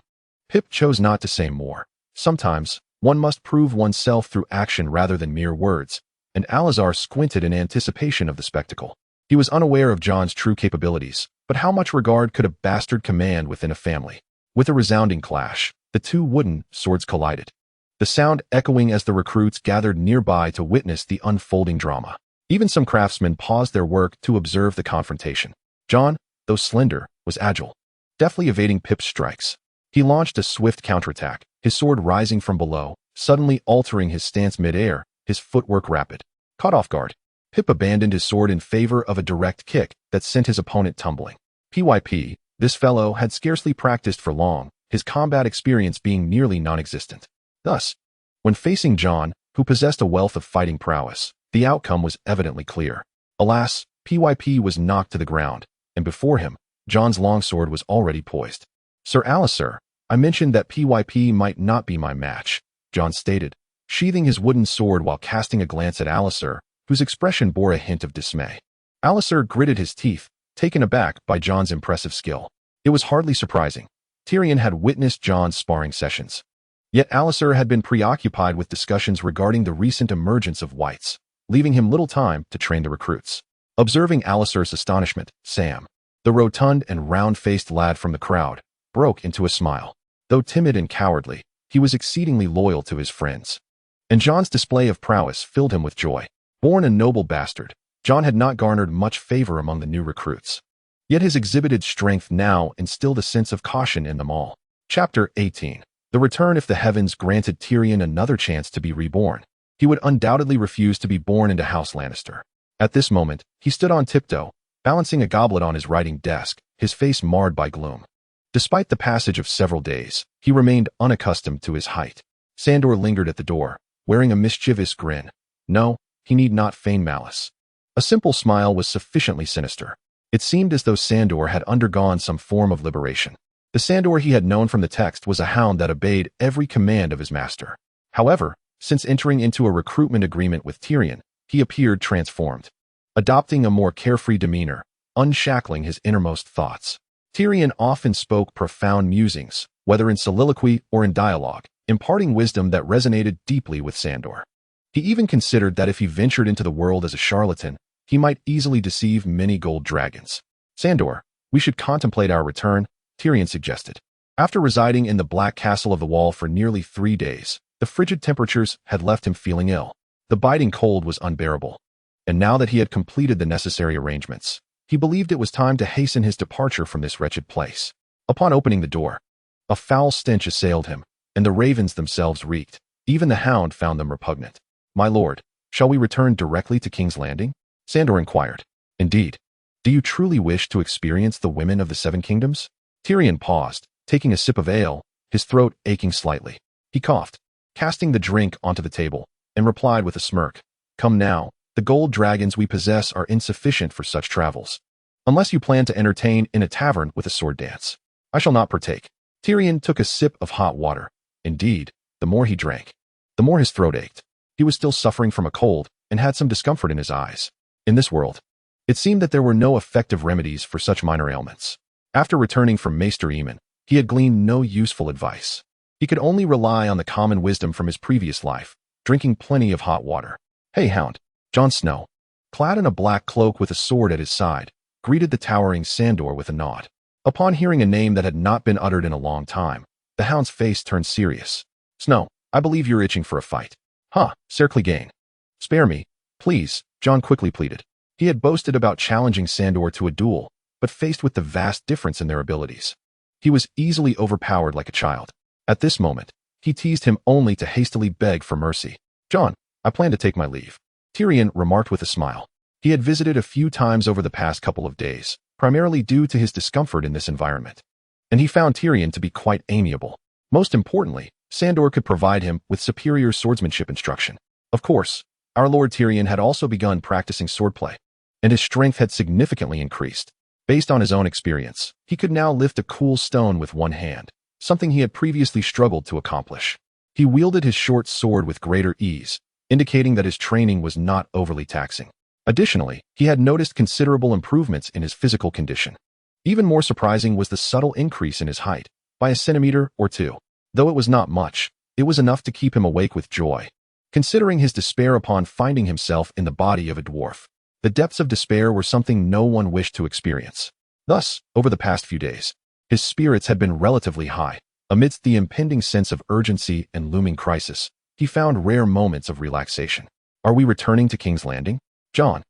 Pip chose not to say more. Sometimes, one must prove oneself through action rather than mere words, and Alazar squinted in anticipation of the spectacle. He was unaware of Jon's true capabilities, but how much regard could a bastard command within a family? With a resounding clash, the 2 wooden swords collided, the sound echoing as the recruits gathered nearby to witness the unfolding drama. Even some craftsmen paused their work to observe the confrontation. Jon, though slender, was agile, deftly evading Pip's strikes. He launched a swift counterattack, his sword rising from below, suddenly altering his stance mid-air, his footwork rapid. Caught off guard, Pip abandoned his sword in favor of a direct kick that sent his opponent tumbling. PYP, this fellow had scarcely practiced for long, his combat experience being nearly non-existent. Thus, when facing Jon, who possessed a wealth of fighting prowess, the outcome was evidently clear. Alas, PYP was knocked to the ground, and before him, Jon's longsword was already poised. "Sir Alliser, I mentioned that PYP might not be my match," Jon stated, sheathing his wooden sword while casting a glance at Alliser, whose expression bore a hint of dismay. Alliser gritted his teeth, taken aback by Jon's impressive skill. It was hardly surprising. Tyrion had witnessed Jon's sparring sessions. Yet Alliser had been preoccupied with discussions regarding the recent emergence of whites, leaving him little time to train the recruits. Observing Alliser's astonishment, Sam, the rotund and round-faced lad from the crowd, broke into a smile. Though timid and cowardly, he was exceedingly loyal to his friends. And Jon's display of prowess filled him with joy. Born a noble bastard, Jon had not garnered much favor among the new recruits. Yet his exhibited strength now instilled a sense of caution in them all. Chapter 18. The return. If the heavens granted Tyrion another chance to be reborn, he would undoubtedly refuse to be born into House Lannister. At this moment, he stood on tiptoe, balancing a goblet on his writing desk, his face marred by gloom. Despite the passage of several days, he remained unaccustomed to his height. Sandor lingered at the door, wearing a mischievous grin. No, he need not feign malice. A simple smile was sufficiently sinister. It seemed as though Sandor had undergone some form of liberation. The Sandor he had known from the text was a hound that obeyed every command of his master. However, since entering into a recruitment agreement with Tyrion, he appeared transformed, adopting a more carefree demeanor, unshackling his innermost thoughts. Tyrion often spoke profound musings, whether in soliloquy or in dialogue, imparting wisdom that resonated deeply with Sandor. He even considered that if he ventured into the world as a charlatan, he might easily deceive many gold dragons. "Sandor, we should contemplate our return," Tyrion suggested. After residing in the Black Castle of the Wall for nearly 3 days, the frigid temperatures had left him feeling ill. The biting cold was unbearable. And now that he had completed the necessary arrangements, He believed it was time to hasten his departure from this wretched place. Upon opening the door, a foul stench assailed him, and the ravens themselves reeked. Even the hound found them repugnant. "My lord, shall we return directly to King's Landing?" Sandor inquired. "Indeed. Do you truly wish to experience the women of the Seven Kingdoms?" Tyrion paused, taking a sip of ale, his throat aching slightly. He coughed, casting the drink onto the table, and replied with a smirk, "Come now, the gold dragons we possess are insufficient for such travels. Unless you plan to entertain in a tavern with a sword dance, I shall not partake." Tyrion took a sip of hot water. Indeed, the more he drank, the more his throat ached. He was still suffering from a cold and had some discomfort in his eyes. In this world, it seemed that there were no effective remedies for such minor ailments. After returning from Maester Aemon, he had gleaned no useful advice. He could only rely on the common wisdom from his previous life, drinking plenty of hot water. "Hey, hound." Jon Snow, clad in a black cloak with a sword at his side, greeted the towering Sandor with a nod. Upon hearing a name that had not been uttered in a long time, the hound's face turned serious. "Snow, I believe you're itching for a fight." "Huh, Ser Clegane." "Spare me, please," Jon quickly pleaded. He had boasted about challenging Sandor to a duel, but faced with the vast difference in their abilities, he was easily overpowered like a child. At this moment, he teased him only to hastily beg for mercy. "Jon, I plan to take my leave," Tyrion remarked with a smile. He had visited a few times over the past couple of days, primarily due to his discomfort in this environment, and he found Tyrion to be quite amiable. Most importantly, Sandor could provide him with superior swordsmanship instruction. Of course, our Lord Tyrion had also begun practicing swordplay, and his strength had significantly increased. Based on his own experience, he could now lift a cool stone with one hand, something he had previously struggled to accomplish. He wielded his short sword with greater ease, indicating that his training was not overly taxing. Additionally, he had noticed considerable improvements in his physical condition. Even more surprising was the subtle increase in his height, by a centimeter or two. Though it was not much, it was enough to keep him awake with joy. Considering his despair upon finding himself in the body of a dwarf, the depths of despair were something no one wished to experience. Thus, over the past few days, his spirits had been relatively high. Amidst the impending sense of urgency and looming crisis, he found rare moments of relaxation. "Are we returning to King's Landing?" Jon,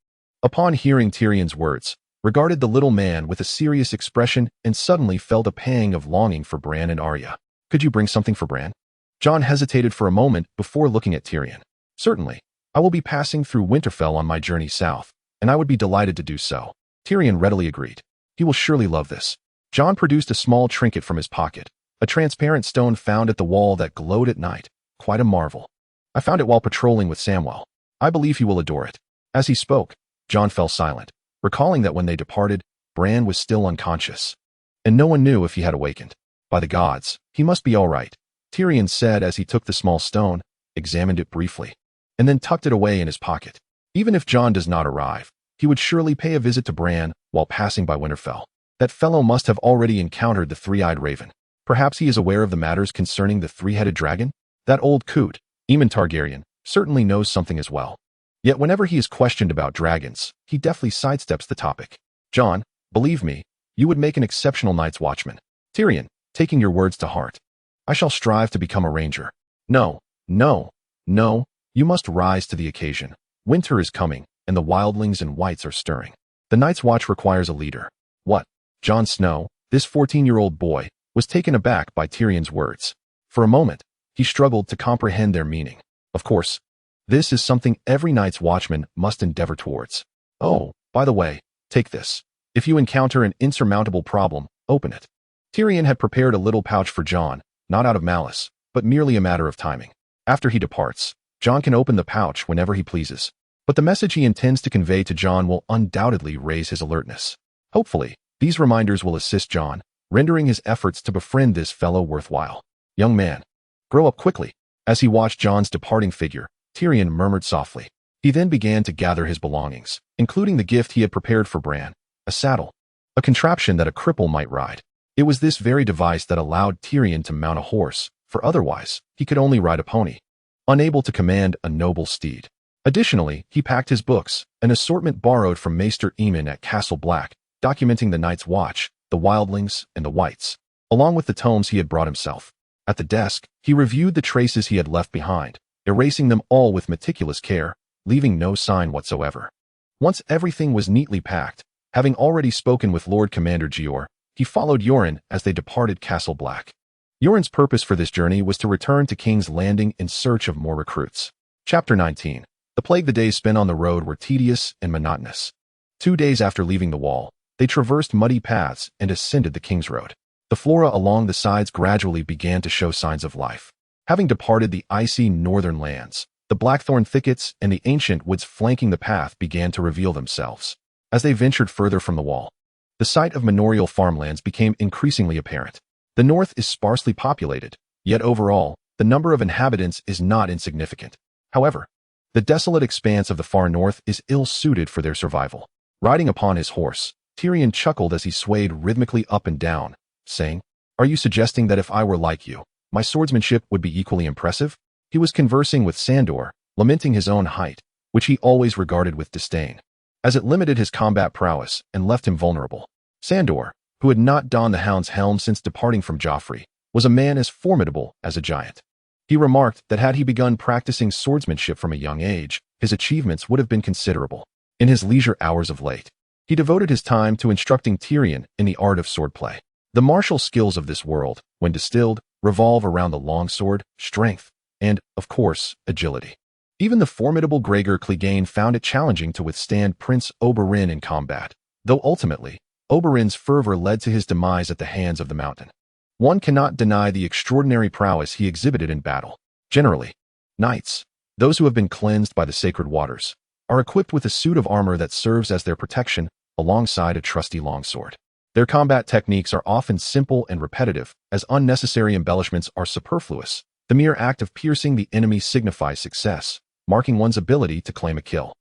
upon hearing Tyrion's words, regarded the little man with a serious expression and suddenly felt a pang of longing for Bran and Arya. "Could you bring something for Bran?" Jon hesitated for a moment before looking at Tyrion. "Certainly. I will be passing through Winterfell on my journey south, and I would be delighted to do so." Tyrion readily agreed. "He will surely love this." Jon produced a small trinket from his pocket, a transparent stone found at the wall that glowed at night. "Quite a marvel. I found it while patrolling with Samwell. I believe he will adore it." As he spoke, Jon fell silent, recalling that when they departed, Bran was still unconscious, and no one knew if he had awakened. "By the gods, he must be all right," Tyrion said as he took the small stone, examined it briefly, and then tucked it away in his pocket. Even if Jon does not arrive, he would surely pay a visit to Bran while passing by Winterfell. That fellow must have already encountered the three-eyed raven. Perhaps he is aware of the matters concerning the three-headed dragon? That old coot, Aemon Targaryen, certainly knows something as well. Yet whenever he is questioned about dragons, he deftly sidesteps the topic. "Jon, believe me, you would make an exceptional night's watchman." Tyrion, taking your words to heart, "I shall strive to become a ranger." No, you must rise to the occasion. Winter is coming, and the wildlings and whites are stirring. The Night's Watch requires a leader." "What?" Jon Snow, this 14-year-old boy, was taken aback by Tyrion's words. For a moment, he struggled to comprehend their meaning. Of course, this is something every Night's Watchman must endeavor towards. "Oh, by the way, take this. If you encounter an insurmountable problem, open it." Tyrion had prepared a little pouch for Jon, not out of malice, but merely a matter of timing. After he departs, Jon can open the pouch whenever he pleases. But the message he intends to convey to Jon will undoubtedly raise his alertness. Hopefully, these reminders will assist Jon, rendering his efforts to befriend this fellow worthwhile. "Young man, grow up quickly." As he watched Jon's departing figure, Tyrion murmured softly. He then began to gather his belongings, including the gift he had prepared for Bran, a saddle, a contraption that a cripple might ride. It was this very device that allowed Tyrion to mount a horse, for otherwise, he could only ride a pony, unable to command a noble steed. Additionally, he packed his books, an assortment borrowed from Maester Aemon at Castle Black, documenting the Night's Watch, the wildlings, and the whites, along with the tomes he had brought himself. At the desk, he reviewed the traces he had left behind, erasing them all with meticulous care, leaving no sign whatsoever. Once everything was neatly packed, Having already spoken with Lord Commander Gior, he followed Yoren as they departed Castle Black. Yoren's purpose for this journey was to return to King's Landing in search of more recruits. Chapter 19. The plague. The days spent on the road were tedious and monotonous. 2 days after leaving the wall, they traversed muddy paths and ascended the King's Road. The flora along the sides gradually began to show signs of life. Having departed the icy northern lands, the blackthorn thickets and the ancient woods flanking the path began to reveal themselves. As they ventured further from the wall, the site of manorial farmlands became increasingly apparent. The north is sparsely populated, yet overall, the number of inhabitants is not insignificant. However, the desolate expanse of the far north is ill-suited for their survival. Riding upon his horse, Tyrion chuckled as he swayed rhythmically up and down, saying, "Are you suggesting that if I were like you, my swordsmanship would be equally impressive?" He was conversing with Sandor, lamenting his own height, which he always regarded with disdain, as it limited his combat prowess and left him vulnerable. Sandor, who had not donned the hound's helm since departing from Joffrey, was a man as formidable as a giant. He remarked that had he begun practicing swordsmanship from a young age, his achievements would have been considerable. In his leisure hours of late, he devoted his time to instructing Tyrion in the art of swordplay. The martial skills of this world, when distilled, revolve around the longsword, strength, and, of course, agility. Even the formidable Gregor Clegane found it challenging to withstand Prince Oberyn in combat, though ultimately, Oberyn's fervor led to his demise at the hands of the Mountain. One cannot deny the extraordinary prowess he exhibited in battle. Generally, knights, those who have been cleansed by the sacred waters, are equipped with a suit of armor that serves as their protection alongside a trusty longsword. Their combat techniques are often simple and repetitive, as unnecessary embellishments are superfluous. The mere act of piercing the enemy signifies success, marking one's ability to claim a kill.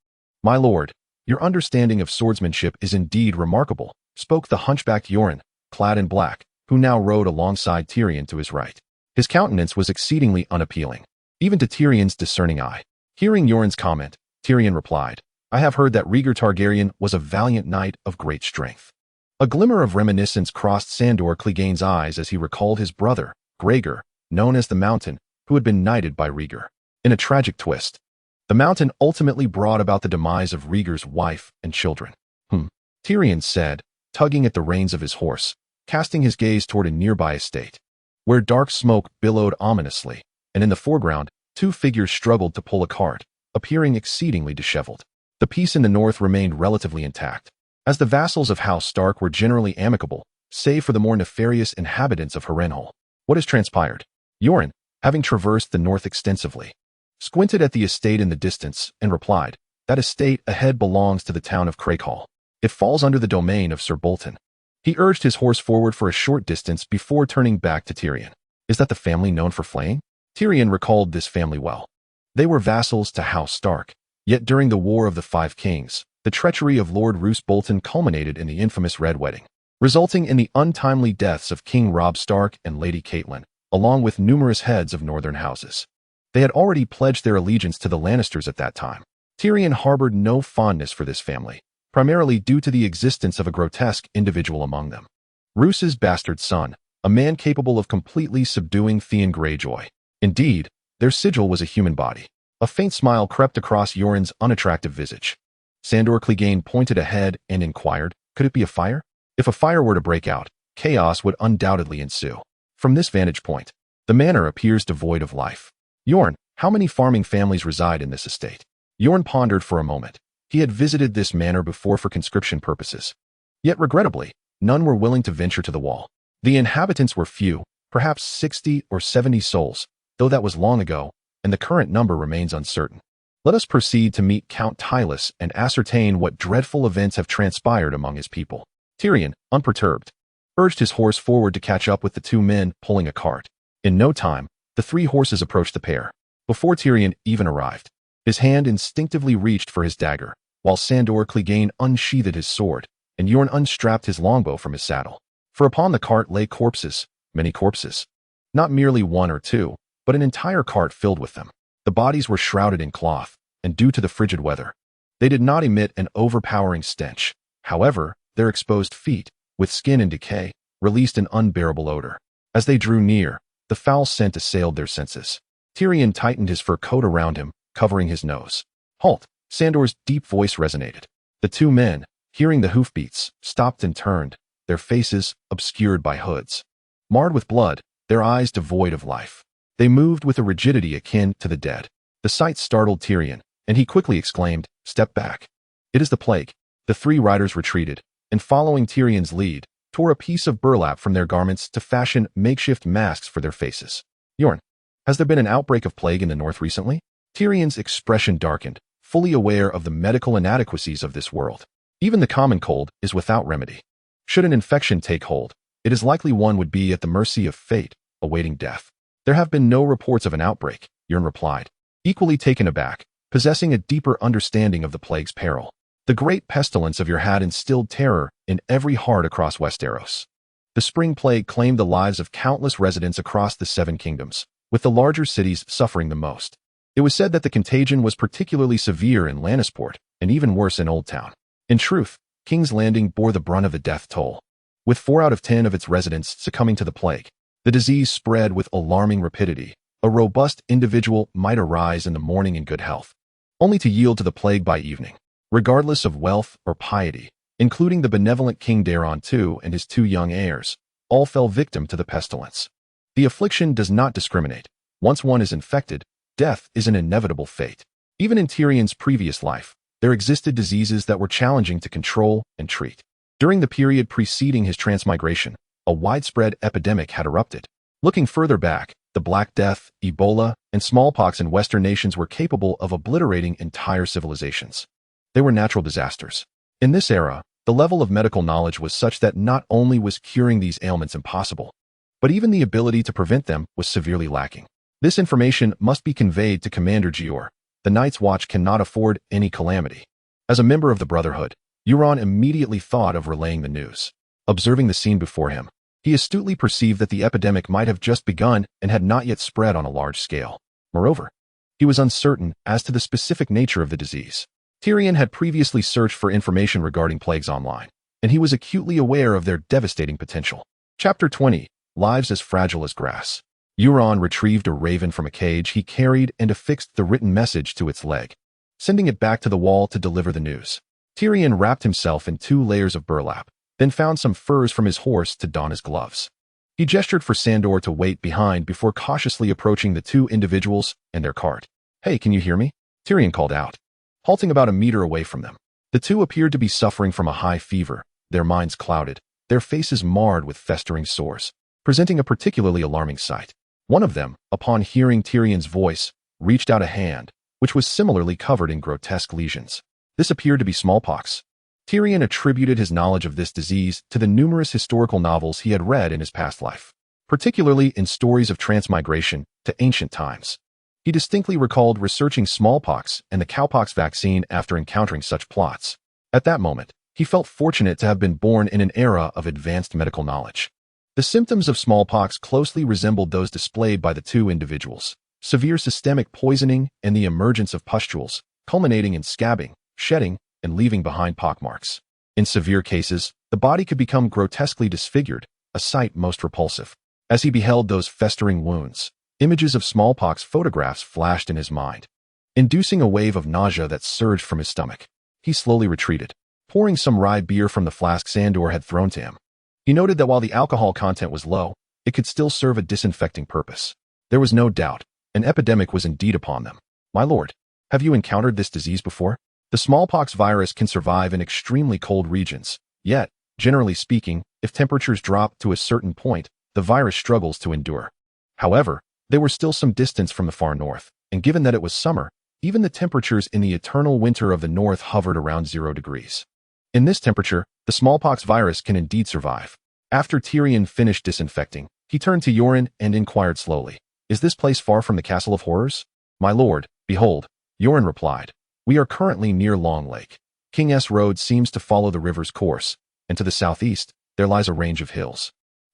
"My lord, your understanding of swordsmanship is indeed remarkable," spoke the hunchbacked Yoren, clad in black, who now rode alongside Tyrion to his right. His countenance was exceedingly unappealing, even to Tyrion's discerning eye. Hearing Yoren's comment, Tyrion replied, "I have heard that Rhaegar Targaryen was a valiant knight of great strength." A glimmer of reminiscence crossed Sandor Clegane's eyes as he recalled his brother, Gregor, known as the Mountain, who had been knighted by Rhaegar. In a tragic twist, the Mountain ultimately brought about the demise of Rhaegar's wife and children. Tyrion said, tugging at the reins of his horse, casting his gaze toward a nearby estate, where dark smoke billowed ominously, and in the foreground, 2 figures struggled to pull a cart, appearing exceedingly disheveled. The peace in the north remained relatively intact, as the vassals of House Stark were generally amicable, save for the more nefarious inhabitants of Harrenhal. What has transpired? Yoren, having traversed the north extensively, squinted at the estate in the distance and replied, "That estate ahead belongs to the town of Crakehall. It falls under the domain of Sir Bolton." He urged his horse forward for a short distance before turning back to Tyrion. "Is that the family known for flaying?" Tyrion recalled this family well. They were vassals to House Stark, yet during the War of the Five Kings, the treachery of Lord Roose Bolton culminated in the infamous Red Wedding, resulting in the untimely deaths of King Robb Stark and Lady Catelyn, along with numerous heads of northern houses. They had already pledged their allegiance to the Lannisters at that time. Tyrion harbored no fondness for this family, primarily due to the existence of a grotesque individual among them. Roose's bastard son, a man capable of completely subduing Theon Greyjoy. Indeed, their sigil was a human body. A faint smile crept across Yoren's unattractive visage. Sandor Clegane pointed ahead and inquired, "Could it be a fire?" If a fire were to break out, chaos would undoubtedly ensue. From this vantage point, the manor appears devoid of life. "Yoren, how many farming families reside in this estate?" Yoren pondered for a moment. He had visited this manor before for conscription purposes. Yet regrettably, none were willing to venture to the wall. The inhabitants were few, perhaps 60 or 70 souls, though that was long ago, and the current number remains uncertain. Let us proceed to meet Count Tylus and ascertain what dreadful events have transpired among his people. Tyrion, unperturbed, urged his horse forward to catch up with the 2 men pulling a cart. In no time, the 3 horses approached the pair. Before Tyrion even arrived, his hand instinctively reached for his dagger, while Sandor Clegane unsheathed his sword, and Yoren unstrapped his longbow from his saddle. For upon the cart lay corpses, many corpses. Not merely 1 or 2, but an entire cart filled with them. The bodies were shrouded in cloth, and due to the frigid weather, they did not emit an overpowering stench. However, their exposed feet, with skin in decay, released an unbearable odor. As they drew near, the foul scent assailed their senses. Tyrion tightened his fur coat around him, covering his nose. "Halt!" Sandor's deep voice resonated. The 2 men, hearing the hoofbeats, stopped and turned, their faces obscured by hoods. Marred with blood, their eyes devoid of life. They moved with a rigidity akin to the dead. The sight startled Tyrion, and he quickly exclaimed, "Step back. It is the plague." The three riders retreated, and following Tyrion's lead, tore a piece of burlap from their garments to fashion makeshift masks for their faces. "Yoren, has there been an outbreak of plague in the north recently?" Tyrion's expression darkened, fully aware of the medical inadequacies of this world. Even the common cold is without remedy. Should an infection take hold, it is likely one would be at the mercy of fate, awaiting death. "There have been no reports of an outbreak," Yoren replied, equally taken aback, possessing a deeper understanding of the plague's peril. "The great pestilence of your had instilled terror in every heart across Westeros. The spring plague claimed the lives of countless residents across the Seven Kingdoms, with the larger cities suffering the most. It was said that the contagion was particularly severe in Lannisport, and even worse in Old Town. In truth, King's Landing bore the brunt of the death toll, with 4 out of 10 of its residents succumbing to the plague. The disease spread with alarming rapidity. A robust individual might arise in the morning in good health, only to yield to the plague by evening, regardless of wealth or piety, including the benevolent King Daeron II and his 2 young heirs, all fell victim to the pestilence. The affliction does not discriminate. Once one is infected, death is an inevitable fate. Even in Tyrion's previous life, there existed diseases that were challenging to control and treat. During the period preceding his transmigration, a widespread epidemic had erupted. Looking further back, the Black Death, Ebola, and smallpox in Western nations were capable of obliterating entire civilizations. They were natural disasters. In this era, the level of medical knowledge was such that not only was curing these ailments impossible, but even the ability to prevent them was severely lacking. This information must be conveyed to Commander Gior. The Night's Watch cannot afford any calamity. As a member of the Brotherhood, Euron immediately thought of relaying the news. Observing the scene before him, he astutely perceived that the epidemic might have just begun and had not yet spread on a large scale. Moreover, he was uncertain as to the specific nature of the disease. Tyrion had previously searched for information regarding plagues online, and he was acutely aware of their devastating potential. Chapter 20, Lives as Fragile as Grass. Euron retrieved a raven from a cage he carried and affixed the written message to its leg, sending it back to the wall to deliver the news. Tyrion wrapped himself in 2 layers of burlap, then found some furs from his horse to don his gloves. He gestured for Sandor to wait behind before cautiously approaching the 2 individuals and their cart. "Hey, can you hear me?" Tyrion called out, halting about a meter away from them. The 2 appeared to be suffering from a high fever, their minds clouded, their faces marred with festering sores, presenting a particularly alarming sight. One of them, upon hearing Tyrion's voice, reached out a hand, which was similarly covered in grotesque lesions. This appeared to be smallpox. Tyrion attributed his knowledge of this disease to the numerous historical novels he had read in his past life, particularly in stories of transmigration to ancient times. He distinctly recalled researching smallpox and the cowpox vaccine after encountering such plots. At that moment, he felt fortunate to have been born in an era of advanced medical knowledge. The symptoms of smallpox closely resembled those displayed by the 2 individuals: severe systemic poisoning and the emergence of pustules, culminating in scabbing, shedding, and leaving behind pockmarks. In severe cases, the body could become grotesquely disfigured, a sight most repulsive. As he beheld those festering wounds, images of smallpox photographs flashed in his mind, inducing a wave of nausea that surged from his stomach. He slowly retreated, pouring some rye beer from the flask Sandor had thrown to him. He noted that while the alcohol content was low, it could still serve a disinfecting purpose. There was no doubt, an epidemic was indeed upon them. "My lord, have you encountered this disease before?" The smallpox virus can survive in extremely cold regions, yet, generally speaking, if temperatures drop to a certain point, the virus struggles to endure. However, they were still some distance from the far north, and given that it was summer, even the temperatures in the eternal winter of the north hovered around 0 degrees. In this temperature, the smallpox virus can indeed survive. After Tyrion finished disinfecting, he turned to Yoren and inquired slowly, "Is this place far from the Castle of Horrors?" "My lord, behold," Yoren replied, "we are currently near Long Lake. King S Road seems to follow the river's course, and to the southeast, there lies a range of hills."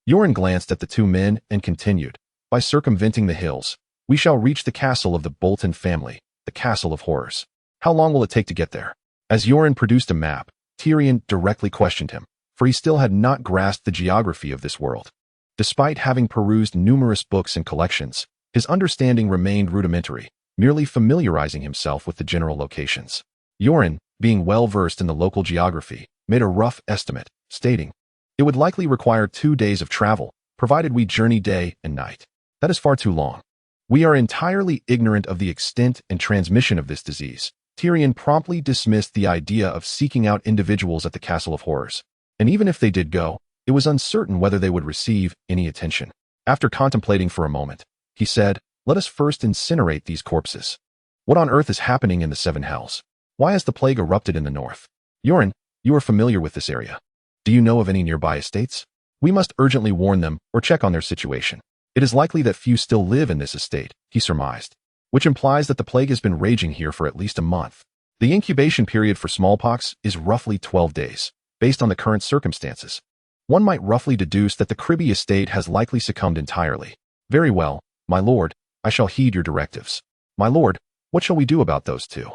Yoren glanced at the 2 men and continued, "By circumventing the hills, we shall reach the castle of the Bolton family, the Castle of Horrors. How long will it take to get there?" As Yoren produced a map, Tyrion directly questioned him, for he still had not grasped the geography of this world. Despite having perused numerous books and collections, his understanding remained rudimentary, merely familiarizing himself with the general locations. Yoren, being well versed in the local geography, made a rough estimate, stating, "It would likely require 2 days of travel, provided we journey day and night. That is far too long. We are entirely ignorant of the extent and transmission of this disease." Tyrion promptly dismissed the idea of seeking out individuals at the Castle of Horrors, and even if they did go, it was uncertain whether they would receive any attention. After contemplating for a moment, he said, "Let us first incinerate these corpses. What on earth is happening in the Seven Hells? Why has the plague erupted in the north? Yoren, you are familiar with this area. Do you know of any nearby estates? We must urgently warn them or check on their situation. It is likely that few still live in this estate," he surmised, which implies that the plague has been raging here for at least a month. The incubation period for smallpox is roughly 12 days, based on the current circumstances. One might roughly deduce that the Cribby estate has likely succumbed entirely. "Very well, my lord, I shall heed your directives." "My lord, what shall we do about those two?"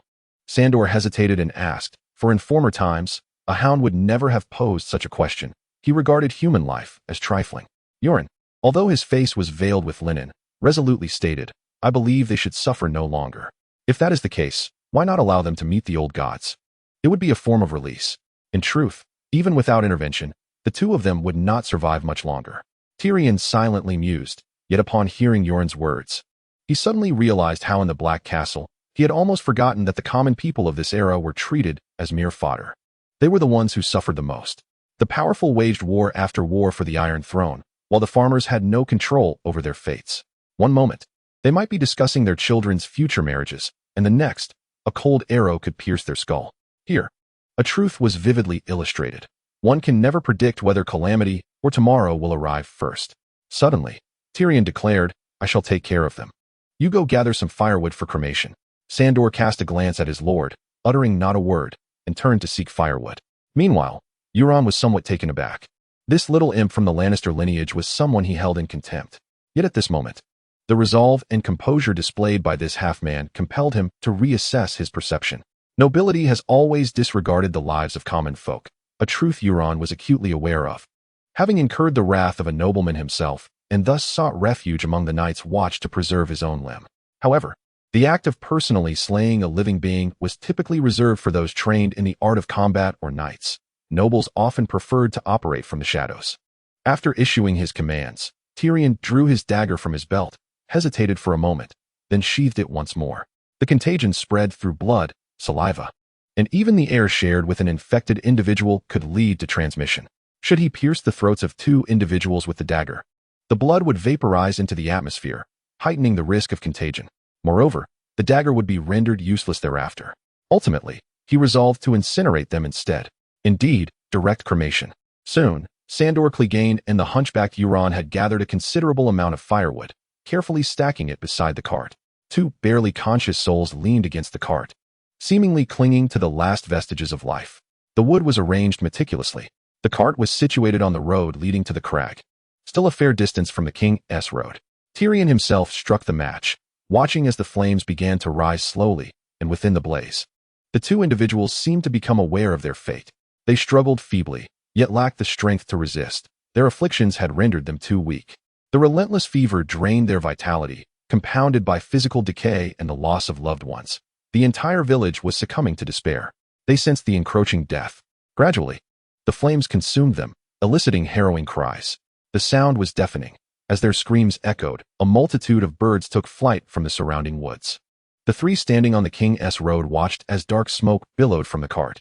Sandor hesitated and asked, for in former times, a hound would never have posed such a question. He regarded human life as trifling. Yoren, although his face was veiled with linen, resolutely stated, "I believe they should suffer no longer. If that is the case, why not allow them to meet the old gods? It would be a form of release. In truth, even without intervention, the two of them would not survive much longer." Tyrion silently mused, yet upon hearing Yoren's words, he suddenly realized how in the Black Castle, he had almost forgotten that the common people of this era were treated as mere fodder. They were the ones who suffered the most. The powerful waged war after war for the Iron Throne, while the farmers had no control over their fates. One moment, they might be discussing their children's future marriages, and the next, a cold arrow could pierce their skull. Here, a truth was vividly illustrated. One can never predict whether calamity or tomorrow will arrive first. Suddenly, Tyrion declared, "I shall take care of them. You go gather some firewood for cremation." Sandor cast a glance at his lord, uttering not a word, and turned to seek firewood. Meanwhile, Euron was somewhat taken aback. This little imp from the Lannister lineage was someone he held in contempt. Yet at this moment, the resolve and composure displayed by this half-man compelled him to reassess his perception. Nobility has always disregarded the lives of common folk, a truth Euron was acutely aware of. Having incurred the wrath of a nobleman himself, and thus sought refuge among the Night's Watch to preserve his own limb. However, the act of personally slaying a living being was typically reserved for those trained in the art of combat or knights. Nobles often preferred to operate from the shadows. After issuing his commands, Tyrion drew his dagger from his belt, hesitated for a moment, then sheathed it once more. The contagion spread through blood, saliva, and even the air shared with an infected individual could lead to transmission. Should he pierce the throats of two individuals with the dagger, the blood would vaporize into the atmosphere, heightening the risk of contagion. Moreover, the dagger would be rendered useless thereafter. Ultimately, he resolved to incinerate them instead. Indeed, direct cremation. Soon, Sandor Clegane and the hunchbacked Euron had gathered a considerable amount of firewood, carefully stacking it beside the cart. Two barely conscious souls leaned against the cart, seemingly clinging to the last vestiges of life. The wood was arranged meticulously. The cart was situated on the road leading to the crag, still a fair distance from the King's Road. Tyrion himself struck the match, watching as the flames began to rise slowly, and within the blaze, the two individuals seemed to become aware of their fate. They struggled feebly, yet lacked the strength to resist. Their afflictions had rendered them too weak. The relentless fever drained their vitality, compounded by physical decay and the loss of loved ones. The entire village was succumbing to despair. They sensed the encroaching death. Gradually, the flames consumed them, eliciting harrowing cries. The sound was deafening. As their screams echoed, a multitude of birds took flight from the surrounding woods. The three standing on the King's Road watched as dark smoke billowed from the cart.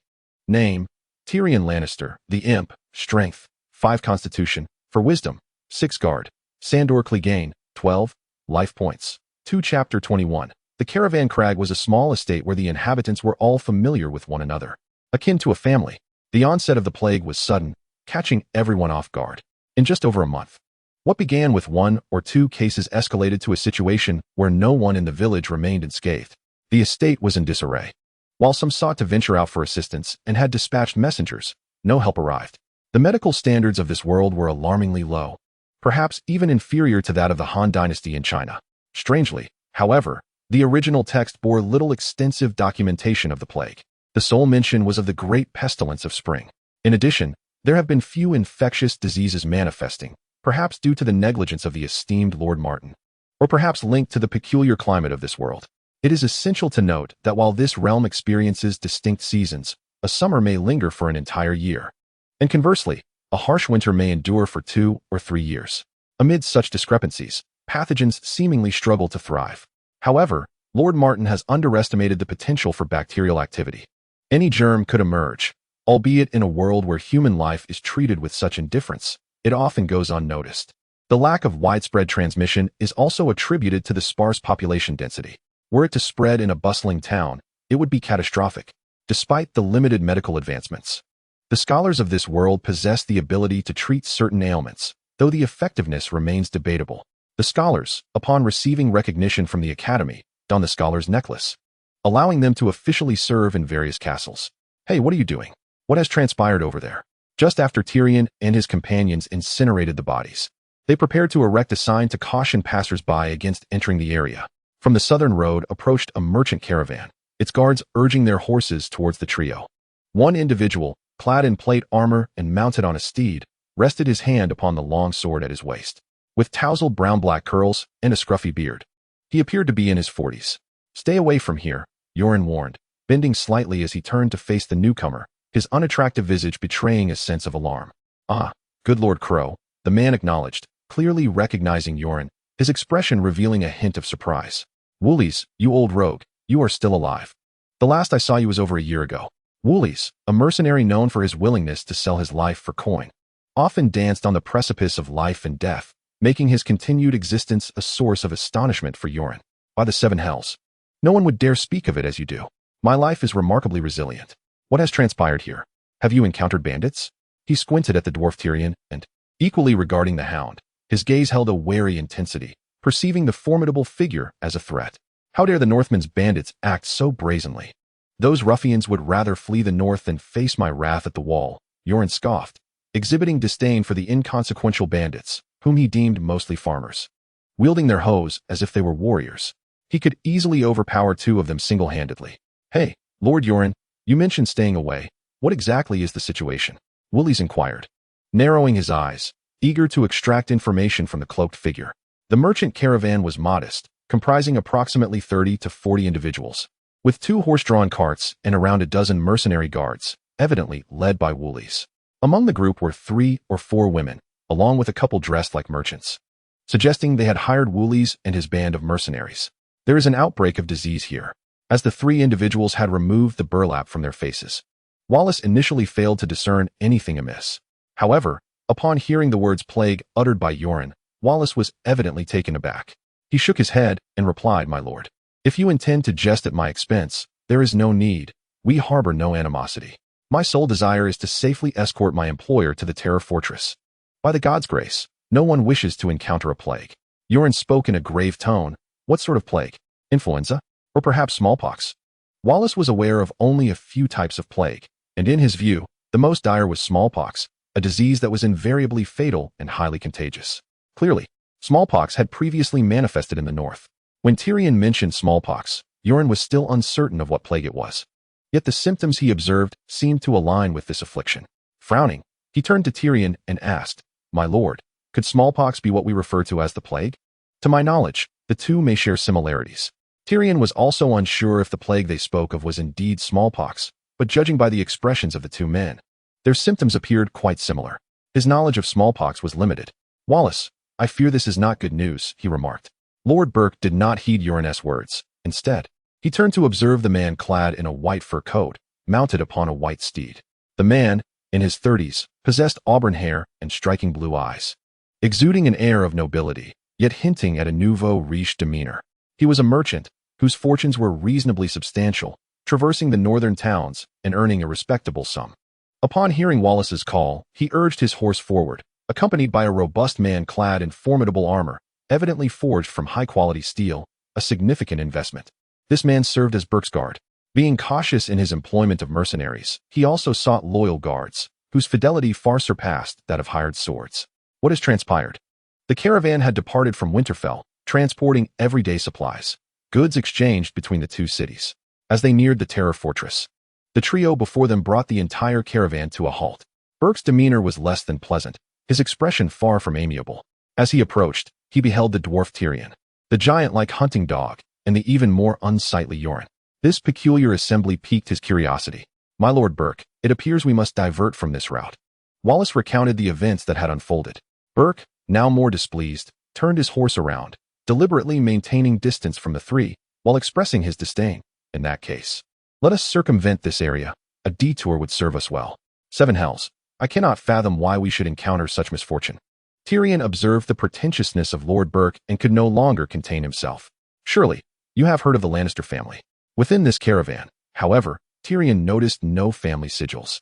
Name: Tyrion Lannister, the Imp, Strength, 5 Constitution, for Wisdom, 6 Guard. Sandor Clegane, 12, Life Points. 2 Chapter 21. The Caravan Crag was a small estate where the inhabitants were all familiar with one another, akin to a family. The onset of the plague was sudden, catching everyone off guard. In just over a month, what began with 1 or 2 cases escalated to a situation where no one in the village remained unscathed. The estate was in disarray. While some sought to venture out for assistance and had dispatched messengers, no help arrived. The medical standards of this world were alarmingly low, perhaps even inferior to that of the Han Dynasty in China. Strangely, however, the original text bore little extensive documentation of the plague. The sole mention was of the great pestilence of spring. In addition, there have been few infectious diseases manifesting, perhaps due to the negligence of the esteemed Lord Martin, or perhaps linked to the peculiar climate of this world. It is essential to note that while this realm experiences distinct seasons, a summer may linger for an entire year. And conversely, a harsh winter may endure for 2 or 3 years. Amid such discrepancies, pathogens seemingly struggle to thrive. However, Lord Martin has underestimated the potential for bacterial activity. Any germ could emerge, albeit in a world where human life is treated with such indifference, it often goes unnoticed. The lack of widespread transmission is also attributed to the sparse population density. Were it to spread in a bustling town, it would be catastrophic, despite the limited medical advancements. The scholars of this world possess the ability to treat certain ailments, though the effectiveness remains debatable. The scholars, upon receiving recognition from the Academy, don the scholar's necklace, allowing them to officially serve in various castles. Hey, what are you doing? What has transpired over there? Just after Tyrion and his companions incinerated the bodies, they prepared to erect a sign to caution passers-by against entering the area. From the southern road approached a merchant caravan, its guards urging their horses towards the trio. One individual, clad in plate armor and mounted on a steed, rested his hand upon the long sword at his waist. With tousled brown-black curls and a scruffy beard, he appeared to be in his 40s. "Stay away from here," Yoren warned, bending slightly as he turned to face the newcomer, his unattractive visage betraying a sense of alarm. "Ah, good Lord Crow," the man acknowledged, clearly recognizing Yoren, his expression revealing a hint of surprise. "Woolies, you old rogue, you are still alive. The last I saw you was over a year ago." Woolies, a mercenary known for his willingness to sell his life for coin, often danced on the precipice of life and death, making his continued existence a source of astonishment for Yoren. "By the 7 hells, no one would dare speak of it as you do. My life is remarkably resilient. What has transpired here? Have you encountered bandits?" He squinted at the dwarf Tyrion, and, equally regarding the hound, his gaze held a wary intensity, perceiving the formidable figure as a threat. How dare the Northmen's bandits act so brazenly? "Those ruffians would rather flee the north than face my wrath at the wall," Yoren scoffed, exhibiting disdain for the inconsequential bandits, whom he deemed mostly farmers. Wielding their hoes as if they were warriors, he could easily overpower 2 of them single-handedly. "Hey, Lord Yoren, you mentioned staying away. What exactly is the situation?" Woolies inquired, narrowing his eyes, eager to extract information from the cloaked figure. The merchant caravan was modest, comprising approximately 30 to 40 individuals, with 2 horse-drawn carts and around a dozen mercenary guards, evidently led by Woolies. Among the group were 3 or 4 women, along with a couple dressed like merchants, suggesting they had hired Woolies and his band of mercenaries. "There is an outbreak of disease here," as the 3 individuals had removed the burlap from their faces. Wallace initially failed to discern anything amiss. However, upon hearing the words plague uttered by Yoren, Wallace was evidently taken aback. He shook his head and replied, "My lord, if you intend to jest at my expense, there is no need. We harbor no animosity. My sole desire is to safely escort my employer to the Terror Fortress. By the gods' grace, no one wishes to encounter a plague." Yoren spoke in a grave tone. "What sort of plague? Influenza? Or perhaps smallpox?" Wallace was aware of only a few types of plague, and in his view, the most dire was smallpox, a disease that was invariably fatal and highly contagious. Clearly, smallpox had previously manifested in the north. When Tyrion mentioned smallpox, Yoren was still uncertain of what plague it was. Yet the symptoms he observed seemed to align with this affliction. Frowning, he turned to Tyrion and asked, "My lord, could smallpox be what we refer to as the plague?" To my knowledge, the two may share similarities. Tyrion was also unsure if the plague they spoke of was indeed smallpox, but judging by the expressions of the 2 men, their symptoms appeared quite similar. His knowledge of smallpox was limited. "Wallace, I fear this is not good news," he remarked. Lord Burke did not heed Yoren's words. Instead, he turned to observe the man clad in a white fur coat, mounted upon a white steed. The man, in his 30s, possessed auburn hair and striking blue eyes, exuding an air of nobility, yet hinting at a nouveau riche demeanor. He was a merchant, whose fortunes were reasonably substantial, traversing the northern towns and earning a respectable sum. Upon hearing Wallace's call, he urged his horse forward, accompanied by a robust man clad in formidable armor, evidently forged from high-quality steel, a significant investment. This man served as Burke's guard. Being cautious in his employment of mercenaries, he also sought loyal guards, whose fidelity far surpassed that of hired swords. What has transpired? The caravan had departed from Winterfell, transporting everyday supplies, goods exchanged between the 2 cities. As they neared the Terror Fortress, the trio before them brought the entire caravan to a halt. Burke's demeanor was less than pleasant, his expression far from amiable. As he approached, he beheld the dwarf Tyrion, the giant-like hunting dog, and the even more unsightly Yoren. This peculiar assembly piqued his curiosity. My Lord Burke, it appears we must divert from this route. Wallace recounted the events that had unfolded. Burke, now more displeased, turned his horse around, deliberately maintaining distance from the three, while expressing his disdain. In that case, let us circumvent this area. A detour would serve us well. Seven hells, I cannot fathom why we should encounter such misfortune. Tyrion observed the pretentiousness of Lord Burke and could no longer contain himself. Surely, you have heard of the Lannister family. Within this caravan, however, Tyrion noticed no family sigils.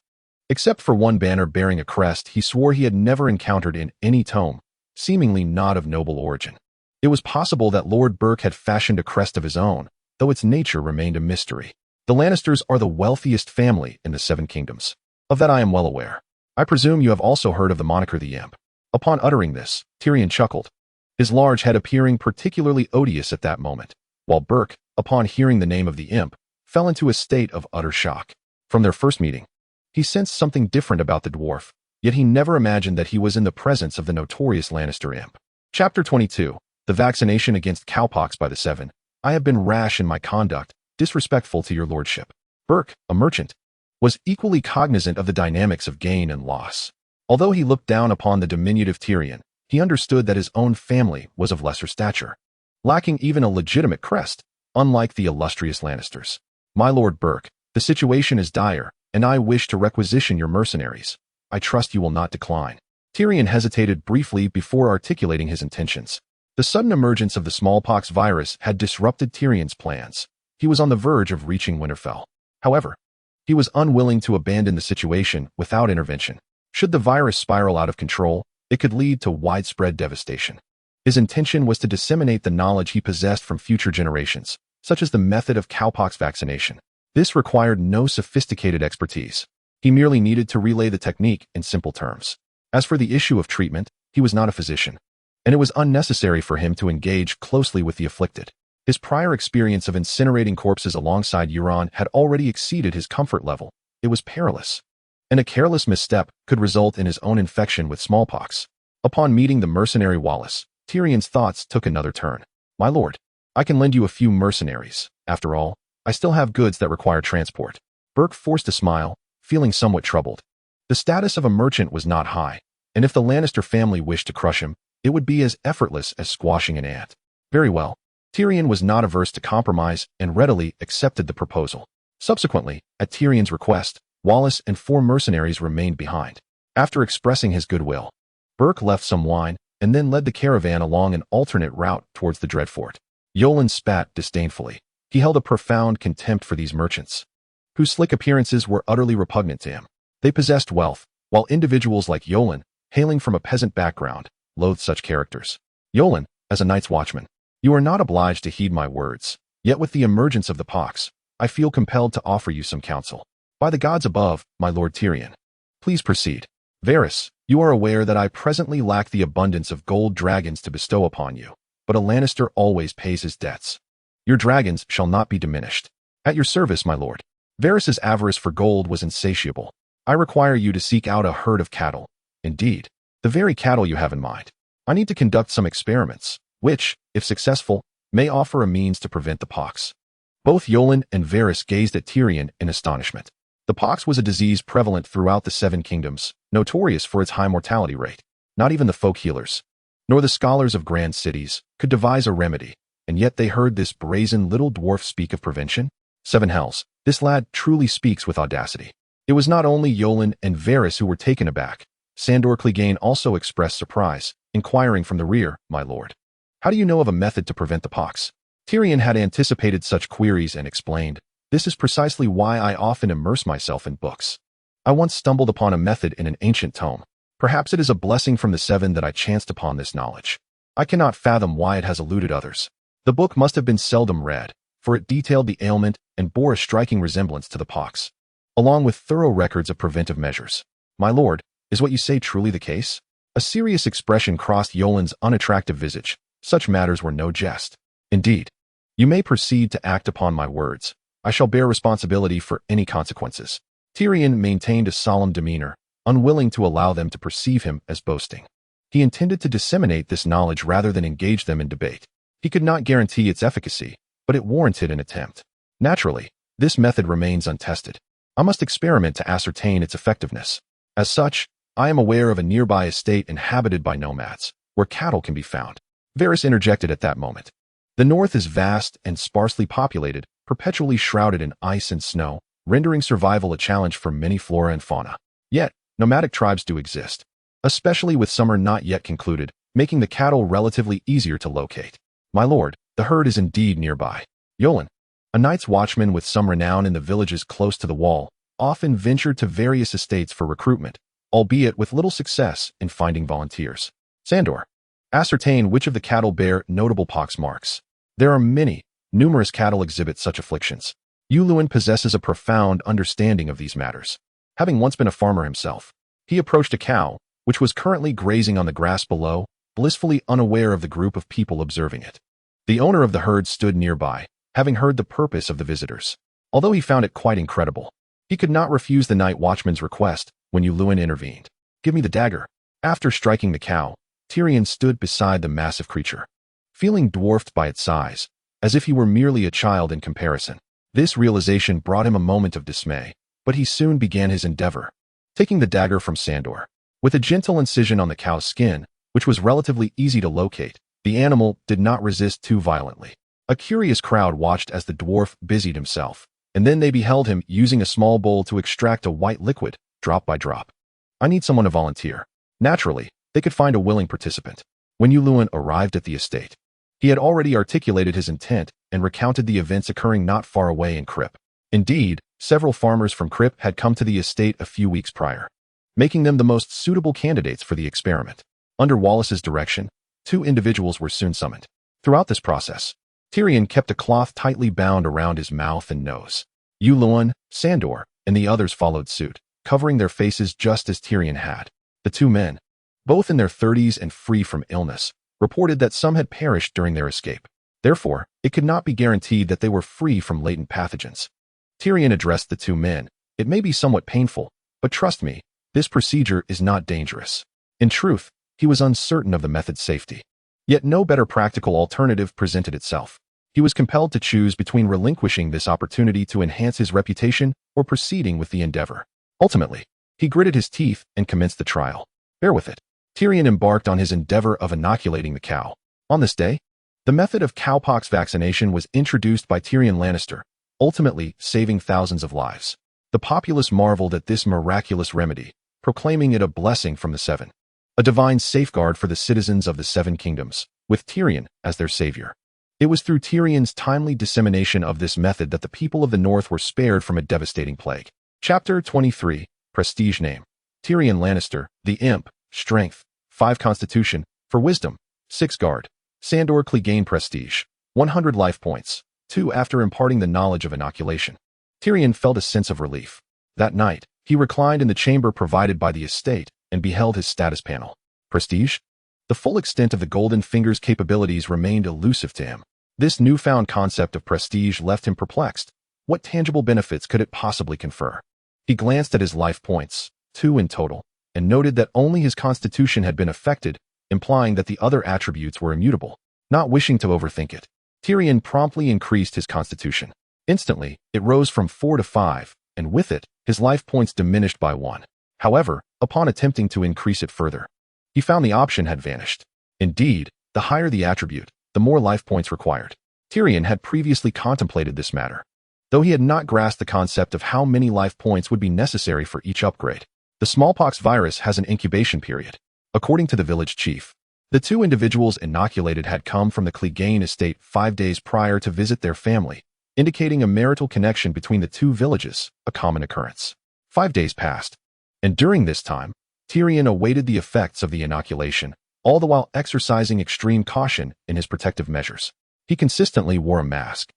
Except for one banner bearing a crest he swore he had never encountered in any tome, seemingly not of noble origin. It was possible that Lord Burke had fashioned a crest of his own, though its nature remained a mystery. The Lannisters are the wealthiest family in the Seven Kingdoms. Of that I am well aware. I presume you have also heard of the moniker the Imp. Upon uttering this, Tyrion chuckled, his large head appearing particularly odious at that moment, while Burke, upon hearing the name of the Imp, fell into a state of utter shock. From their first meeting, he sensed something different about the dwarf, yet he never imagined that he was in the presence of the notorious Lannister Imp. Chapter 22. The Vaccination Against Cowpox by the Seven. I have been rash in my conduct, disrespectful to your lordship. Burke, a merchant, was equally cognizant of the dynamics of gain and loss. Although he looked down upon the diminutive Tyrion, he understood that his own family was of lesser stature, lacking even a legitimate crest, unlike the illustrious Lannisters. My Lord Burke, the situation is dire, and I wish to requisition your mercenaries. I trust you will not decline. Tyrion hesitated briefly before articulating his intentions. The sudden emergence of the smallpox virus had disrupted Tyrion's plans. He was on the verge of reaching Winterfell. However, he was unwilling to abandon the situation without intervention. Should the virus spiral out of control, it could lead to widespread devastation. His intention was to disseminate the knowledge he possessed from future generations, such as the method of cowpox vaccination. This required no sophisticated expertise. He merely needed to relay the technique in simple terms. As for the issue of treatment, he was not a physician, and it was unnecessary for him to engage closely with the afflicted. His prior experience of incinerating corpses alongside Euron had already exceeded his comfort level. It was perilous, and a careless misstep could result in his own infection with smallpox. Upon meeting the mercenary Wallace, Tyrion's thoughts took another turn. My lord, I can lend you a few mercenaries. After all, I still have goods that require transport. Burke forced a smile, feeling somewhat troubled. The status of a merchant was not high, and if the Lannister family wished to crush him, it would be as effortless as squashing an ant. Very well. Tyrion was not averse to compromise and readily accepted the proposal. Subsequently, at Tyrion's request, Wallace and 4 mercenaries remained behind. After expressing his goodwill, Burke left some wine and then led the caravan along an alternate route towards the Dreadfort. Yolen spat disdainfully. He held a profound contempt for these merchants, whose slick appearances were utterly repugnant to him. They possessed wealth, while individuals like Yolen, hailing from a peasant background, loathed such characters. Yolen, as a night's watchman, you are not obliged to heed my words, yet with the emergence of the pox, I feel compelled to offer you some counsel. By the gods above, my lord Tyrion. Please proceed. Varys, you are aware that I presently lack the abundance of gold dragons to bestow upon you, but a Lannister always pays his debts. Your dragons shall not be diminished. At your service, my lord. Varys's avarice for gold was insatiable. I require you to seek out a herd of cattle. Indeed, the very cattle you have in mind. I need to conduct some experiments, which, if successful, may offer a means to prevent the pox. Both Yolen and Varys gazed at Tyrion in astonishment. The pox was a disease prevalent throughout the Seven Kingdoms, notorious for its high mortality rate. Not even the folk healers, nor the scholars of grand cities, could devise a remedy, and yet they heard this brazen little dwarf speak of prevention? Seven hells, this lad truly speaks with audacity. It was not only Yolen and Varys who were taken aback. Sandor Clegane also expressed surprise, inquiring from the rear, my lord. How do you know of a method to prevent the pox? Tyrion had anticipated such queries and explained, this is precisely why I often immerse myself in books. I once stumbled upon a method in an ancient tome. Perhaps it is a blessing from the Seven that I chanced upon this knowledge. I cannot fathom why it has eluded others. The book must have been seldom read, for it detailed the ailment and bore a striking resemblance to the pox, along with thorough records of preventive measures. My lord, is what you say truly the case? A serious expression crossed Yolen's unattractive visage. Such matters were no jest. Indeed, you may proceed to act upon my words. I shall bear responsibility for any consequences. Tyrion maintained a solemn demeanor, unwilling to allow them to perceive him as boasting. He intended to disseminate this knowledge rather than engage them in debate. He could not guarantee its efficacy, but it warranted an attempt. Naturally, this method remains untested. I must experiment to ascertain its effectiveness. As such, I am aware of a nearby estate inhabited by nomads, where cattle can be found. Varys interjected at that moment. The north is vast and sparsely populated, perpetually shrouded in ice and snow, rendering survival a challenge for many flora and fauna. Yet, nomadic tribes do exist, especially with summer not yet concluded, making the cattle relatively easier to locate. My lord, the herd is indeed nearby. Yolan, a night's watchman with some renown in the villages close to the wall, often ventured to various estates for recruitment, albeit with little success in finding volunteers. Sandor, ascertain which of the cattle bear notable pox marks. There are many, numerous cattle exhibit such afflictions. Yuluin possesses a profound understanding of these matters. Having once been a farmer himself, he approached a cow, which was currently grazing on the grass below, blissfully unaware of the group of people observing it. The owner of the herd stood nearby, having heard the purpose of the visitors. Although he found it quite incredible, he could not refuse the night watchman's request when Yuluin intervened. Give me the dagger. After striking the cow, Tyrion stood beside the massive creature, feeling dwarfed by its size, as if he were merely a child in comparison. This realization brought him a moment of dismay, but he soon began his endeavor. Taking the dagger from Sandor, with a gentle incision on the cow's skin, which was relatively easy to locate, the animal did not resist too violently. A curious crowd watched as the dwarf busied himself, and then they beheld him using a small bowl to extract a white liquid, drop by drop. I need someone to volunteer. Naturally, they could find a willing participant. When Yuluin arrived at the estate, he had already articulated his intent and recounted the events occurring not far away in Crypt. Indeed, several farmers from Crypt had come to the estate a few weeks prior, making them the most suitable candidates for the experiment. Under Wallace's direction, 2 individuals were soon summoned. Throughout this process, Tyrion kept a cloth tightly bound around his mouth and nose. Yuluin, Sandor, and the others followed suit, covering their faces just as Tyrion had. The 2 men, both in their 30s and free from illness, reported that some had perished during their escape. Therefore, it could not be guaranteed that they were free from latent pathogens. Tyrion addressed the 2 men. It may be somewhat painful, but trust me, this procedure is not dangerous. In truth, he was uncertain of the method's safety. Yet no better practical alternative presented itself. He was compelled to choose between relinquishing this opportunity to enhance his reputation or proceeding with the endeavor. Ultimately, he gritted his teeth and commenced the trial. Bear with it. Tyrion embarked on his endeavor of inoculating the cow. On this day, the method of cowpox vaccination was introduced by Tyrion Lannister, ultimately saving thousands of lives. The populace marveled at this miraculous remedy, proclaiming it a blessing from the 7. A divine safeguard for the citizens of the 7 kingdoms, with Tyrion as their savior. It was through Tyrion's timely dissemination of this method that the people of the North were spared from a devastating plague. Chapter 23, Prestige Name. Tyrion Lannister, the Imp, Strength, 5 Constitution, for Wisdom, 6 Guard. Sandor Clegane Prestige, 100 life points, 2 after imparting the knowledge of inoculation. Tyrion felt a sense of relief. That night, he reclined in the chamber provided by the estate and beheld his status panel. Prestige? The full extent of the Golden Finger's capabilities remained elusive to him. This newfound concept of prestige left him perplexed. What tangible benefits could it possibly confer? He glanced at his life points, 2 in total, and noted that only his constitution had been affected, implying that the other attributes were immutable. Not wishing to overthink it, Tyrion promptly increased his constitution. Instantly, it rose from 4 to 5, and with it, his life points diminished by 1. However, upon attempting to increase it further, he found the option had vanished. Indeed, the higher the attribute, the more life points required. Tyrion had previously contemplated this matter, though he had not grasped the concept of how many life points would be necessary for each upgrade. The smallpox virus has an incubation period. According to the village chief, the 2 individuals inoculated had come from the Clegane estate 5 days prior to visit their family, indicating a marital connection between the 2 villages, a common occurrence. 5 days passed, and during this time, Tyrion awaited the effects of the inoculation, all the while exercising extreme caution in his protective measures. He consistently wore a mask,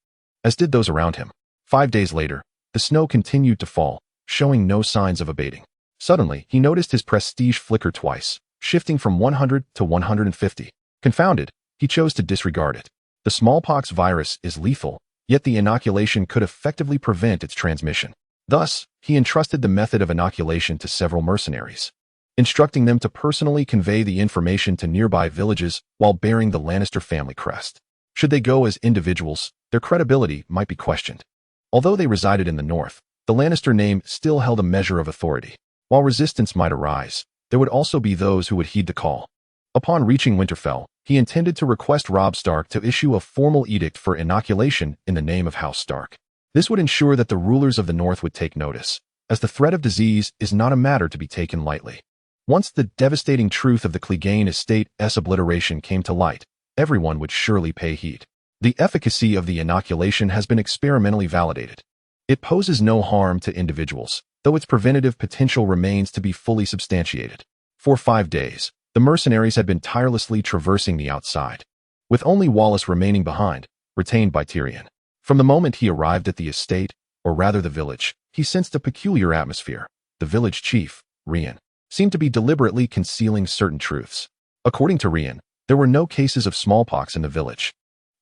as did those around him. 5 days later, the snow continued to fall, showing no signs of abating. Suddenly, he noticed his prestige flicker twice, shifting from 100 to 150. Confounded, he chose to disregard it. The smallpox virus is lethal, yet the inoculation could effectively prevent its transmission. Thus, he entrusted the method of inoculation to several mercenaries, instructing them to personally convey the information to nearby villages while bearing the Lannister family crest. Should they go as individuals, their credibility might be questioned. Although they resided in the north, the Lannister name still held a measure of authority. While resistance might arise, there would also be those who would heed the call. Upon reaching Winterfell, he intended to request Robb Stark to issue a formal edict for inoculation in the name of House Stark. This would ensure that the rulers of the North would take notice, as the threat of disease is not a matter to be taken lightly. Once the devastating truth of the Clegane estate's obliteration came to light, everyone would surely pay heed. The efficacy of the inoculation has been experimentally validated. It poses no harm to individuals, though its preventative potential remains to be fully substantiated. For 5 days, the mercenaries had been tirelessly traversing the outside, with only Wallace remaining behind, retained by Tyrion. From the moment he arrived at the estate, or rather the village, he sensed a peculiar atmosphere. The village chief, Rian, seemed to be deliberately concealing certain truths. According to Rian, there were no cases of smallpox in the village,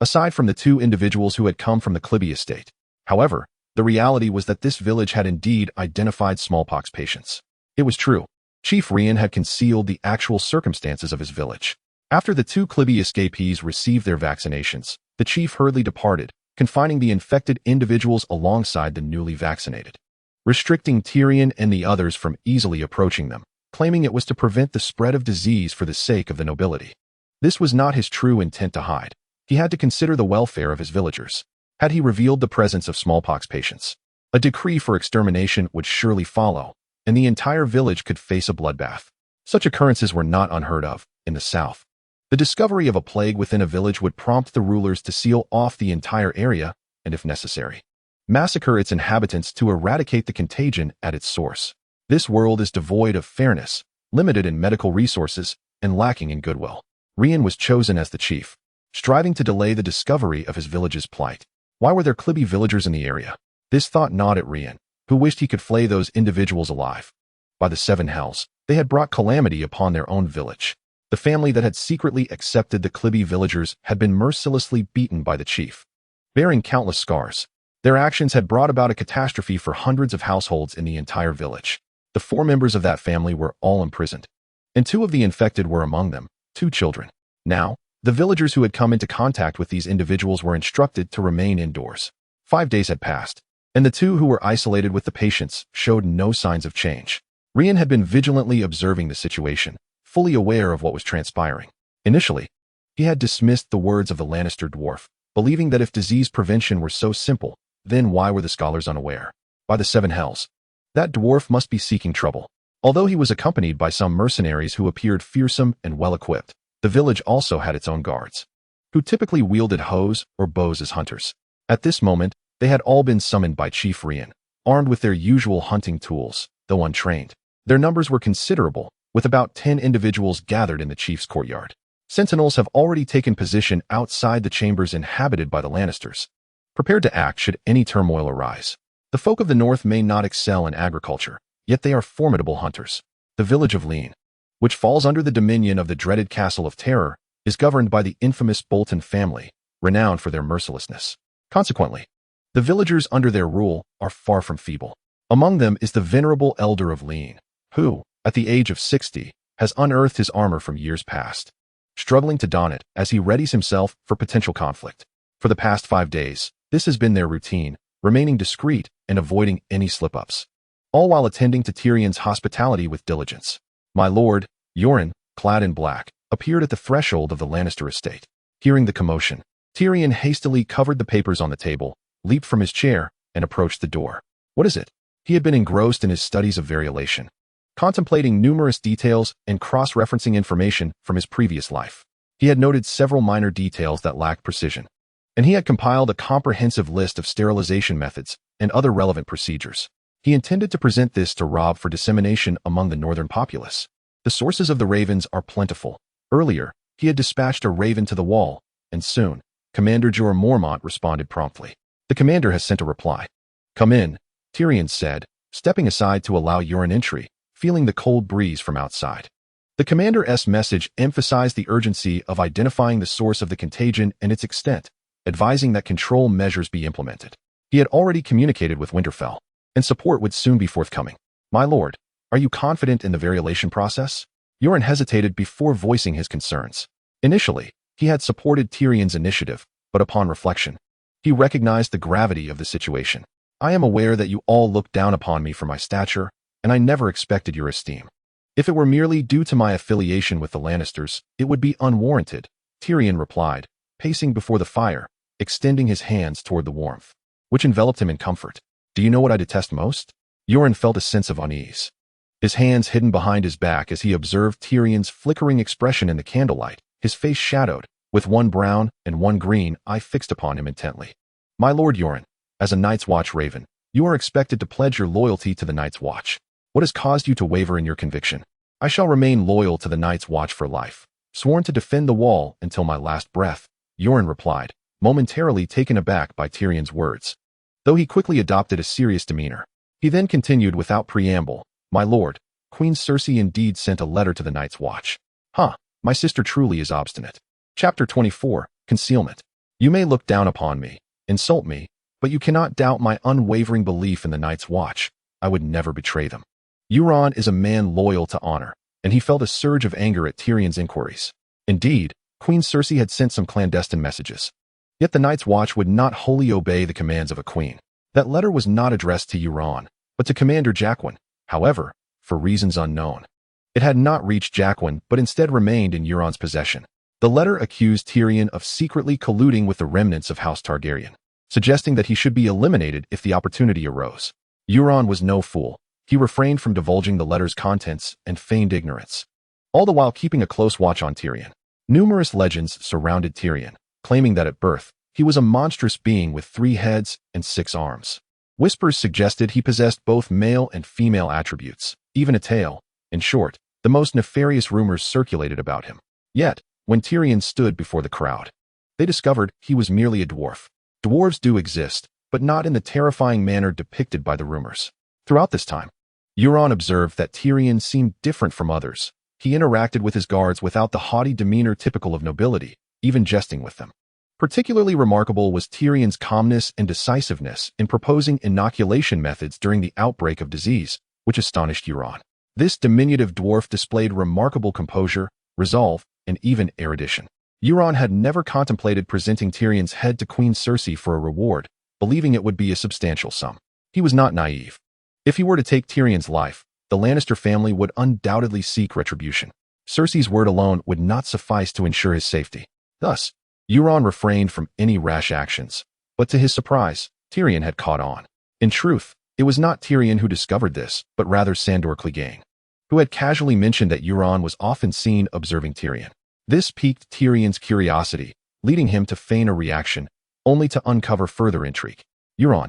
aside from the 2 individuals who had come from the Clibby estate. However, the reality was that this village had indeed identified smallpox patients. It was true. Chief Rian had concealed the actual circumstances of his village. After the 2 Clibby escapees received their vaccinations, the chief hurriedly departed, confining the infected individuals alongside the newly vaccinated, restricting Tyrion and the others from easily approaching them, claiming it was to prevent the spread of disease for the sake of the nobility. This was not his true intent to hide. He had to consider the welfare of his villagers. Had he revealed the presence of smallpox patients, a decree for extermination would surely follow, and the entire village could face a bloodbath. Such occurrences were not unheard of in the south. The discovery of a plague within a village would prompt the rulers to seal off the entire area and, if necessary, massacre its inhabitants to eradicate the contagion at its source. This world is devoid of fairness, limited in medical resources, and lacking in goodwill. Rian was chosen as the chief, striving to delay the discovery of his village's plight. Why were there Clibby villagers in the area? This thought gnawed at Rian, who wished he could flay those individuals alive. By the 7 hells, they had brought calamity upon their own village. The family that had secretly accepted the Clibby villagers had been mercilessly beaten by the chief, bearing countless scars. Their actions had brought about a catastrophe for hundreds of households in the entire village. The 4 members of that family were all imprisoned, and 2 of the infected were among them, 2 children. Now, the villagers who had come into contact with these individuals were instructed to remain indoors. 5 days had passed, and the 2 who were isolated with the patients showed no signs of change. Rian had been vigilantly observing the situation, fully aware of what was transpiring. Initially, he had dismissed the words of the Lannister dwarf, believing that if disease prevention were so simple, then why were the scholars unaware? By the 7 hells, that dwarf must be seeking trouble. Although he was accompanied by some mercenaries who appeared fearsome and well-equipped, the village also had its own guards, who typically wielded hoes or bows as hunters. At this moment, they had all been summoned by Chief Rian, armed with their usual hunting tools, though untrained. Their numbers were considerable, with about 10 individuals gathered in the chief's courtyard. Sentinels have already taken position outside the chambers inhabited by the Lannisters, prepared to act should any turmoil arise. The folk of the north may not excel in agriculture, yet they are formidable hunters. The village of Lean, which falls under the dominion of the dreaded Castle of Terror, is governed by the infamous Bolton family, renowned for their mercilessness. Consequently, the villagers under their rule are far from feeble. Among them is the venerable elder of Lean, who, at the age of 60, has unearthed his armor from years past, struggling to don it as he readies himself for potential conflict. For the past 5 days, this has been their routine, remaining discreet and avoiding any slip-ups, all while attending to Tyrion's hospitality with diligence. My lord, Yoren, clad in black, appeared at the threshold of the Lannister estate. Hearing the commotion, Tyrion hastily covered the papers on the table, leaped from his chair, and approached the door. What is it? He had been engrossed in his studies of variolation, contemplating numerous details and cross-referencing information from his previous life. He had noted several minor details that lacked precision, and he had compiled a comprehensive list of sterilization methods and other relevant procedures. He intended to present this to Robb for dissemination among the northern populace. The sources of the ravens are plentiful. Earlier, he had dispatched a raven to the wall, and soon, Commander Jorah Mormont responded promptly. The commander has sent a reply. Come in, Tyrion said, stepping aside to allow Yoren entry, feeling the cold breeze from outside. The commander's message emphasized the urgency of identifying the source of the contagion and its extent, advising that control measures be implemented. He had already communicated with Winterfell, and support would soon be forthcoming. My lord, are you confident in the variolation process? Yoren hesitated before voicing his concerns. Initially, he had supported Tyrion's initiative, but upon reflection, he recognized the gravity of the situation. I am aware that you all look down upon me for my stature, and I never expected your esteem. If it were merely due to my affiliation with the Lannisters, it would be unwarranted, Tyrion replied, pacing before the fire, extending his hands toward the warmth, which enveloped him in comfort. Do you know what I detest most? Yoren felt a sense of unease. His hands hidden behind his back as he observed Tyrion's flickering expression in the candlelight, his face shadowed, with one brown and one green eye fixed upon him intently. My lord Yoren, as a Night's Watch Raven, you are expected to pledge your loyalty to the Night's Watch. What has caused you to waver in your conviction? I shall remain loyal to the Night's Watch for life, sworn to defend the wall until my last breath, Yoren replied, momentarily taken aback by Tyrion's words. Though he quickly adopted a serious demeanor. He then continued without preamble, My lord, Queen Cersei indeed sent a letter to the Night's Watch. My sister truly is obstinate. Chapter 24, Concealment. You may look down upon me, insult me, but you cannot doubt my unwavering belief in the Night's Watch. I would never betray them. Euron is a man loyal to honor, and he felt a surge of anger at Tyrion's inquiries. Indeed, Queen Cersei had sent some clandestine messages. Yet the Night's Watch would not wholly obey the commands of a queen. That letter was not addressed to Euron, but to Commander Jaqen, however, for reasons unknown. It had not reached Jaqen, but instead remained in Euron's possession. The letter accused Tyrion of secretly colluding with the remnants of House Targaryen, suggesting that he should be eliminated if the opportunity arose. Euron was no fool. He refrained from divulging the letter's contents and feigned ignorance, all the while keeping a close watch on Tyrion. Numerous legends surrounded Tyrion, claiming that at birth, he was a monstrous being with 3 heads and 6 arms. Whispers suggested he possessed both male and female attributes, even a tail. In short, the most nefarious rumors circulated about him. Yet, when Tyrion stood before the crowd, they discovered he was merely a dwarf. Dwarves do exist, but not in the terrifying manner depicted by the rumors. Throughout this time, Euron observed that Tyrion seemed different from others. He interacted with his guards without the haughty demeanor typical of nobility, even jesting with them. Particularly remarkable was Tyrion's calmness and decisiveness in proposing inoculation methods during the outbreak of disease, which astonished Euron. This diminutive dwarf displayed remarkable composure, resolve, and even erudition. Euron had never contemplated presenting Tyrion's head to Queen Cersei for a reward, believing it would be a substantial sum. He was not naive. If he were to take Tyrion's life, the Lannister family would undoubtedly seek retribution. Cersei's word alone would not suffice to ensure his safety. Thus, Euron refrained from any rash actions, but to his surprise, Tyrion had caught on. In truth, it was not Tyrion who discovered this, but rather Sandor Clegane, who had casually mentioned that Euron was often seen observing Tyrion. This piqued Tyrion's curiosity, leading him to feign a reaction, only to uncover further intrigue. Euron,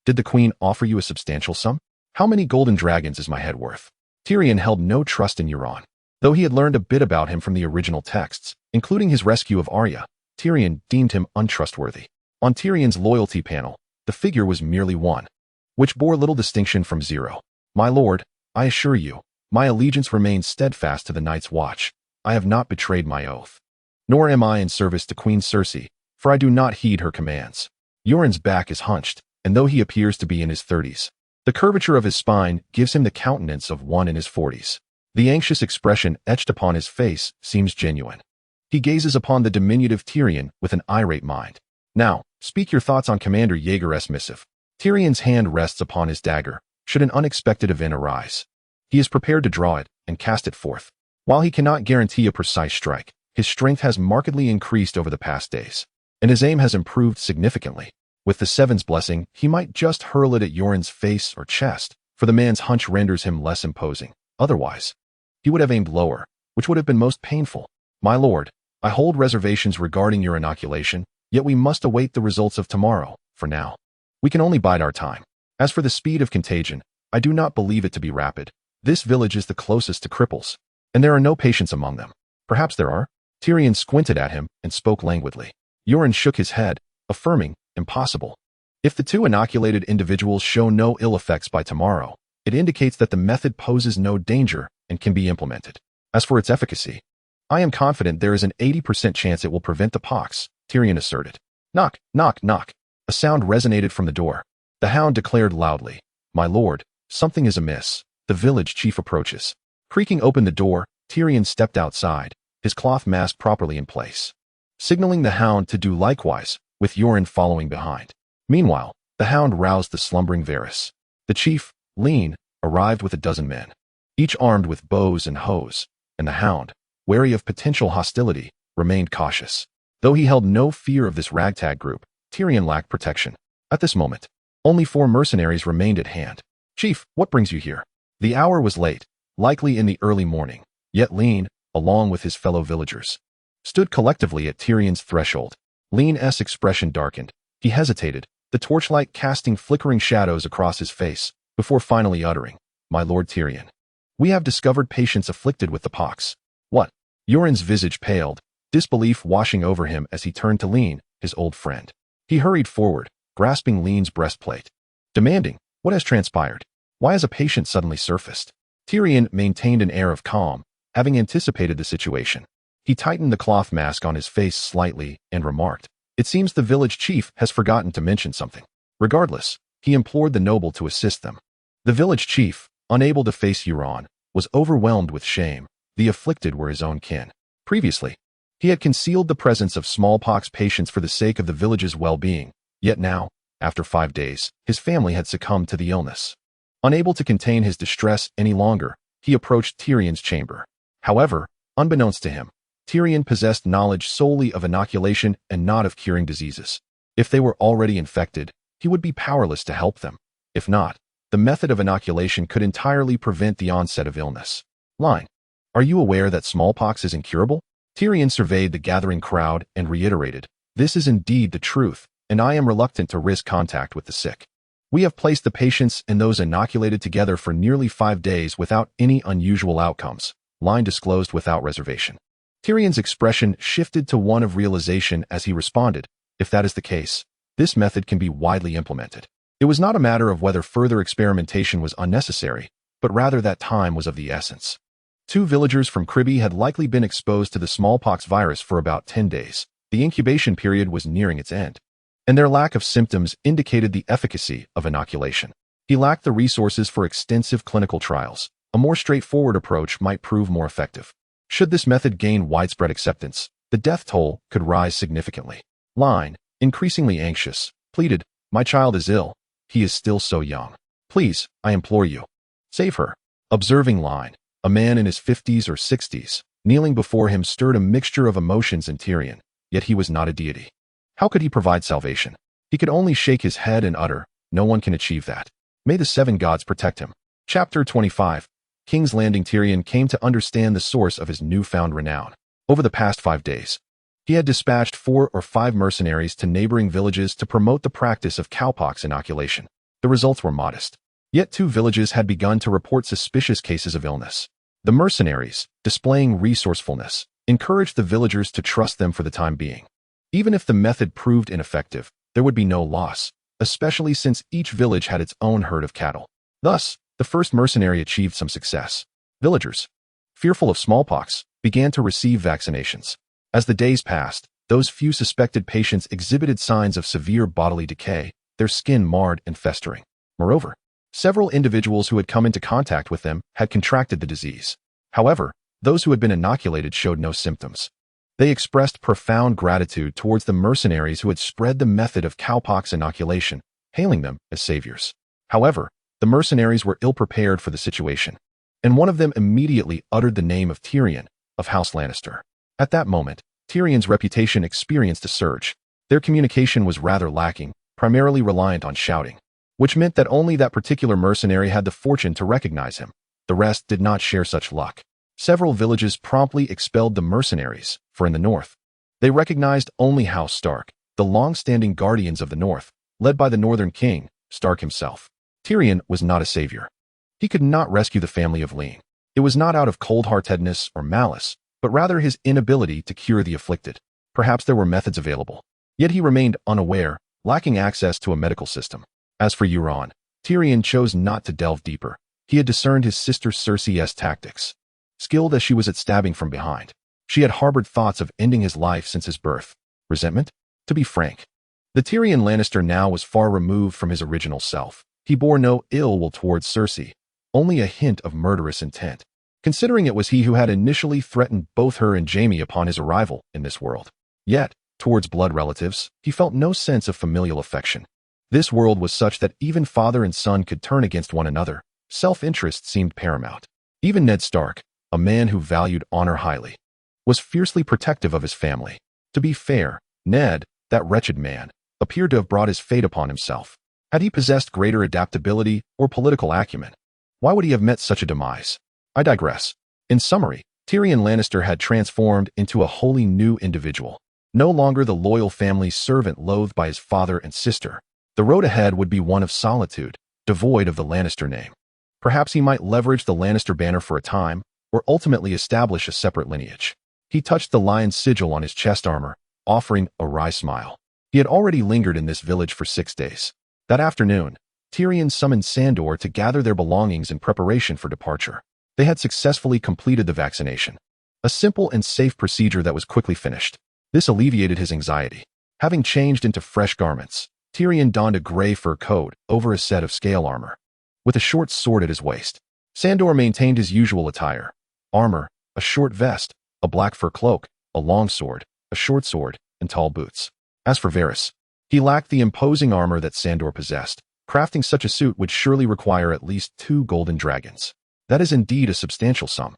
did the queen offer you a substantial sum? How many golden dragons is my head worth? Tyrion held no trust in Euron. Though he had learned a bit about him from the original texts, including his rescue of Arya, Tyrion deemed him untrustworthy. On Tyrion's loyalty panel, the figure was merely 1, which bore little distinction from 0. My lord, I assure you, my allegiance remains steadfast to the Night's Watch. I have not betrayed my oath. Nor am I in service to Queen Cersei, for I do not heed her commands. Euron's back is hunched, and though he appears to be in his 30s, the curvature of his spine gives him the countenance of one in his 40s. The anxious expression etched upon his face seems genuine. He gazes upon the diminutive Tyrion with an irate mind. Now, speak your thoughts on Commander Yeager's missive. Tyrion's hand rests upon his dagger, should an unexpected event arise. He is prepared to draw it and cast it forth. While he cannot guarantee a precise strike, his strength has markedly increased over the past days, and his aim has improved significantly. With the Seven's blessing, he might just hurl it at Euron's face or chest, for the man's hunch renders him less imposing. Otherwise, he would have aimed lower, which would have been most painful. My lord, I hold reservations regarding your inoculation, yet we must await the results of tomorrow. For now, we can only bide our time. As for the speed of contagion, I do not believe it to be rapid. This village is the closest to cripples, and there are no patients among them. Perhaps there are. Tyrion squinted at him and spoke languidly. Euron shook his head, affirming, impossible. If the 2 inoculated individuals show no ill effects by tomorrow, it indicates that the method poses no danger and can be implemented. As for its efficacy, I am confident there is an 80% chance it will prevent the pox, Tyrion asserted. Knock, knock, knock. A sound resonated from the door. The hound declared loudly, My lord, something is amiss. The village chief approaches. Creaking open the door, Tyrion stepped outside, his cloth mask properly in place, signaling the hound to do likewise, with Euron following behind. Meanwhile, The hound roused the slumbering Varys. The chief, Lean, arrived with a dozen men, each armed with bows and hoes, and the hound, wary of potential hostility, remained cautious. Though he held no fear of this ragtag group, Tyrion lacked protection. At this moment, only 4 mercenaries remained at hand. "Chief, what brings you here?" The hour was late, likely in the early morning, yet Lean, along with his fellow villagers, stood collectively at Tyrion's threshold. Lean's expression darkened. He hesitated, the torchlight casting flickering shadows across his face, before finally uttering, "My lord Tyrion, we have discovered patients afflicted with the pox." "What?" Yoren's visage paled, disbelief washing over him as he turned to Lean, his old friend. He hurried forward, grasping Lean's breastplate, demanding, "What has transpired? Why has a patient suddenly surfaced?" Tyrion maintained an air of calm, having anticipated the situation. He tightened the cloth mask on his face slightly and remarked, "It seems the village chief has forgotten to mention something." Regardless, he implored the noble to assist them. The village chief, unable to face Euron, was overwhelmed with shame. The afflicted were his own kin. Previously, he had concealed the presence of smallpox patients for the sake of the village's well-being, yet now, after 5 days, his family had succumbed to the illness. Unable to contain his distress any longer, he approached Tyrion's chamber. However, unbeknownst to him, Tyrion possessed knowledge solely of inoculation and not of curing diseases. If they were already infected, he would be powerless to help them. If not, the method of inoculation could entirely prevent the onset of illness. Line. "Are you aware that smallpox is incurable?" Tyrion surveyed the gathering crowd and reiterated, "This is indeed the truth, and I am reluctant to risk contact with the sick. We have placed the patients and those inoculated together for nearly 5 days without any unusual outcomes," Line disclosed without reservation. Tyrion's expression shifted to one of realization as he responded, "If that is the case, this method can be widely implemented." It was not a matter of whether further experimentation was unnecessary, but rather that time was of the essence. 2 villagers from Cribby had likely been exposed to the smallpox virus for about 10 days. The incubation period was nearing its end, and their lack of symptoms indicated the efficacy of inoculation. He lacked the resources for extensive clinical trials. A more straightforward approach might prove more effective. Should this method gain widespread acceptance, the death toll could rise significantly. Line, increasingly anxious, pleaded, "My child is ill. He is still so young. Please, I implore you, save her." Observing Line, a man in his 50s or 60s, kneeling before him stirred a mixture of emotions in Tyrion, yet he was not a deity. How could he provide salvation? He could only shake his head and utter, "No one can achieve that. May the 7 gods protect him." Chapter 25. King's Landing. Tyrion came to understand the source of his newfound renown. Over the past 5 days, he had dispatched 4 or 5 mercenaries to neighboring villages to promote the practice of cowpox inoculation. The results were modest. Yet 2 villages had begun to report suspicious cases of illness. The mercenaries, displaying resourcefulness, encouraged the villagers to trust them for the time being. Even if the method proved ineffective, there would be no loss, especially since each village had its own herd of cattle. Thus, the first mercenary achieved some success. Villagers, fearful of smallpox, began to receive vaccinations. As the days passed, those few suspected patients exhibited signs of severe bodily decay, their skin marred and festering. Moreover, several individuals who had come into contact with them had contracted the disease. However, those who had been inoculated showed no symptoms. They expressed profound gratitude towards the mercenaries who had spread the method of cowpox inoculation, hailing them as saviors. However, the mercenaries were ill-prepared for the situation, and one of them immediately uttered the name of Tyrion, of House Lannister. At that moment, Tyrion's reputation experienced a surge. Their communication was rather lacking, primarily reliant on shouting, which meant that only that particular mercenary had the fortune to recognize him. The rest did not share such luck. Several villages promptly expelled the mercenaries, for in the north, they recognized only House Stark, the long-standing guardians of the north, led by the Northern King, Stark himself. Tyrion was not a savior. He could not rescue the family of Lean. It was not out of cold-heartedness or malice, but rather his inability to cure the afflicted. Perhaps there were methods available. Yet he remained unaware, lacking access to a medical system. As for Euron, Tyrion chose not to delve deeper. He had discerned his sister Cersei's tactics. Skilled as she was at stabbing from behind, she had harbored thoughts of ending his life since his birth. Resentment? To be frank, the Tyrion Lannister now was far removed from his original self. He bore no ill will towards Cersei, only a hint of murderous intent, considering it was he who had initially threatened both her and Jaime upon his arrival in this world. Yet, towards blood relatives, he felt no sense of familial affection. This world was such that even father and son could turn against one another. Self-interest seemed paramount. Even Ned Stark, a man who valued honor highly, was fiercely protective of his family. To be fair, Ned, that wretched man, appeared to have brought his fate upon himself. Had he possessed greater adaptability or political acumen, why would he have met such a demise? I digress. In summary, Tyrion Lannister had transformed into a wholly new individual. No longer the loyal family's servant loathed by his father and sister. The road ahead would be one of solitude, devoid of the Lannister name. Perhaps he might leverage the Lannister banner for a time, or ultimately establish a separate lineage. He touched the lion's sigil on his chest armor, offering a wry smile. He had already lingered in this village for 6 days. That afternoon, Tyrion summoned Sandor to gather their belongings in preparation for departure. They had successfully completed the vaccination, a simple and safe procedure that was quickly finished. This alleviated his anxiety. Having changed into fresh garments, Tyrion donned a gray fur coat over a set of scale armor, with a short sword at his waist. Sandor maintained his usual attire: armor, a short vest, a black fur cloak, a long sword, a short sword, and tall boots. As for Varys, he lacked the imposing armor that Sandor possessed. Crafting such a suit would surely require at least 2 golden dragons. That is indeed a substantial sum.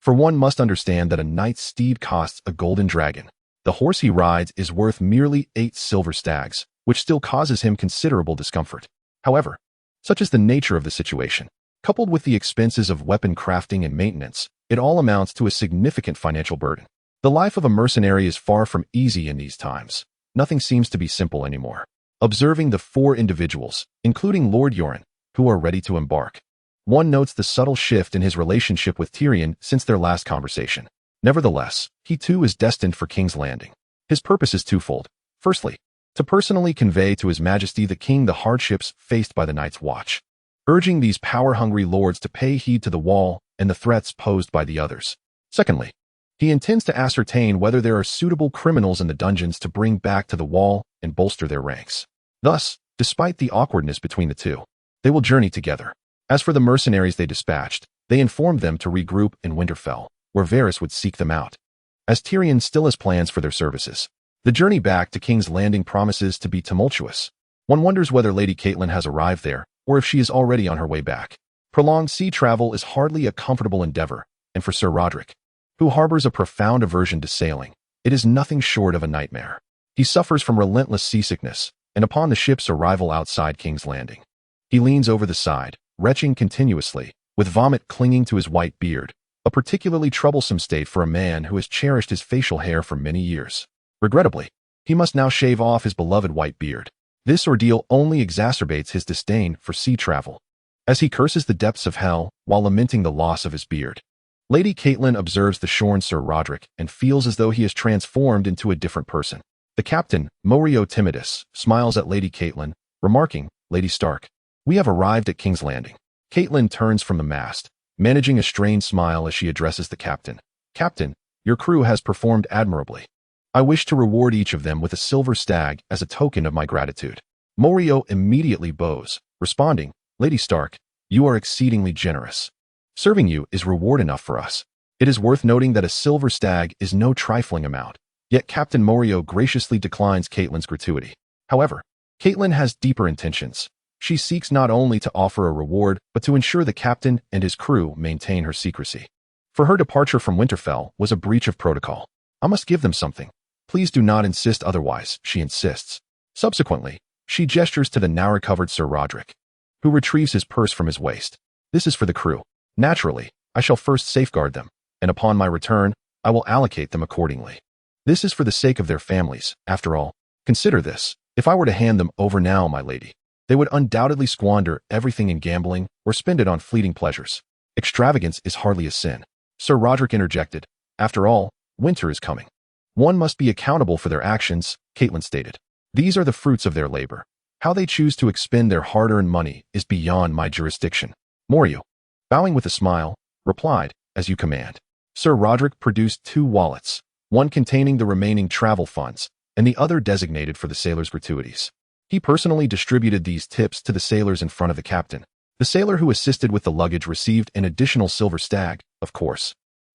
For one must understand that a knight's steed costs a golden dragon. The horse he rides is worth merely 8 silver stags, which still causes him considerable discomfort. However, such is the nature of the situation. Coupled with the expenses of weapon crafting and maintenance, it all amounts to a significant financial burden. The life of a mercenary is far from easy in these times. Nothing seems to be simple anymore. Observing the 4 individuals, including Lord Yoren, who are ready to embark, one notes the subtle shift in his relationship with Tyrion since their last conversation. Nevertheless, he too is destined for King's Landing. His purpose is twofold. Firstly, to personally convey to His Majesty the King the hardships faced by the Night's Watch, urging these power-hungry lords to pay heed to the Wall and the threats posed by the others. Secondly, he intends to ascertain whether there are suitable criminals in the dungeons to bring back to the Wall and bolster their ranks. Thus, despite the awkwardness between the two, they will journey together. As for the mercenaries they dispatched, they informed them to regroup in Winterfell, where Varys would seek them out, as Tyrion still has plans for their services. The journey back to King's Landing promises to be tumultuous. One wonders whether Lady Catelyn has arrived there, or if she is already on her way back. Prolonged sea travel is hardly a comfortable endeavor, and for Sir Roderick, who harbors a profound aversion to sailing, it is nothing short of a nightmare. He suffers from relentless seasickness, and upon the ship's arrival outside King's Landing, he leans over the side, retching continuously, with vomit clinging to his white beard, a particularly troublesome state for a man who has cherished his facial hair for many years. Regrettably, he must now shave off his beloved white beard. This ordeal only exacerbates his disdain for sea travel, as he curses the depths of hell while lamenting the loss of his beard. Lady Catelyn observes the shorn Sir Roderick and feels as though he is transformed into a different person. The captain, Morio Timidus, smiles at Lady Catelyn, remarking, "Lady Stark, we have arrived at King's Landing." Catelyn turns from the mast, managing a strained smile as she addresses the captain. "Captain, your crew has performed admirably. I wish to reward each of them with a silver stag as a token of my gratitude." Morio immediately bows, responding, "Lady Stark, you are exceedingly generous. Serving you is reward enough for us." It is worth noting that a silver stag is no trifling amount, yet Captain Morio graciously declines Catelyn's gratuity. However, Catelyn has deeper intentions. She seeks not only to offer a reward, but to ensure the captain and his crew maintain her secrecy. For her departure from Winterfell was a breach of protocol. "I must give them something. Please do not insist otherwise," she insists. Subsequently, she gestures to the now-recovered Sir Roderick, who retrieves his purse from his waist. "This is for the crew. Naturally, I shall first safeguard them, and upon my return, I will allocate them accordingly. This is for the sake of their families. After all, consider this. If I were to hand them over now, my lady, they would undoubtedly squander everything in gambling or spend it on fleeting pleasures. Extravagance is hardly a sin." Sir Roderick interjected, "After all, winter is coming. One must be accountable for their actions," Catelyn stated. "These are the fruits of their labor. How they choose to expend their hard-earned money is beyond my jurisdiction." Morio, bowing with a smile, replied, "As you command." Sir Roderick produced 2 wallets, one containing the remaining travel funds, and the other designated for the sailors' gratuities. He personally distributed these tips to the sailors in front of the captain. The sailor who assisted with the luggage received an additional silver stag, of course.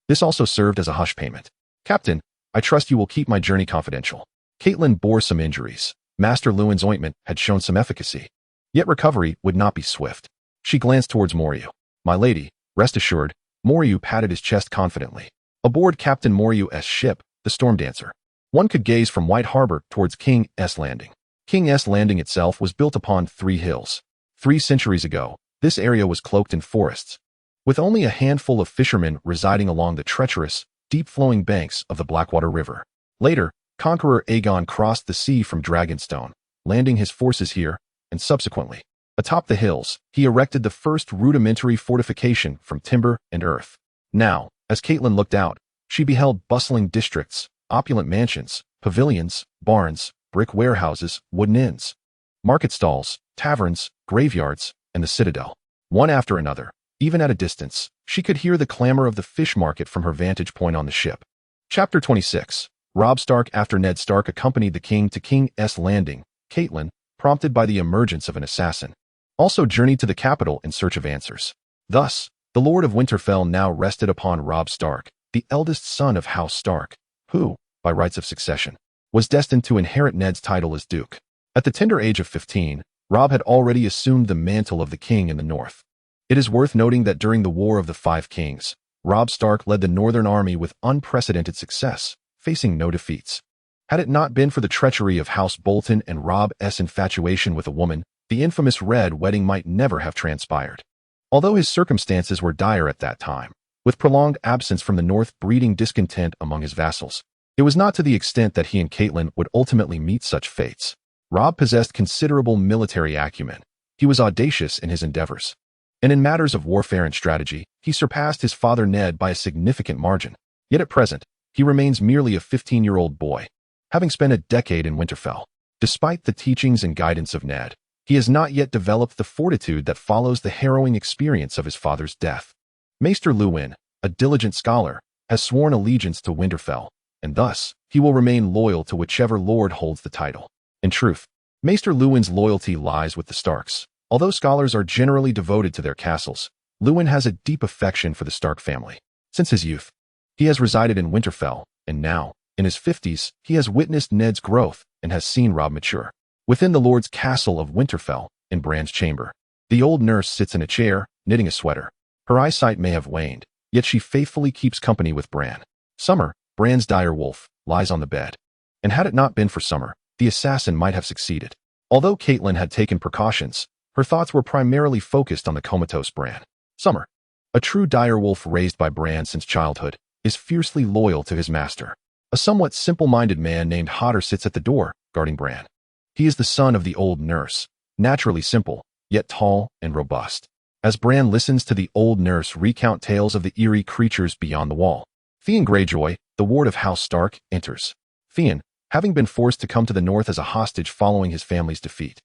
This also served as a hush payment. "Captain, I trust you will keep my journey confidential." Catelyn bore some injuries, Master Lewin's ointment had shown some efficacy. Yet recovery would not be swift. She glanced towards Moriu. "My lady, rest assured." Moriu patted his chest confidently. Aboard Captain Moriu's ship, the Storm Dancer, one could gaze from White Harbor towards King's Landing. King's Landing itself was built upon 3 hills. 3 centuries ago, this area was cloaked in forests, with only a handful of fishermen residing along the treacherous, deep-flowing banks of the Blackwater River. Later, Conqueror Aegon crossed the sea from Dragonstone, landing his forces here, and subsequently, atop the hills, he erected the first rudimentary fortification from timber and earth. Now, as Catelyn looked out, she beheld bustling districts, opulent mansions, pavilions, barns, brick warehouses, wooden inns, market stalls, taverns, graveyards, and the citadel. One after another, even at a distance, she could hear the clamor of the fish market from her vantage point on the ship. Chapter 26. Robb Stark. After Ned Stark accompanied the king to King's Landing, Catelyn, prompted by the emergence of an assassin, also journeyed to the capital in search of answers. Thus, the Lord of Winterfell now rested upon Robb Stark, the eldest son of House Stark, who, by rights of succession, was destined to inherit Ned's title as Duke. At the tender age of 15, Robb had already assumed the mantle of the king in the north. It is worth noting that during the War of the Five Kings, Robb Stark led the Northern Army with unprecedented success, facing no defeats. Had it not been for the treachery of House Bolton and Robb's infatuation with a woman, the infamous Red Wedding might never have transpired. Although his circumstances were dire at that time, with prolonged absence from the north breeding discontent among his vassals, it was not to the extent that he and Catelyn would ultimately meet such fates. Robb possessed considerable military acumen. He was audacious in his endeavors, and in matters of warfare and strategy, he surpassed his father Ned by a significant margin. Yet at present, he remains merely a 15-year-old boy, having spent a decade in Winterfell. Despite the teachings and guidance of Ned, he has not yet developed the fortitude that follows the harrowing experience of his father's death. Maester Luwin, a diligent scholar, has sworn allegiance to Winterfell, and thus, he will remain loyal to whichever lord holds the title. In truth, Maester Luwin's loyalty lies with the Starks. Although scholars are generally devoted to their castles, Luwin has a deep affection for the Stark family. Since his youth, he has resided in Winterfell, and now, in his 50s, he has witnessed Ned's growth and has seen Robb mature. Within the Lord's castle of Winterfell, in Bran's chamber, the old nurse sits in a chair, knitting a sweater. Her eyesight may have waned, yet she faithfully keeps company with Bran. Summer, Bran's dire wolf, lies on the bed. And had it not been for Summer, the assassin might have succeeded. Although Catelyn had taken precautions, her thoughts were primarily focused on the comatose Bran. Summer, a true direwolf raised by Bran since childhood, is fiercely loyal to his master. A somewhat simple-minded man named Hodder sits at the door, guarding Bran. He is the son of the old nurse, naturally simple, yet tall and robust. As Bran listens to the old nurse recount tales of the eerie creatures beyond the wall, Theon Greyjoy, the ward of House Stark, enters. Theon, having been forced to come to the north as a hostage following his family's defeat,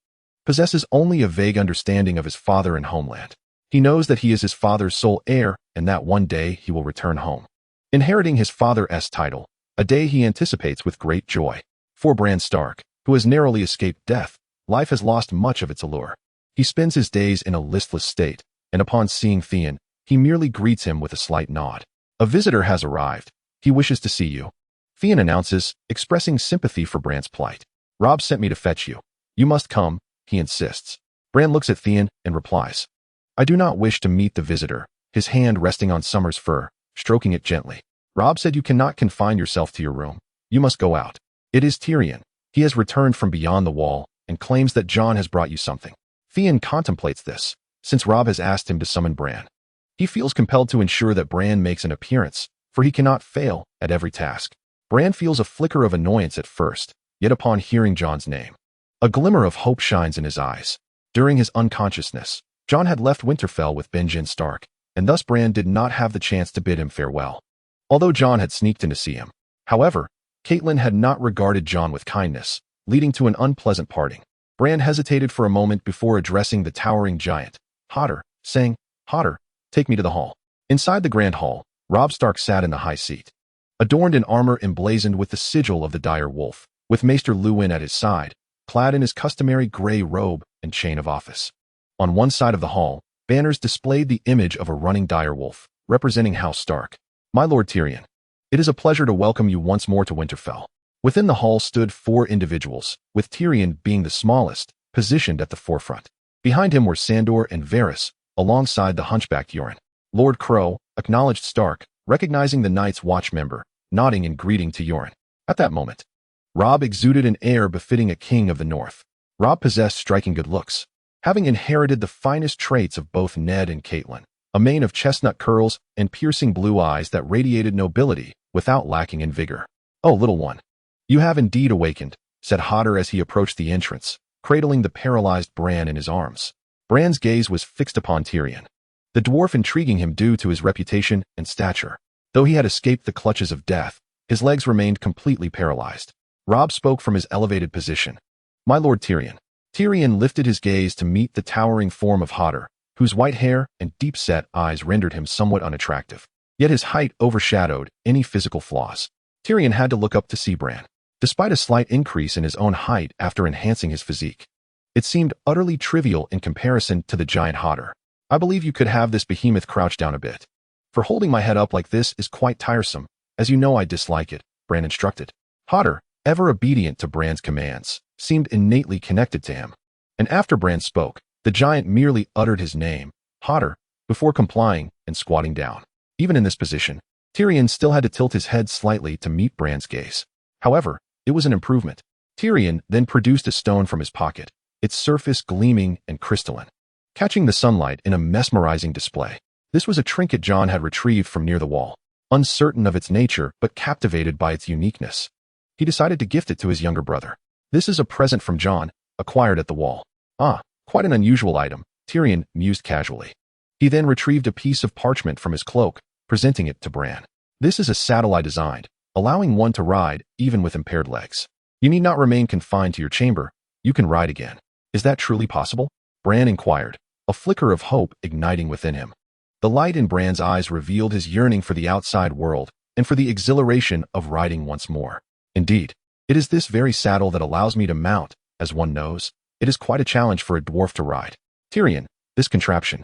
possesses only a vague understanding of his father and homeland. He knows that he is his father's sole heir and that one day he will return home, inheriting his father's title, a day he anticipates with great joy. For Bran Stark, who has narrowly escaped death, life has lost much of its allure. He spends his days in a listless state, and upon seeing Theon, he merely greets him with a slight nod. A visitor has arrived. He wishes to see you, Theon announces, expressing sympathy for Bran's plight. Robb sent me to fetch you. You must come, he insists. Bran looks at Theon and replies, I do not wish to meet the visitor, his hand resting on Summer's fur, stroking it gently. Robb said you cannot confine yourself to your room. You must go out. It is Tyrion. He has returned from beyond the wall and claims that Jon has brought you something. Theon contemplates this, since Robb has asked him to summon Bran. He feels compelled to ensure that Bran makes an appearance, for he cannot fail at every task. Bran feels a flicker of annoyance at first, yet upon hearing Jon's name, a glimmer of hope shines in his eyes. During his unconsciousness, Jon had left Winterfell with Benjen Stark, and thus Bran did not have the chance to bid him farewell, although Jon had sneaked in to see him. However, Catelyn had not regarded Jon with kindness, leading to an unpleasant parting. Bran hesitated for a moment before addressing the towering giant, Hodder, saying, Hodder, take me to the hall. Inside the grand hall, Robb Stark sat in the high seat, adorned in armor emblazoned with the sigil of the dire wolf, with Maester Luwin at his side, clad in his customary gray robe and chain of office. On one side of the hall, banners displayed the image of a running dire wolf, representing House Stark. My Lord Tyrion, it is a pleasure to welcome you once more to Winterfell. Within the hall stood 4 individuals, with Tyrion being the smallest, positioned at the forefront. Behind him were Sandor and Varys, alongside the hunchbacked Yoren. Lord Crow acknowledged Stark, recognizing the Night's Watch member, nodding in greeting to Yoren. At that moment, Robb exuded an air befitting a king of the North. Robb possessed striking good looks, having inherited the finest traits of both Ned and Catelyn, a mane of chestnut curls and piercing blue eyes that radiated nobility without lacking in vigor. "Oh, little one, you have indeed awakened," said Hodder as he approached the entrance, cradling the paralyzed Bran in his arms. Bran's gaze was fixed upon Tyrion, the dwarf intriguing him due to his reputation and stature. Though he had escaped the clutches of death, his legs remained completely paralyzed. Robb spoke from his elevated position. "My Lord Tyrion." Tyrion lifted his gaze to meet the towering form of Hodder, whose white hair and deep-set eyes rendered him somewhat unattractive. Yet his height overshadowed any physical flaws. Tyrion had to look up to see Bran. Despite a slight increase in his own height after enhancing his physique, it seemed utterly trivial in comparison to the giant Hodder. "I believe you could have this behemoth crouch down a bit. For holding my head up like this is quite tiresome. As you know, I dislike it," Bran instructed. Hodder, ever obedient to Bran's commands, seemed innately connected to him. And after Bran spoke, the giant merely uttered his name, Hodder, before complying and squatting down. Even in this position, Tyrion still had to tilt his head slightly to meet Bran's gaze. However, it was an improvement. Tyrion then produced a stone from his pocket, its surface gleaming and crystalline, catching the sunlight in a mesmerizing display. This was a trinket Jon had retrieved from near the wall, uncertain of its nature but captivated by its uniqueness. He decided to gift it to his younger brother. "This is a present from Jon, acquired at the wall." "Ah, quite an unusual item," Tyrion mused casually. He then retrieved a piece of parchment from his cloak, presenting it to Bran. "This is a saddle I designed, allowing one to ride even with impaired legs. You need not remain confined to your chamber. You can ride again." "Is that truly possible?" Bran inquired, a flicker of hope igniting within him. The light in Bran's eyes revealed his yearning for the outside world and for the exhilaration of riding once more. "Indeed, it is this very saddle that allows me to mount. As one knows, it is quite a challenge for a dwarf to ride." Tyrion, this contraption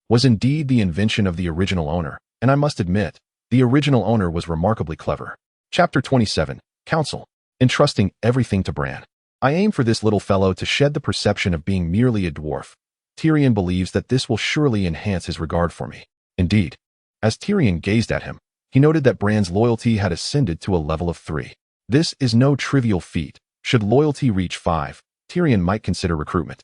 was indeed the invention of the original owner, and I must admit, the original owner was remarkably clever. Chapter 27, Counsel. Entrusting everything to Bran. "I aim for this little fellow to shed the perception of being merely a dwarf. Tyrion believes that this will surely enhance his regard for me." Indeed, as Tyrion gazed at him, he noted that Bran's loyalty had ascended to a level of 3. This is no trivial feat. Should loyalty reach 5, Tyrion might consider recruitment,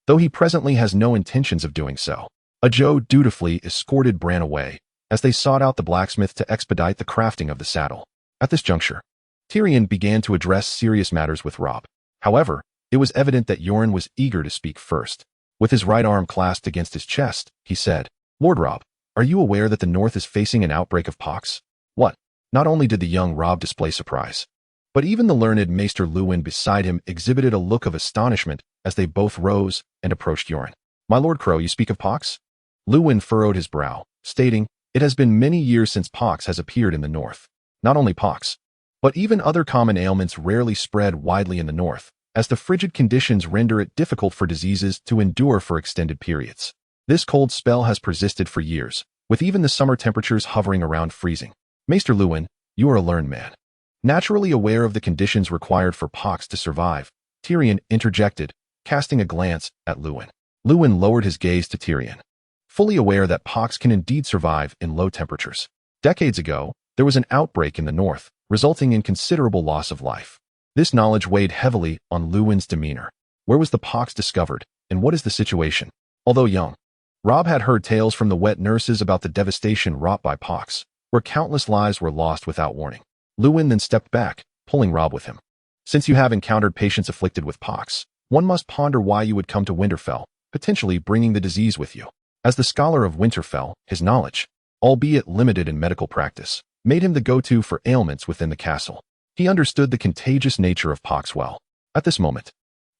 though he presently has no intentions of doing so. Ajo dutifully escorted Bran away, as they sought out the blacksmith to expedite the crafting of the saddle. At this juncture, Tyrion began to address serious matters with Robb. However, it was evident that Yoren was eager to speak first. With his right arm clasped against his chest, he said, "Lord Robb, are you aware that the North is facing an outbreak of pox?" "What?" Not only did the young Robb display surprise, but even the learned Maester Luwin beside him exhibited a look of astonishment as they both rose and approached Yoren. "My Lord Crow, you speak of pox?" Luwin furrowed his brow, stating, "It has been many years since pox has appeared in the North. Not only pox, but even other common ailments rarely spread widely in the North, as the frigid conditions render it difficult for diseases to endure for extended periods. This cold spell has persisted for years, with even the summer temperatures hovering around freezing. Maester Luwin, you are a learned man, naturally aware of the conditions required for pox to survive," Tyrion interjected, casting a glance at Luwin. Luwin lowered his gaze to Tyrion, fully aware that pox can indeed survive in low temperatures. Decades ago, there was an outbreak in the North, resulting in considerable loss of life. This knowledge weighed heavily on Luwin's demeanor. Where was the pox discovered, and what is the situation? Although young, Robb had heard tales from the wet nurses about the devastation wrought by pox, where countless lives were lost without warning. Luwin then stepped back, pulling Robb with him. "Since you have encountered patients afflicted with pox, one must ponder why you would come to Winterfell, potentially bringing the disease with you." As the scholar of Winterfell, his knowledge, albeit limited in medical practice, made him the go-to for ailments within the castle. He understood the contagious nature of pox well. At this moment,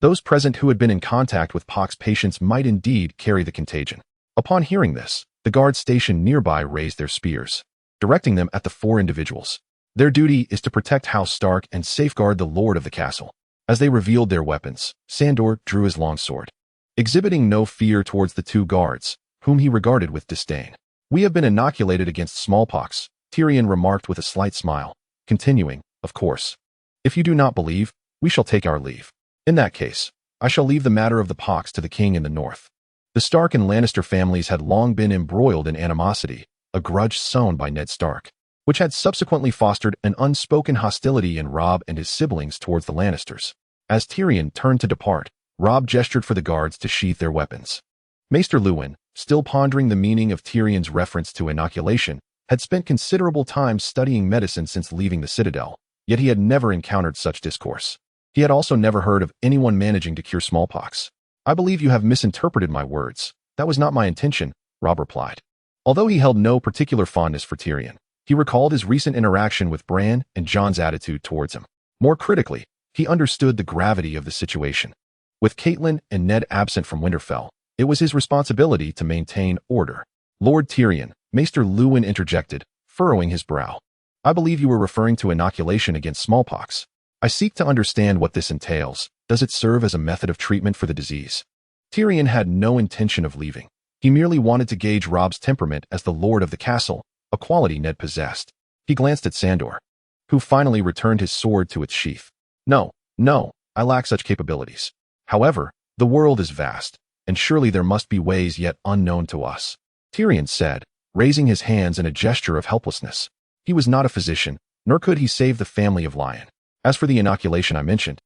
those present who had been in contact with pox patients might indeed carry the contagion. Upon hearing this, the guards stationed nearby raised their spears, directing them at the 4 individuals. Their duty is to protect House Stark and safeguard the lord of the castle. As they revealed their weapons, Sandor drew his long sword, exhibiting no fear towards the 2 guards, whom he regarded with disdain. "We have been inoculated against smallpox," Tyrion remarked with a slight smile, continuing, "Of course, If you do not believe, we shall take our leave. In that case, I shall leave the matter of the pox to the king in the north. The Stark and Lannister families had long been embroiled in animosity, a grudge sown by Ned Stark, which had subsequently fostered an unspoken hostility in Robb and his siblings towards the Lannisters. As Tyrion turned to depart, Robb gestured for the guards to sheath their weapons. Maester Luwin, still pondering the meaning of Tyrion's reference to inoculation, had spent considerable time studying medicine since leaving the Citadel, yet he had never encountered such discourse. He had also never heard of anyone managing to cure smallpox. I believe you have misinterpreted my words. That was not my intention, Robb replied. Although he held no particular fondness for Tyrion, he recalled his recent interaction with Bran and Jon's attitude towards him. More critically, he understood the gravity of the situation. With Catelyn and Ned absent from Winterfell, it was his responsibility to maintain order. Lord Tyrion, Maester Luwin interjected, furrowing his brow. I believe you were referring to inoculation against smallpox. I seek to understand what this entails. Does it serve as a method of treatment for the disease? Tyrion had no intention of leaving. He merely wanted to gauge Robb's temperament as the lord of the castle, a quality Ned possessed. He glanced at Sandor, who finally returned his sword to its sheath. No, I lack such capabilities. However, the world is vast, and surely there must be ways yet unknown to us, Tyrion said, raising his hands in a gesture of helplessness. He was not a physician, nor could he save the family of Lion. As for the inoculation I mentioned,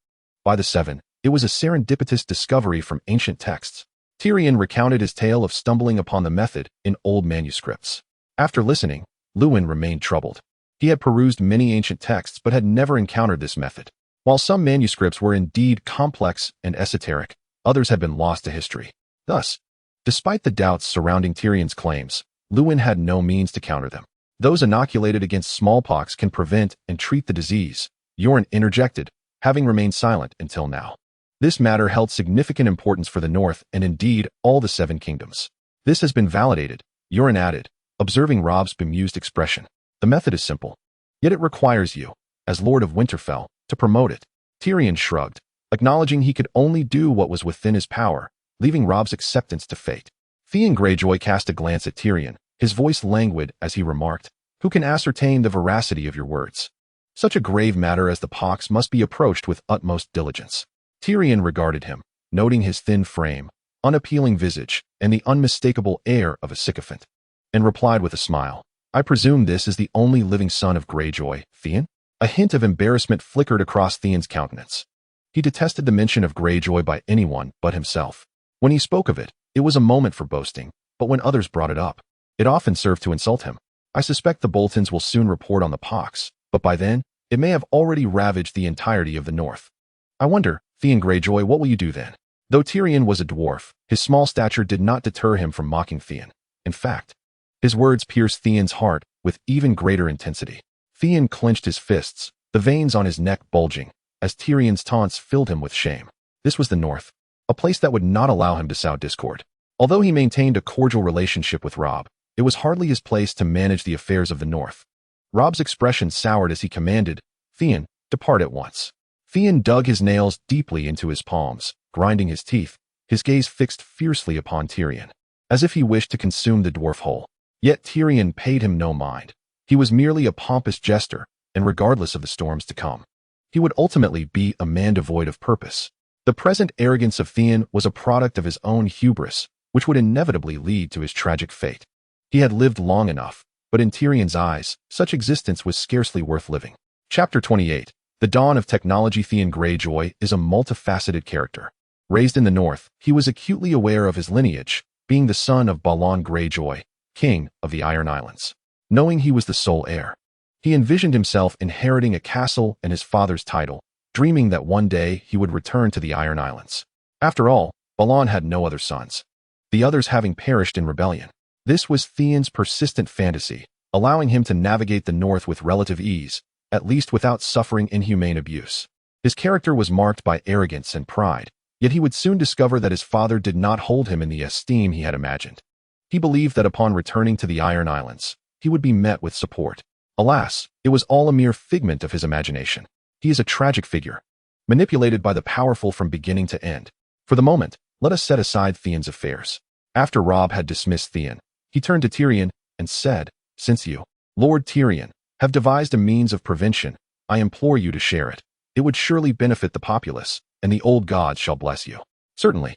by the Seven, it was a serendipitous discovery from ancient texts. Tyrion recounted his tale of stumbling upon the method in old manuscripts. After listening, Luwin remained troubled. He had perused many ancient texts but had never encountered this method. While some manuscripts were indeed complex and esoteric, others had been lost to history. Thus, despite the doubts surrounding Tyrion's claims, Luwin had no means to counter them. Those inoculated against smallpox can prevent and treat the disease, Yoren interjected, having remained silent until now. This matter held significant importance for the North and indeed all the Seven Kingdoms. This has been validated, Yoren added, observing Robb's bemused expression. The method is simple, yet it requires you, as Lord of Winterfell, to promote it. Tyrion shrugged, acknowledging he could only do what was within his power, leaving Robb's acceptance to fate. Theon Greyjoy cast a glance at Tyrion, his voice languid as he remarked, "Who can ascertain the veracity of your words? Such a grave matter as the pox must be approached with utmost diligence." Tyrion regarded him, noting his thin frame, unappealing visage, and the unmistakable air of a sycophant, and replied with a smile, "I presume this is the only living son of Greyjoy, Theon?" A hint of embarrassment flickered across Theon's countenance. He detested the mention of Greyjoy by anyone but himself. When he spoke of it, it was a moment for boasting, but when others brought it up, it often served to insult him. I suspect the Boltons will soon report on the pox, but by then, it may have already ravaged the entirety of the North. I wonder, Theon Greyjoy, what will you do then? Though Tyrion was a dwarf, his small stature did not deter him from mocking Theon. In fact, his words pierced Theon's heart with even greater intensity. Theon clenched his fists, the veins on his neck bulging, as Tyrion's taunts filled him with shame. This was the North, a place that would not allow him to sow discord. Although he maintained a cordial relationship with Robb, it was hardly his place to manage the affairs of the North. Robb's expression soured as he commanded, "Theon, depart at once." Theon dug his nails deeply into his palms, grinding his teeth, his gaze fixed fiercely upon Tyrion, as if he wished to consume the dwarf whole. Yet Tyrion paid him no mind. He was merely a pompous jester, and regardless of the storms to come, he would ultimately be a man devoid of purpose. The present arrogance of Theon was a product of his own hubris, which would inevitably lead to his tragic fate. He had lived long enough, but in Tyrion's eyes, such existence was scarcely worth living. Chapter 28. The Dawn of Technology. Theon Greyjoy is a multifaceted character. Raised in the North, he was acutely aware of his lineage, being the son of Balon Greyjoy, king of the Iron Islands. Knowing he was the sole heir, he envisioned himself inheriting a castle and his father's title, dreaming that one day he would return to the Iron Islands. After all, Balon had no other sons, the others having perished in rebellion. This was Theon's persistent fantasy, allowing him to navigate the North with relative ease, at least without suffering inhumane abuse. His character was marked by arrogance and pride, yet he would soon discover that his father did not hold him in the esteem he had imagined. He believed that upon returning to the Iron Islands, he would be met with support. Alas, it was all a mere figment of his imagination. He is a tragic figure, manipulated by the powerful from beginning to end. For the moment, let us set aside Theon's affairs. After Robb had dismissed Theon, he turned to Tyrion and said, "Since you, Lord Tyrion, have devised a means of prevention, I implore you to share it." It would surely benefit the populace, and the old gods shall bless you. Certainly.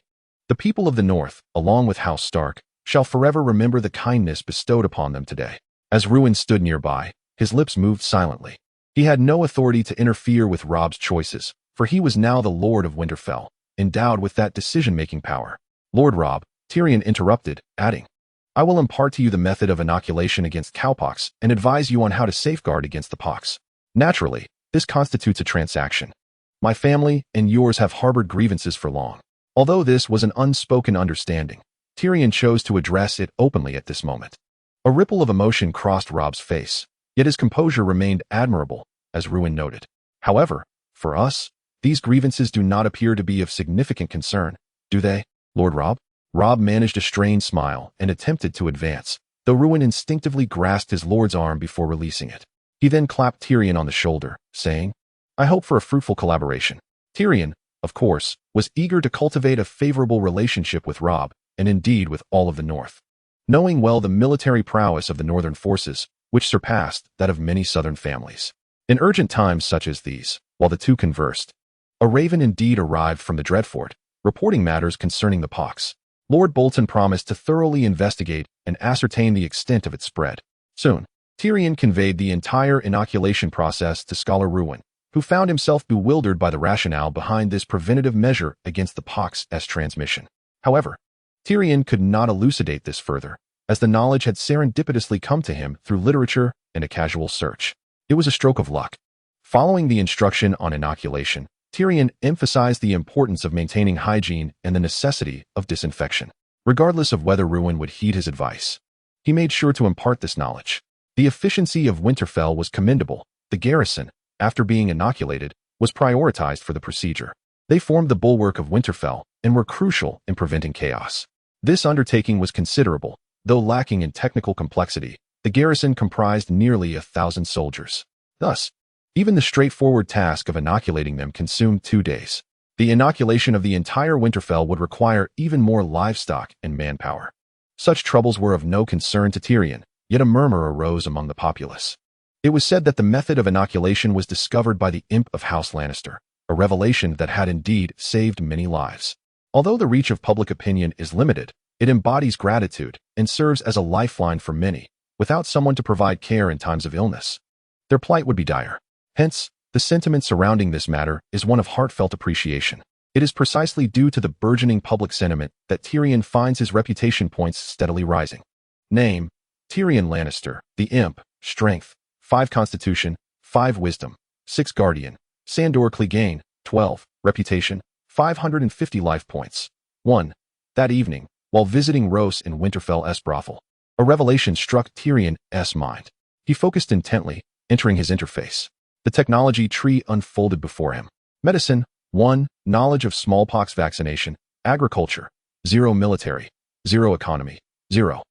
The people of the north, along with House Stark, shall forever remember the kindness bestowed upon them today. As Ruin stood nearby, his lips moved silently. He had no authority to interfere with Robb's choices, for he was now the Lord of Winterfell, endowed with that decision-making power. Lord Robb, Tyrion interrupted, adding, I will impart to you the method of inoculation against cowpox and advise you on how to safeguard against the pox. Naturally, this constitutes a transaction. My family and yours have harbored grievances for long. Although this was an unspoken understanding, Tyrion chose to address it openly at this moment. A ripple of emotion crossed Robb's face, yet his composure remained admirable, as Ruin noted. However, for us, these grievances do not appear to be of significant concern, do they, Lord Robb? Robb managed a strained smile and attempted to advance, though Ruin instinctively grasped his lord's arm before releasing it. He then clapped Tyrion on the shoulder, saying, I hope for a fruitful collaboration. Tyrion, of course, was eager to cultivate a favorable relationship with Robb, and indeed with all of the North. Knowing well the military prowess of the northern forces, which surpassed that of many southern families. In urgent times such as these, while the two conversed, a raven indeed arrived from the Dreadfort, reporting matters concerning the pox. Lord Bolton promised to thoroughly investigate and ascertain the extent of its spread. Soon, Tyrion conveyed the entire inoculation process to Scholar Ruin, who found himself bewildered by the rationale behind this preventative measure against the pox's transmission. However, Tyrion could not elucidate this further, as the knowledge had serendipitously come to him through literature and a casual search. It was a stroke of luck. Following the instruction on inoculation, Tyrion emphasized the importance of maintaining hygiene and the necessity of disinfection. Regardless of whether Ruin would heed his advice, he made sure to impart this knowledge. The efficiency of Winterfell was commendable. The garrison, after being inoculated, was prioritized for the procedure. They formed the bulwark of Winterfell and were crucial in preventing chaos. This undertaking was considerable, though lacking in technical complexity. The garrison comprised nearly 1,000 soldiers. Thus, even the straightforward task of inoculating them consumed 2 days. The inoculation of the entire Winterfell would require even more livestock and manpower. Such troubles were of no concern to Tyrion, yet a murmur arose among the populace. It was said that the method of inoculation was discovered by the imp of House Lannister, a revelation that had indeed saved many lives. Although the reach of public opinion is limited, it embodies gratitude and serves as a lifeline for many. Without someone to provide care in times of illness, their plight would be dire. Hence, the sentiment surrounding this matter is one of heartfelt appreciation. It is precisely due to the burgeoning public sentiment that Tyrion finds his reputation points steadily rising. Name: Tyrion Lannister, the Imp, Strength, 5 Constitution, 5 Wisdom, 6 Guardian, Sandor Clegane, 12, Reputation, 550 life points. 1. That evening, while visiting Roose in Winterfell's brothel, a revelation struck Tyrion's mind. He focused intently, entering his interface. The technology tree unfolded before him. Medicine, 1. Knowledge of smallpox vaccination. Agriculture, 0. Military, 0. Economy, 0.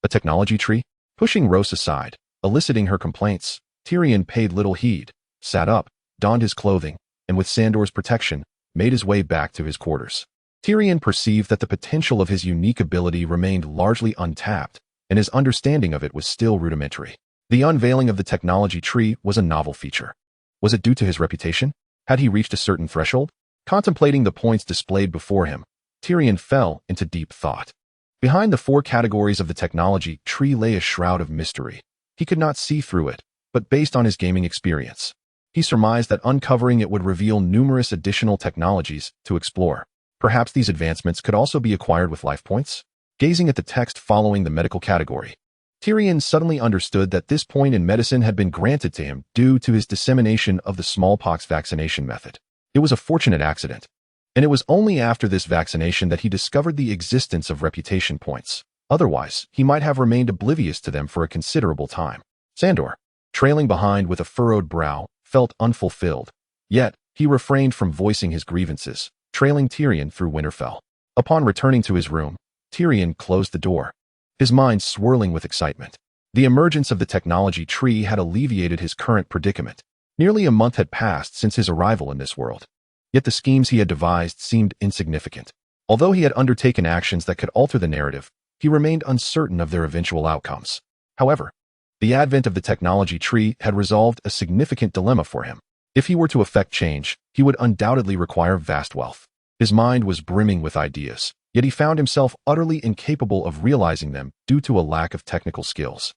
A technology tree? Pushing Roose aside, eliciting her complaints, Tyrion paid little heed, sat up, donned his clothing, and with Sandor's protection, made his way back to his quarters. Tyrion perceived that the potential of his unique ability remained largely untapped, and his understanding of it was still rudimentary. The unveiling of the technology tree was a novel feature. Was it due to his reputation? Had he reached a certain threshold? Contemplating the points displayed before him, Tyrion fell into deep thought. Behind the 4 categories of the technology tree lay a shroud of mystery. He could not see through it, but based on his gaming experience, he surmised that uncovering it would reveal numerous additional technologies to explore. Perhaps these advancements could also be acquired with life points? Gazing at the text following the medical category, Tyrion suddenly understood that this point in medicine had been granted to him due to his dissemination of the smallpox vaccination method. It was a fortunate accident, and it was only after this vaccination that he discovered the existence of reputation points. Otherwise, he might have remained oblivious to them for a considerable time. Sandor, trailing behind with a furrowed brow, felt unfulfilled. Yet, he refrained from voicing his grievances, trailing Tyrion through Winterfell. Upon returning to his room, Tyrion closed the door, his mind swirling with excitement. The emergence of the technology tree had alleviated his current predicament. Nearly a month had passed since his arrival in this world. Yet the schemes he had devised seemed insignificant. Although he had undertaken actions that could alter the narrative, he remained uncertain of their eventual outcomes. However, the advent of the technology tree had resolved a significant dilemma for him. If he were to effect change, he would undoubtedly require vast wealth. His mind was brimming with ideas, yet he found himself utterly incapable of realizing them due to a lack of technical skills.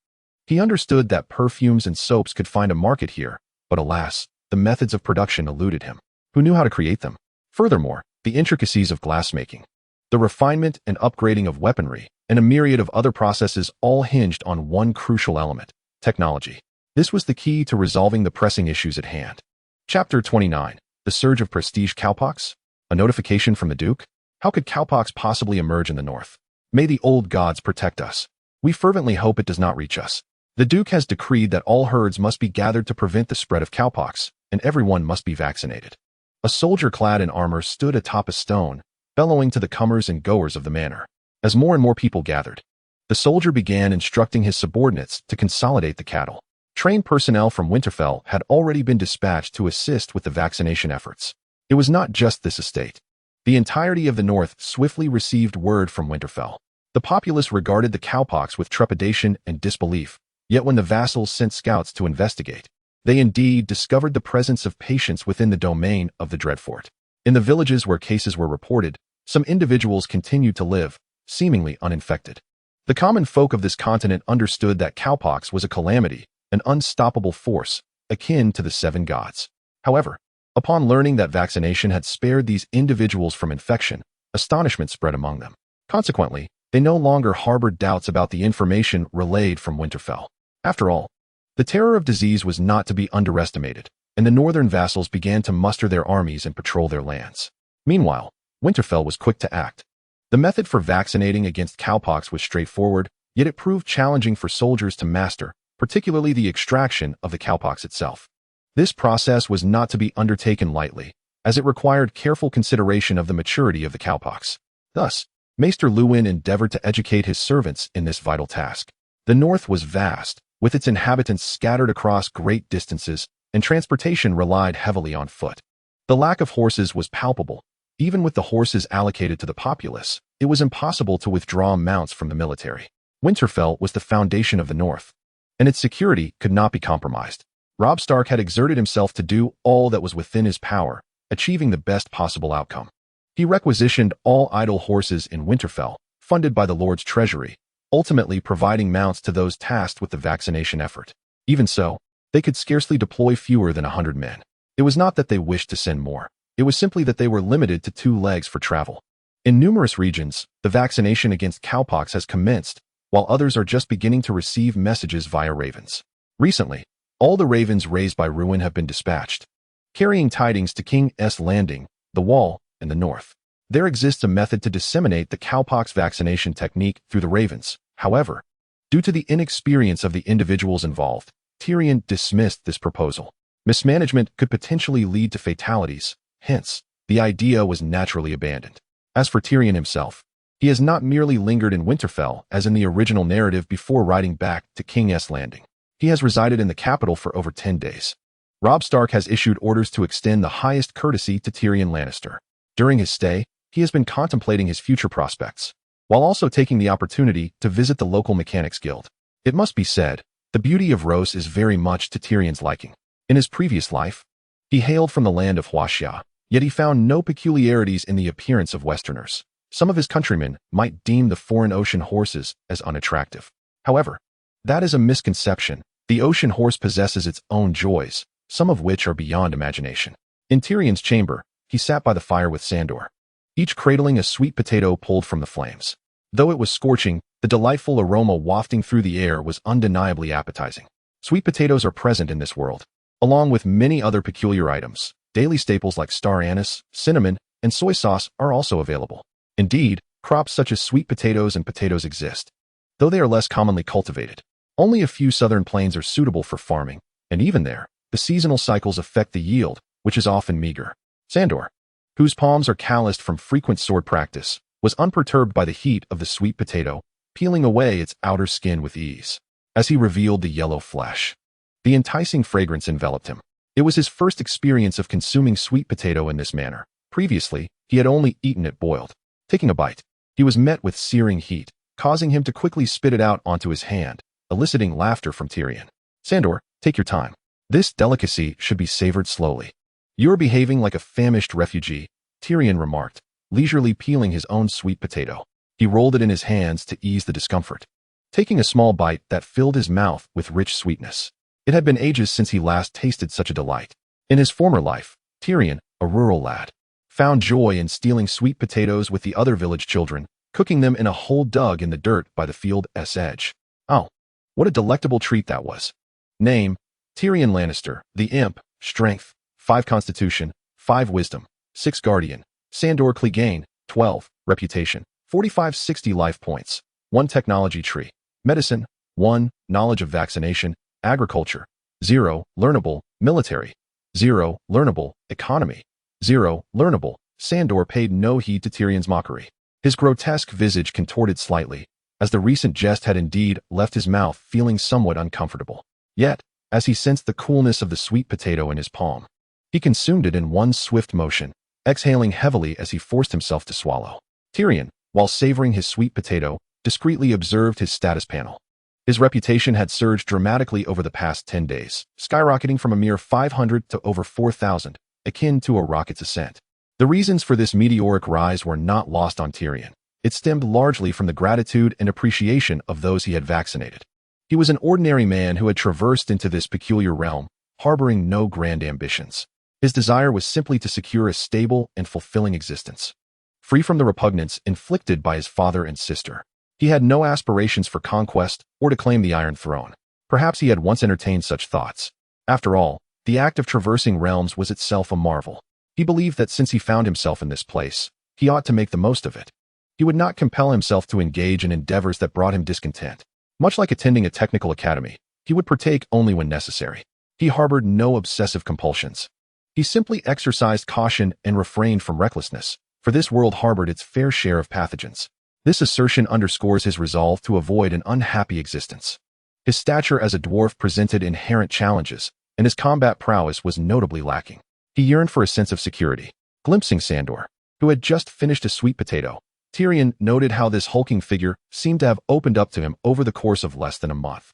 He understood that perfumes and soaps could find a market here, but alas, the methods of production eluded him. Who knew how to create them? Furthermore, the intricacies of glassmaking, the refinement and upgrading of weaponry, and a myriad of other processes all hinged on one crucial element: technology. This was the key to resolving the pressing issues at hand. Chapter 29. The Surge of Prestige Cowpox? A notification from the Duke? How could cowpox possibly emerge in the north? May the old gods protect us. We fervently hope it does not reach us. The Duke has decreed that all herds must be gathered to prevent the spread of cowpox, and everyone must be vaccinated. A soldier clad in armor stood atop a stone, bellowing to the comers and goers of the manor. As more and more people gathered, the soldier began instructing his subordinates to consolidate the cattle. Trained personnel from Winterfell had already been dispatched to assist with the vaccination efforts. It was not just this estate. The entirety of the north swiftly received word from Winterfell. The populace regarded the cowpox with trepidation and disbelief, yet when the vassals sent scouts to investigate, they indeed discovered the presence of patients within the domain of the Dreadfort. In the villages where cases were reported, some individuals continued to live, seemingly uninfected. The common folk of this continent understood that cowpox was a calamity, an unstoppable force, akin to the seven gods. However, upon learning that vaccination had spared these individuals from infection, astonishment spread among them. Consequently, they no longer harbored doubts about the information relayed from Winterfell. After all, the terror of disease was not to be underestimated, and the northern vassals began to muster their armies and patrol their lands. Meanwhile, Winterfell was quick to act. The method for vaccinating against cowpox was straightforward, yet it proved challenging for soldiers to master, particularly the extraction of the cowpox itself. This process was not to be undertaken lightly, as it required careful consideration of the maturity of the cowpox. Thus, Maester Luwin endeavored to educate his servants in this vital task. The north was vast, with its inhabitants scattered across great distances, and transportation relied heavily on foot. The lack of horses was palpable. Even with the horses allocated to the populace, it was impossible to withdraw mounts from the military. Winterfell was the foundation of the north, and its security could not be compromised. Robb Stark had exerted himself to do all that was within his power, achieving the best possible outcome. He requisitioned all idle horses in Winterfell, funded by the Lord's treasury, ultimately providing mounts to those tasked with the vaccination effort. Even so, they could scarcely deploy fewer than 100 men. It was not that they wished to send more. It was simply that they were limited to 2 legs for travel. In numerous regions, the vaccination against cowpox has commenced, while others are just beginning to receive messages via ravens. Recently, all the ravens raised by Ruin have been dispatched, carrying tidings to King's Landing, the Wall, and the North. There exists a method to disseminate the cowpox vaccination technique through the ravens. However, due to the inexperience of the individuals involved, Tyrion dismissed this proposal. Mismanagement could potentially lead to fatalities, hence, the idea was naturally abandoned. As for Tyrion himself, he has not merely lingered in Winterfell as in the original narrative before riding back to King's Landing. He has resided in the capital for over 10 days. Robb Stark has issued orders to extend the highest courtesy to Tyrion Lannister. During his stay, he has been contemplating his future prospects, while also taking the opportunity to visit the local mechanics guild. It must be said, the beauty of Rose is very much to Tyrion's liking. In his previous life, he hailed from the land of Huaxia, yet he found no peculiarities in the appearance of Westerners. Some of his countrymen might deem the foreign ocean horses as unattractive. However, that is a misconception. The ocean horse possesses its own joys, some of which are beyond imagination. In Tyrion's chamber, he sat by the fire with Sandor, each cradling a sweet potato pulled from the flames. Though it was scorching, the delightful aroma wafting through the air was undeniably appetizing. Sweet potatoes are present in this world, along with many other peculiar items. Daily staples like star anise, cinnamon, and soy sauce are also available. Indeed, crops such as sweet potatoes and potatoes exist, though they are less commonly cultivated. Only a few southern plains are suitable for farming, and even there, the seasonal cycles affect the yield, which is often meager. Sandor, whose palms are calloused from frequent sword practice, was unperturbed by the heat of the sweet potato, peeling away its outer skin with ease. As he revealed the yellow flesh, the enticing fragrance enveloped him. It was his first experience of consuming sweet potato in this manner. Previously, he had only eaten it boiled. Taking a bite, he was met with searing heat, causing him to quickly spit it out onto his hand, eliciting laughter from Tyrion. Sandor, take your time. This delicacy should be savored slowly. You're behaving like a famished refugee, Tyrion remarked, leisurely peeling his own sweet potato. He rolled it in his hands to ease the discomfort, taking a small bite that filled his mouth with rich sweetness. It had been ages since he last tasted such a delight. In his former life, Tyrion, a rural lad, found joy in stealing sweet potatoes with the other village children, cooking them in a hole dug in the dirt by the field's edge. Oh, what a delectable treat that was. Name: Tyrion Lannister, the imp, strength, 5 constitution, 5 wisdom, 6 guardian, Sandor Clegane, 12, reputation, 45-60 life points, 1 technology tree, medicine, 1, knowledge of vaccination, agriculture, 0, learnable, military, 0, learnable, economy, 0, learnable. Sandor paid no heed to Tyrion's mockery. His grotesque visage contorted slightly, as the recent jest had indeed left his mouth feeling somewhat uncomfortable. Yet, as he sensed the coolness of the sweet potato in his palm, he consumed it in one swift motion, exhaling heavily as he forced himself to swallow. Tyrion, while savoring his sweet potato, discreetly observed his status panel. His reputation had surged dramatically over the past 10 days, skyrocketing from a mere 500 to over 4,000, akin to a rocket's ascent. The reasons for this meteoric rise were not lost on Tyrion. It stemmed largely from the gratitude and appreciation of those he had vaccinated. He was an ordinary man who had traversed into this peculiar realm, harboring no grand ambitions. His desire was simply to secure a stable and fulfilling existence, free from the repugnance inflicted by his father and sister. He had no aspirations for conquest or to claim the Iron Throne. Perhaps he had once entertained such thoughts. After all, the act of traversing realms was itself a marvel. He believed that since he found himself in this place, he ought to make the most of it. He would not compel himself to engage in endeavors that brought him discontent. Much like attending a technical academy, he would partake only when necessary. He harbored no obsessive compulsions. He simply exercised caution and refrained from recklessness, for this world harbored its fair share of pathogens. This assertion underscores his resolve to avoid an unhappy existence. His stature as a dwarf presented inherent challenges, and his combat prowess was notably lacking. He yearned for a sense of security. Glimpsing Sandor, who had just finished a sweet potato, Tyrion noted how this hulking figure seemed to have opened up to him over the course of less than a month.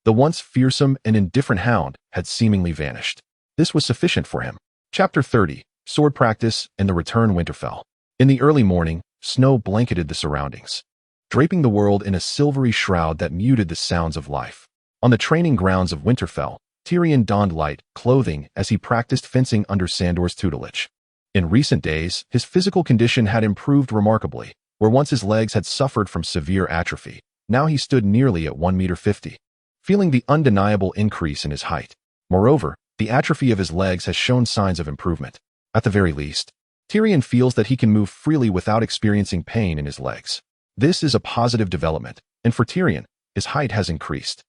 The once fearsome and indifferent hound had seemingly vanished. This was sufficient for him. Chapter 30, Sword Practice and the Return. Winterfell. In the early morning, snow blanketed the surroundings, draping the world in a silvery shroud that muted the sounds of life. On the training grounds of Winterfell, Tyrion donned light clothing as he practiced fencing under Sandor's tutelage. In recent days, his physical condition had improved remarkably. Where once his legs had suffered from severe atrophy, now he stood nearly at 1.50 m, feeling the undeniable increase in his height. Moreover, the atrophy of his legs has shown signs of improvement. At the very least, Tyrion feels that he can move freely without experiencing pain in his legs. This is a positive development, and for Tyrion, his height has increased,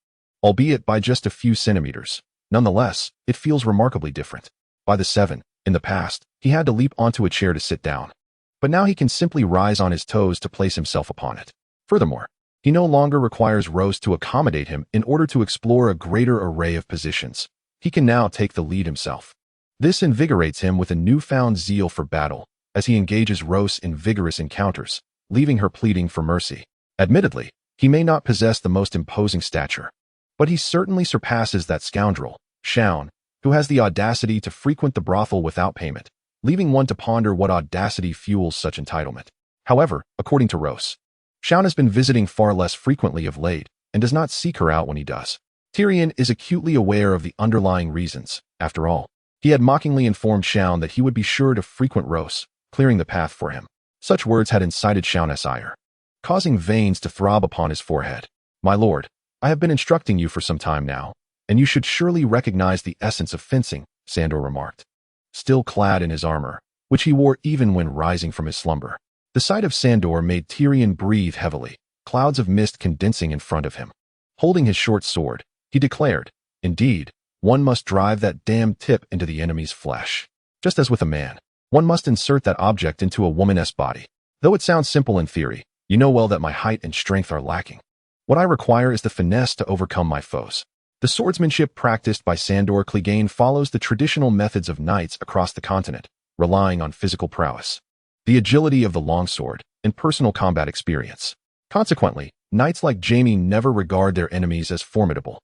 albeit by just a few centimeters. Nonetheless, it feels remarkably different. By the 7, in the past, he had to leap onto a chair to sit down. But now he can simply rise on his toes to place himself upon it. Furthermore, he no longer requires Roast to accommodate him in order to explore a greater array of positions. He can now take the lead himself. This invigorates him with a newfound zeal for battle, as he engages Roast in vigorous encounters, leaving her pleading for mercy. Admittedly, he may not possess the most imposing stature, but he certainly surpasses that scoundrel, Shaun, who has the audacity to frequent the brothel without payment, leaving one to ponder what audacity fuels such entitlement. However, according to Roast, Shaun has been visiting far less frequently of late and does not seek her out when he does. Tyrion is acutely aware of the underlying reasons. After all, he had mockingly informed Shaun that he would be sure to frequent Roast, clearing the path for him. Such words had incited Shaun's ire, causing veins to throb upon his forehead. "My lord, I have been instructing you for some time now, and you should surely recognize the essence of fencing," Sandor remarked, still clad in his armor, which he wore even when rising from his slumber. The sight of Sandor made Tyrion breathe heavily, clouds of mist condensing in front of him. Holding his short sword, he declared, "Indeed, one must drive that damned tip into the enemy's flesh. Just as with a man, one must insert that object into a woman's body. Though it sounds simple in theory, you know well that my height and strength are lacking. What I require is the finesse to overcome my foes." The swordsmanship practiced by Sandor Clegane follows the traditional methods of knights across the continent, relying on physical prowess, the agility of the longsword, and personal combat experience. Consequently, knights like Jaime never regard their enemies as formidable.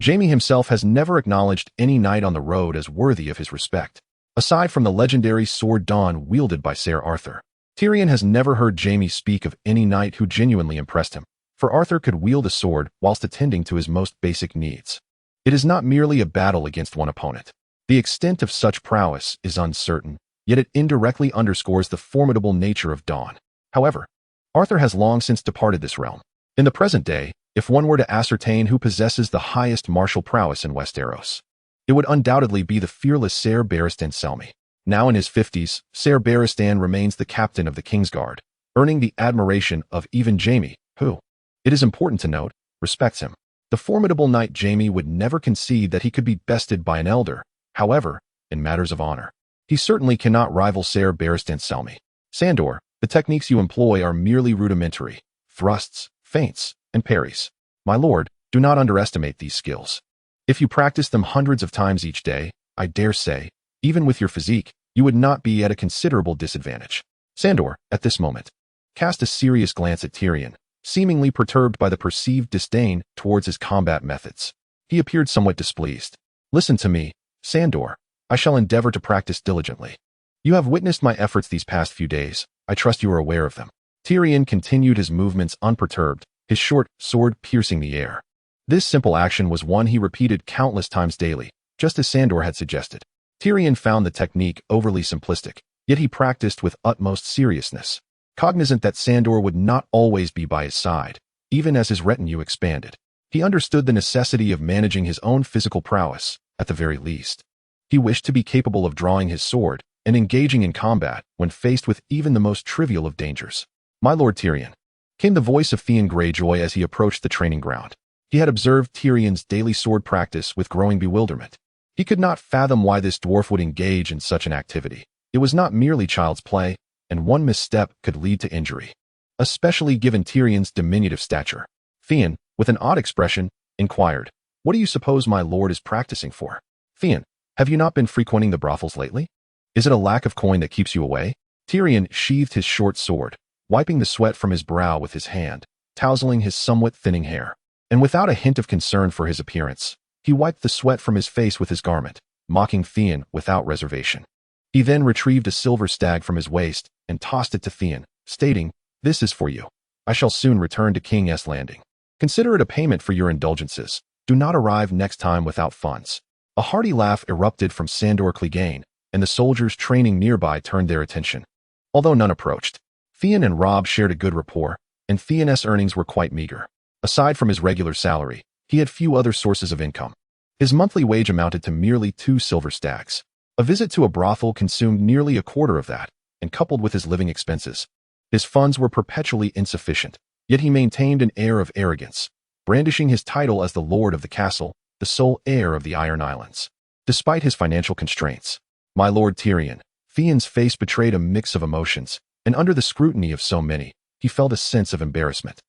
Jaime himself has never acknowledged any knight on the road as worthy of his respect. Aside from the legendary sword Dawn wielded by Ser Arthur, Tyrion has never heard Jaime speak of any knight who genuinely impressed him, for Arthur could wield a sword whilst attending to his most basic needs. It is not merely a battle against one opponent. The extent of such prowess is uncertain, yet it indirectly underscores the formidable nature of Dawn. However, Arthur has long since departed this realm. In the present day, if one were to ascertain who possesses the highest martial prowess in Westeros, it would undoubtedly be the fearless Ser Barristan Selmy. Now in his 50s, Ser Barristan remains the captain of the Kingsguard, earning the admiration of even Jaime, who, it is important to note, respects him. The formidable knight Jaime would never concede that he could be bested by an elder. However, in matters of honor, he certainly cannot rival Ser Barristan Selmy. Sandor, the techniques you employ are merely rudimentary. Thrusts, feints, and parries. My lord, do not underestimate these skills. If you practice them hundreds of times each day, I dare say, even with your physique, you would not be at a considerable disadvantage. Sandor, at this moment, cast a serious glance at Tyrion, seemingly perturbed by the perceived disdain towards his combat methods. He appeared somewhat displeased. Listen to me, Sandor. I shall endeavor to practice diligently. You have witnessed my efforts these past few days. I trust you are aware of them. Tyrion continued his movements unperturbed, his short sword piercing the air. This simple action was one he repeated countless times daily, just as Sandor had suggested. Tyrion found the technique overly simplistic, yet he practiced with utmost seriousness, cognizant that Sandor would not always be by his side, even as his retinue expanded. He understood the necessity of managing his own physical prowess, at the very least. He wished to be capable of drawing his sword and engaging in combat when faced with even the most trivial of dangers. My lord Tyrion, came the voice of Theon Greyjoy as he approached the training ground. He had observed Tyrion's daily sword practice with growing bewilderment. He could not fathom why this dwarf would engage in such an activity. It was not merely child's play, and one misstep could lead to injury, especially given Tyrion's diminutive stature. Theon, with an odd expression, inquired, "What do you suppose my lord is practicing for?" Theon, have you not been frequenting the brothels lately? Is it a lack of coin that keeps you away? Tyrion sheathed his short sword, wiping the sweat from his brow with his hand, tousling his somewhat thinning hair. And without a hint of concern for his appearance, he wiped the sweat from his face with his garment, mocking Theon without reservation. He then retrieved a silver stag from his waist and tossed it to Theon, stating, "This is for you. I shall soon return to King's Landing. Consider it a payment for your indulgences. Do not arrive next time without funds." A hearty laugh erupted from Sandor Clegane, and the soldiers training nearby turned their attention. Although none approached, Theon and Robb shared a good rapport, and Theon's earnings were quite meager. Aside from his regular salary, he had few other sources of income. His monthly wage amounted to merely 2 silver stags. A visit to a brothel consumed nearly a quarter of that, and coupled with his living expenses, his funds were perpetually insufficient, yet he maintained an air of arrogance, brandishing his title as the lord of the castle, the sole heir of the Iron Islands. Despite his financial constraints, my lord Tyrion, Theon's face betrayed a mix of emotions, and under the scrutiny of so many, he felt a sense of embarrassment.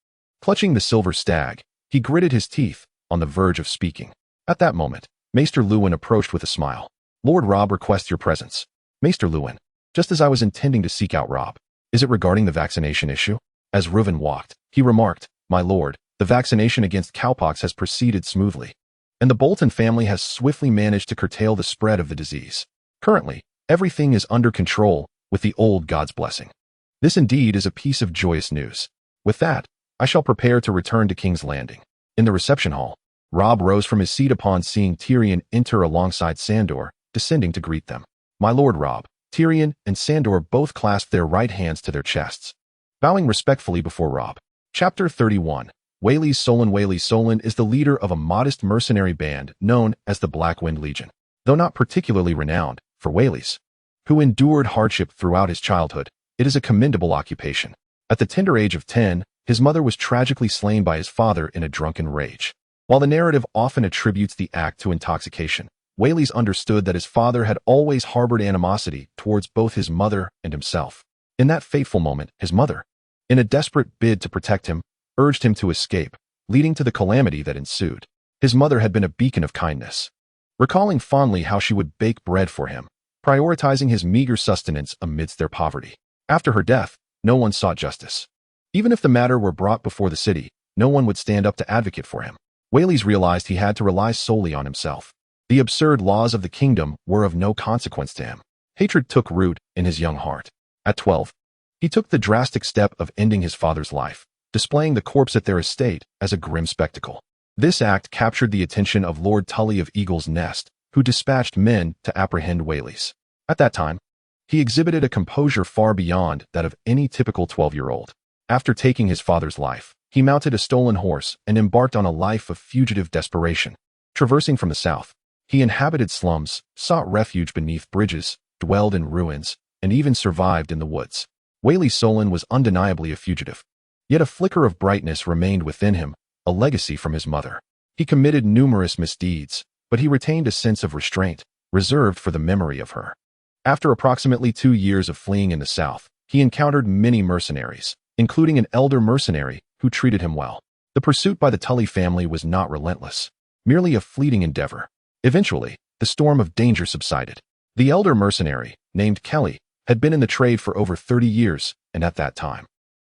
Clutching the silver stag, he gritted his teeth, on the verge of speaking. At that moment, Maester Luwin approached with a smile. "Lord Robb requests your presence." Maester Luwin, just as I was intending to seek out Robb. Is it regarding the vaccination issue? As Reuven walked, he remarked, "My lord, the vaccination against cowpox has proceeded smoothly, and the Bolton family has swiftly managed to curtail the spread of the disease. Currently, everything is under control, with the old god's blessing. This indeed is a piece of joyous news. With that, I shall prepare to return to King's Landing." In the reception hall, Robb rose from his seat upon seeing Tyrion enter alongside Sandor, descending to greet them. "My lord Robb." Tyrion and Sandor both clasped their right hands to their chests, bowing respectfully before Robb. Chapter 31. Waelys Solon. Waelys Solon is the leader of a modest mercenary band known as the Blackwind Legion. Though not particularly renowned, for Waelys, who endured hardship throughout his childhood, it is a commendable occupation. At the tender age of 10, his mother was tragically slain by his father in a drunken rage. While the narrative often attributes the act to intoxication, Waelys understood that his father had always harbored animosity towards both his mother and himself. In that fateful moment, his mother, in a desperate bid to protect him, urged him to escape, leading to the calamity that ensued. His mother had been a beacon of kindness, recalling fondly how she would bake bread for him, prioritizing his meager sustenance amidst their poverty. After her death, no one sought justice. Even if the matter were brought before the city, no one would stand up to advocate for him. Wales realized he had to rely solely on himself. The absurd laws of the kingdom were of no consequence to him. Hatred took root in his young heart. At 12, he took the drastic step of ending his father's life, displaying the corpse at their estate as a grim spectacle. This act captured the attention of Lord Tully of Eagle's Nest, who dispatched men to apprehend Wales. At that time, he exhibited a composure far beyond that of any typical 12-year-old. After taking his father's life, he mounted a stolen horse and embarked on a life of fugitive desperation. Traversing from the south, he inhabited slums, sought refuge beneath bridges, dwelled in ruins, and even survived in the woods. Wales Solon was undeniably a fugitive. Yet a flicker of brightness remained within him, a legacy from his mother. He committed numerous misdeeds, but he retained a sense of restraint, reserved for the memory of her. After approximately 2 years of fleeing in the south, he encountered many mercenaries, including an elder mercenary who treated him well. The pursuit by the Tully family was not relentless, merely a fleeting endeavor. Eventually, the storm of danger subsided. The elder mercenary, named Kelly, had been in the trade for over 30 years, and at that time,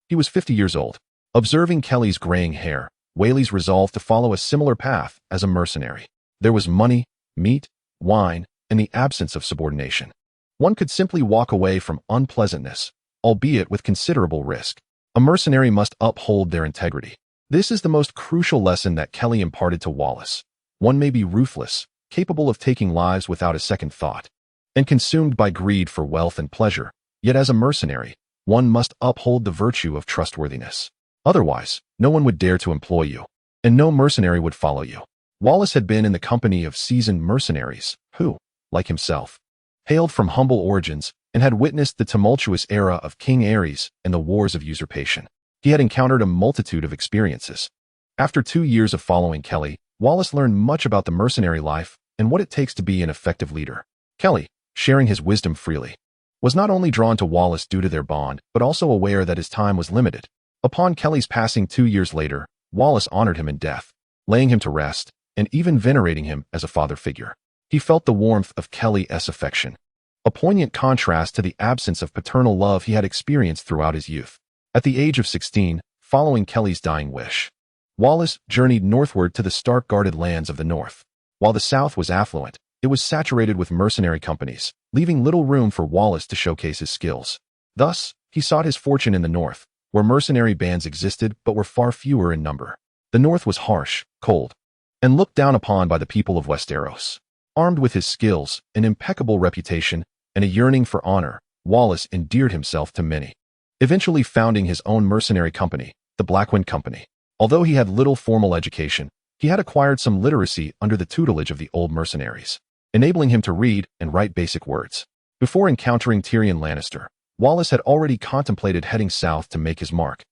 he was 50 years old. Observing Kelly's graying hair, Wales resolved to follow a similar path as a mercenary. There was money, meat, wine, and the absence of subordination. One could simply walk away from unpleasantness, albeit with considerable risk. A mercenary must uphold their integrity. This is the most crucial lesson that Kelly imparted to Wallace. One may be ruthless, capable of taking lives without a second thought, and consumed by greed for wealth and pleasure, yet as a mercenary, one must uphold the virtue of trustworthiness. Otherwise, no one would dare to employ you, and no mercenary would follow you. Wallace had been in the company of seasoned mercenaries who, like himself, hailed from humble origins and had witnessed the tumultuous era of King Aerys and the wars of usurpation. He had encountered a multitude of experiences. After 2 years of following Kelly, Wallace learned much about the mercenary life and what it takes to be an effective leader. Kelly, sharing his wisdom freely, was not only drawn to Wallace due to their bond, but also aware that his time was limited. Upon Kelly's passing 2 years later, Wallace honored him in death, laying him to rest, and even venerating him as a father figure. He felt the warmth of Kelly's affection, a poignant contrast to the absence of paternal love he had experienced throughout his youth. At the age of 16, following Kelly's dying wish, Wallace journeyed northward to the Stark-guarded lands of the north. While the south was affluent, it was saturated with mercenary companies, leaving little room for Wallace to showcase his skills. Thus, he sought his fortune in the north, where mercenary bands existed but were far fewer in number. The north was harsh, cold, and looked down upon by the people of Westeros. Armed with his skills, an impeccable reputation, and a yearning for honor, Wallace endeared himself to many, eventually founding his own mercenary company, the Blackwater Company. Although he had little formal education, he had acquired some literacy under the tutelage of the old mercenaries, enabling him to read and write basic words. Before encountering Tyrion Lannister, Wallace had already contemplated heading south to make his mark,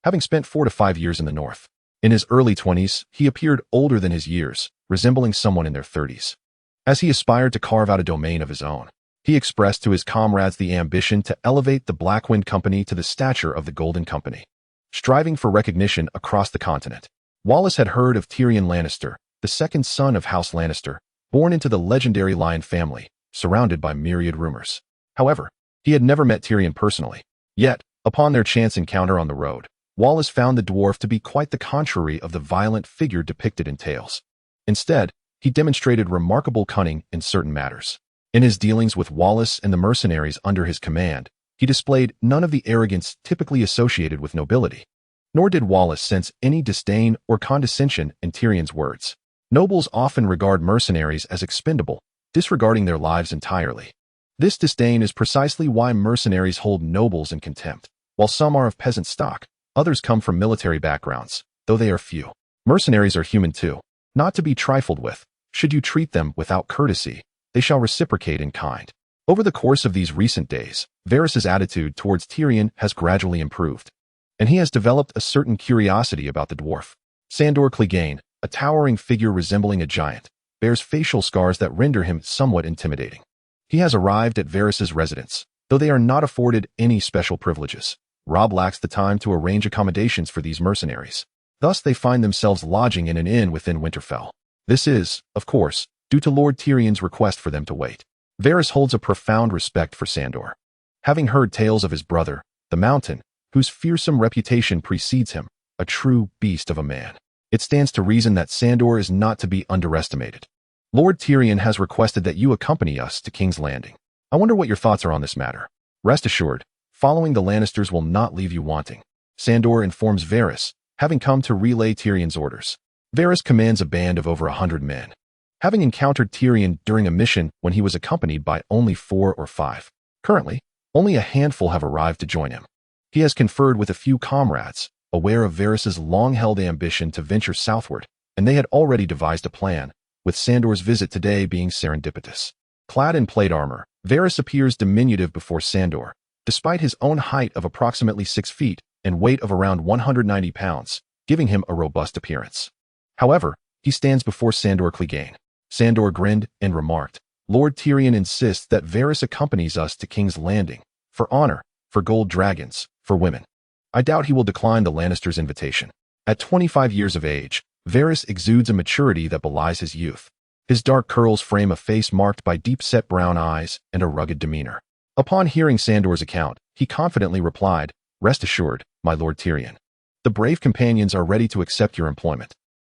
having spent 4 to 5 years in the north. In his early 20s, he appeared older than his years, resembling someone in their 30s. As he aspired to carve out a domain of his own, he expressed to his comrades the ambition to elevate the Blackwater Company to the stature of the Golden Company, striving for recognition across the continent. Wallace had heard of Tyrion Lannister, the second son of House Lannister, born into the legendary Lion family, surrounded by myriad rumors. However, he had never met Tyrion personally. Yet, upon their chance encounter on the road, Wallace found the dwarf to be quite the contrary of the violent figure depicted in tales. Instead, he demonstrated remarkable cunning in certain matters. In his dealings with Wallace and the mercenaries under his command, he displayed none of the arrogance typically associated with nobility. Nor did Wallace sense any disdain or condescension in Tyrion's words. Nobles often regard mercenaries as expendable, disregarding their lives entirely. This disdain is precisely why mercenaries hold nobles in contempt. While some are of peasant stock, others come from military backgrounds, though they are few. Mercenaries are human too, not to be trifled with. Should you treat them without courtesy, they shall reciprocate in kind. Over the course of these recent days, Varys' attitude towards Tyrion has gradually improved, and he has developed a certain curiosity about the dwarf. Sandor Clegane, a towering figure resembling a giant, bears facial scars that render him somewhat intimidating. He has arrived at Varys' residence, though they are not afforded any special privileges. Robb lacks the time to arrange accommodations for these mercenaries. Thus they find themselves lodging in an inn within Winterfell. This is, of course, due to Lord Tyrion's request for them to wait. Varys holds a profound respect for Sandor. Having heard tales of his brother, the Mountain, whose fearsome reputation precedes him, a true beast of a man. It stands to reason that Sandor is not to be underestimated. Lord Tyrion has requested that you accompany us to King's Landing. I wonder what your thoughts are on this matter. Rest assured, following the Lannisters will not leave you wanting. Sandor informs Varys, having come to relay Tyrion's orders. Varys commands a band of over 100 men. Having encountered Tyrion during a mission when he was accompanied by only 4 or 5. Currently, only a handful have arrived to join him. He has conferred with a few comrades, aware of Varys' long-held ambition to venture southward, and they had already devised a plan, with Sandor's visit today being serendipitous. Clad in plate armor, Varys appears diminutive before Sandor, despite his own height of approximately 6 feet and weight of around 190 pounds, giving him a robust appearance. However, he stands before Sandor Clegane. Sandor grinned and remarked, "Lord Tyrion insists that Varys accompanies us to King's Landing, for honor, for gold dragons, for women. I doubt he will decline the Lannisters' invitation." At 25 years of age, Varys exudes a maturity that belies his youth. His dark curls frame a face marked by deep-set brown eyes and a rugged demeanor. Upon hearing Sandor's account, he confidently replied, "Rest assured, my Lord Tyrion. The brave companions are ready to accept your employment.